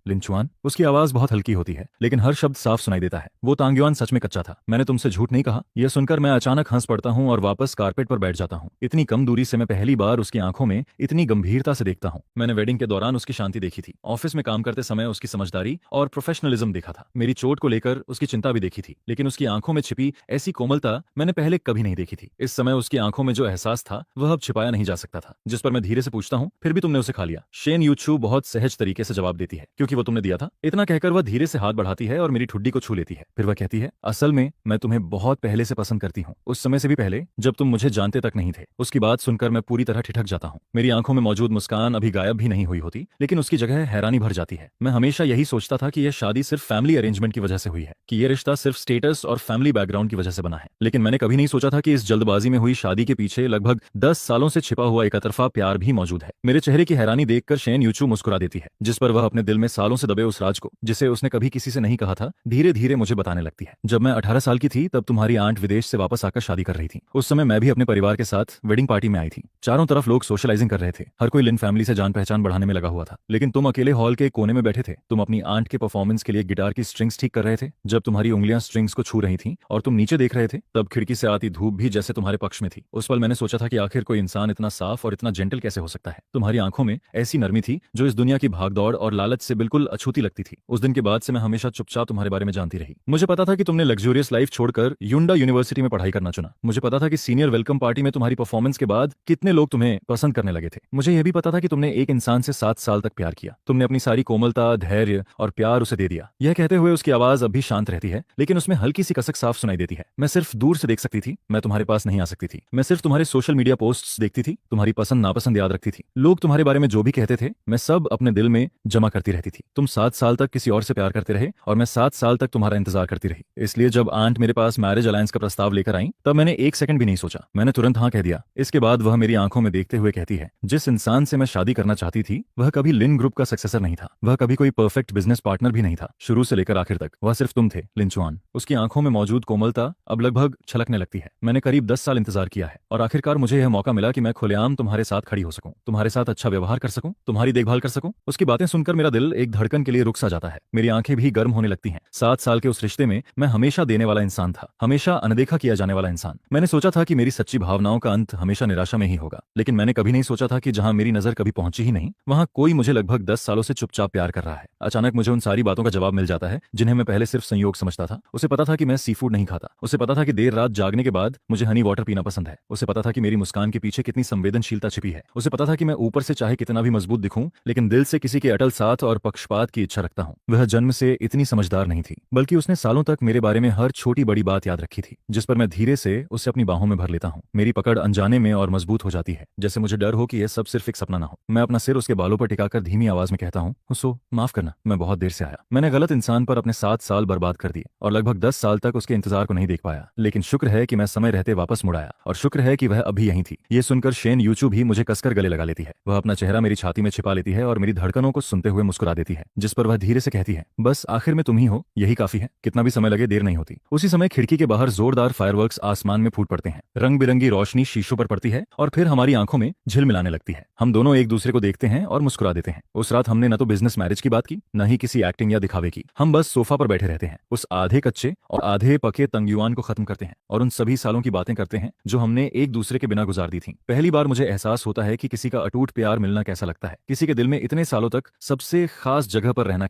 लिंचुआन। उसकी आवाज बहुत हल्की होती है, लेकिन हर शब्द साफ सुनाई देता है। वो तांग्युआन सच में कच्चा था, मैंने तुमसे झूठ नहीं कहा। यह सुनकर मैं अचानक हंस पड़ता हूँ और वापस कारपेट पर बैठ जाता हूँ। इतनी कम दूरी से मैं पहली बार उसकी आंखों में इतनी गंभीरता से देखता हूँ। मैंने वेडिंग के दौरान उसकी शांति देखी थी, ऑफिस में काम करते समय उसकी समझदारी और प्रोफेशनलिज्म देखा था, मेरी चोट को लेकर उसकी चिंता भी देखी थी, लेकिन उसकी आंखों में छिपी ऐसी कोमलता मैंने पहले कभी नहीं देखी थी। इस समय उसकी आंखों में जो एहसास था वह अब छिपाया नहीं जा सकता था। जिस पर मैं धीरे से पूछता हूँ, फिर भी तुमने उसे खा लिया? शेन यूचू बहुत सहज तरीके से जवाब देती है, क्योंकि वो तुमने दिया था। इतना कहकर वह धीरे से हाथ बढ़ाती है और मेरी ठुड्डी को छू लेती है। फिर वह कहती है, असल में मैं तुम्हें बहुत पहले से पसंद करती हूँ, उस समय से भी पहले जब तुम मुझे जानते तक नहीं थे। उसकी बात सुनकर मैं पूरी तरह ठिठक जाता हूँ। मेरी आंखों में मौजूद मुस्कान अभी गायब भी नहीं हुई होती, लेकिन उसकी जगह हैरानी भर जाती है। मैं हमेशा यही सोचता था कि यह शादी सिर्फ फैमिली अरेंजमेंट की वजह से हुई है, कि यह रिश्ता सिर्फ स्टेटस और फैमिली बैकग्राउंड की वजह से बना है, लेकिन मैंने कभी नहीं सोचा था कि इस जल्दबाजी में हुई शादी के पीछे लगभग 10 सालों से छिपा हुआ एकतरफा प्यार भी मौजूद है। मेरे चेहरे की हैरानी देखकर शेन यूचू मुस्कुरा देती है, जिस पर वह अपने दिल में सालों से दबे उस राज को, जिसे उसने कभी किसी से नहीं कहा था, धीरे धीरे मुझे बताने लगती है। जब मैं 18 साल की थी तब तुम्हारी आंट विदेश से वापस आकर शादी कर रही थी। उस समय मैं भी अपने परिवार के साथ वेडिंग पार्टी में आई थी। चारों तरफ लोग सोशलाइजिंग कर रहे थे, हर कोई लिन फैमिली से जान पहचान बढ़ाने में लगा हुआ था, लेकिन तुम अकेले हॉल के कोने में बैठे थे। तुम अपनी आंट के परफॉर्मेंस के लिए गिटार की स्ट्रिंग्स ठीक कर रहे थे, जब तुम्हारी उंगलियां स्ट्रिंग्स को छू रही थीं और तुम नीचे देख रहे थे, तब खिड़की से आती धूप भी जैसे तुम्हारे पक्ष में थी। उस पल मैंने सोचा था कि आखिर कोई इंसान इतना साफ और इतना जेंटल कैसे हो सकता है। तुम्हारी आंखों में ऐसी नरमी थी जो इस दुनिया की भागदौड़ और लालच से बिल्कुल अछूती लगती थी। उस दिन के बाद से मैं हमेशा चुपचाप तुम्हारे बारे में जानती रही। मुझे पता था कि तुमने लग्जूरियस लाइफ छोड़कर युंडा यूनिवर्सिटी में पढ़ाई करना चुना। मुझे पता था कि सीनियर वेलकम पार्टी में तुम्हारी परफॉर्मेंस के बाद कितने लोग तुम्हें पसंद करने लगे थे। मुझे यह भी पता था कि तुमने एक इंसान से 7 साल तक प्यार किया। तुमने अपनी सारी कोमलता, धैर्य और प्यार उसे दे दिया। यह कहते हुए उसकी आवाज अब भी शांत रहती है, लेकिन उसमें हल्की सी कसक साफ सुनाई देती है। मैं सिर्फ दूर से देख सकती थी, मैं तुम्हारे पास नहीं आ सकती थी। मैं सिर्फ तुम्हारे सोशल मीडिया पोस्ट्स देखती थी, तुम्हारी पसंद नापसंद याद रखती थी। लोग तुम्हारे बारे में जो भी कहते थे मैं सब अपने दिल में जमा करती रहती थी। तुम 7 साल तक किसी और से प्यार करते रहे और मैं 7 साल तक तुम्हारा इंतजार करती रही। इसलिए जब आंट मेरे पास मैरिज अलायंस का प्रस्ताव लेकर आई, तब मैंने एक सेकंड भी नहीं सोचा, मैंने तुरंत हाँ कह दिया। इसके बाद वह मेरी आंखों में देखते हुए कहती है, जिस इंसान से मैं शादी करना चाहती थी वह कभी लिन ग्रुप का सक्सेसर नहीं था, वह कभी कोई परफेक्ट बिजनेस पार्टनर भी नहीं था। शुरू से लेकर आखिर तक वह सिर्फ तुम थे, लिंचुआन। उसकी आंखों में मौजूद कोमलता अब लगभग छलकने लगती है। मैंने करीब 10 साल इंतजार किया है और आखिरकार मुझे यह मौका मिला कि मैं खुलेआम तुम्हारे साथ खड़ी हो सकूं, तुम्हारे साथ अच्छा व्यवहार कर सकूं, तुम्हारी देखभाल कर सकूं। उसकी बातें सुनकर मेरा दिल एक धड़कन के लिए रुक सा जाता है, मेरी आंखें भी गर्म होने लगती हैं। 7 साल के उस रिश्ते में मैं हमेशा देने वाला इंसान था, हमेशा अनदेखा किया जाने वाला इंसान। मैंने सोचा था कि मेरी सच्ची भावनाओं का अंत हमेशा निराशा में ही होगा, लेकिन मैंने कभी नहीं सोचा था कि जहां मेरी नजर कभी पहुंची ही नहीं, वहां कोई मुझे लगभग 10 सालों से चुपचाप प्यार कर रहा है। अचानक मुझे उन सारी बातों का जवाब मिल जाता है जिन्हें मैं पहले सिर्फ संयोग समझता था। उसे पता था कि मैं सी फूड नहीं खाता, उसे पता था कि देर रात जागने के बाद मुझे हनी वाटर पीना पसंद है, उसे पता था कि मेरी मुस्कान के पीछे कितनी संवेदनशीलता छिपी है, उसे पता था कि मैं ऊपर से चाहे कितना भी मजबूत दिखूं, लेकिन दिल से किसी के अटल साथ और पक्षपात की इच्छा रखता हूं। वह जन्म से इतनी समझदार नहीं थी, बल्कि उसने सालों तक मेरे बारे में हर छोटी बड़ी बात याद रखी थी, जिस पर मैं धीरे से उसे अपनी बाहों में भर लेता हूं। मेरी पकड़ अनजाने में और मजबूत हो जाती है, जैसे मुझे डर हो कि यह सब सिर्फ एक सपना ना हो। मैं अपना सिर उसके बालों पर टिकाकर धीमी आवाज में कहता हूं, हुसो, माफ करना, मैं बहुत देर से आया। मैंने गलत इंसान पर अपने 7 साल बर्बाद कर दिए और लगभग 10 साल तक उसके इंतजार को नहीं देख पाया, लेकिन शुक्र है कि मैं समय रहते वापस मुड़ आया और शुक्र है कि वह अभी यहीं थी। ये सुनकर शेन यूचू भी मुझे कसकर गले लगा लेती है। वह अपना चेहरा मेरी छाती में छिपा लेती है और मेरी धड़कनों को सुनते हुए मुस्कुरा देती है, जिस पर वह धीरे से कहती है, बस आखिर में तुम ही हो, यही काफी है, कितना भी समय लगे देर नहीं होती। उसी समय खिड़की के बाहर जोरदार फायरवर्क्स आसमान में फूट पड़ते हैं, रंग बिरंगी रोशनी शीशों पर पड़ती है और फिर हमारी आंखों में झिलमिलाने लगती है। हम दोनों एक दूसरे को देखते हैं और मुस्कुरा देते हैं। उस रात हमने न तो बिजनेस मैरिज की बात की, न ही किसी एक्टिंग या दिखावे की। हम बस सोफा पर बैठे रहते हैं, उस आधे कच्चे और आधे पके तंगयुआन को खत्म करते हैं और उन सभी सालों की बातें करते हैं जो हमने एक दूसरे के बिना गुजार दी थी। पहली बार मुझे एहसास होता है कि किसी का अटूट प्यार मिलना कैसा लगता है, किसी के दिल में इतने सालों तक सबसे खास जगह पर रहना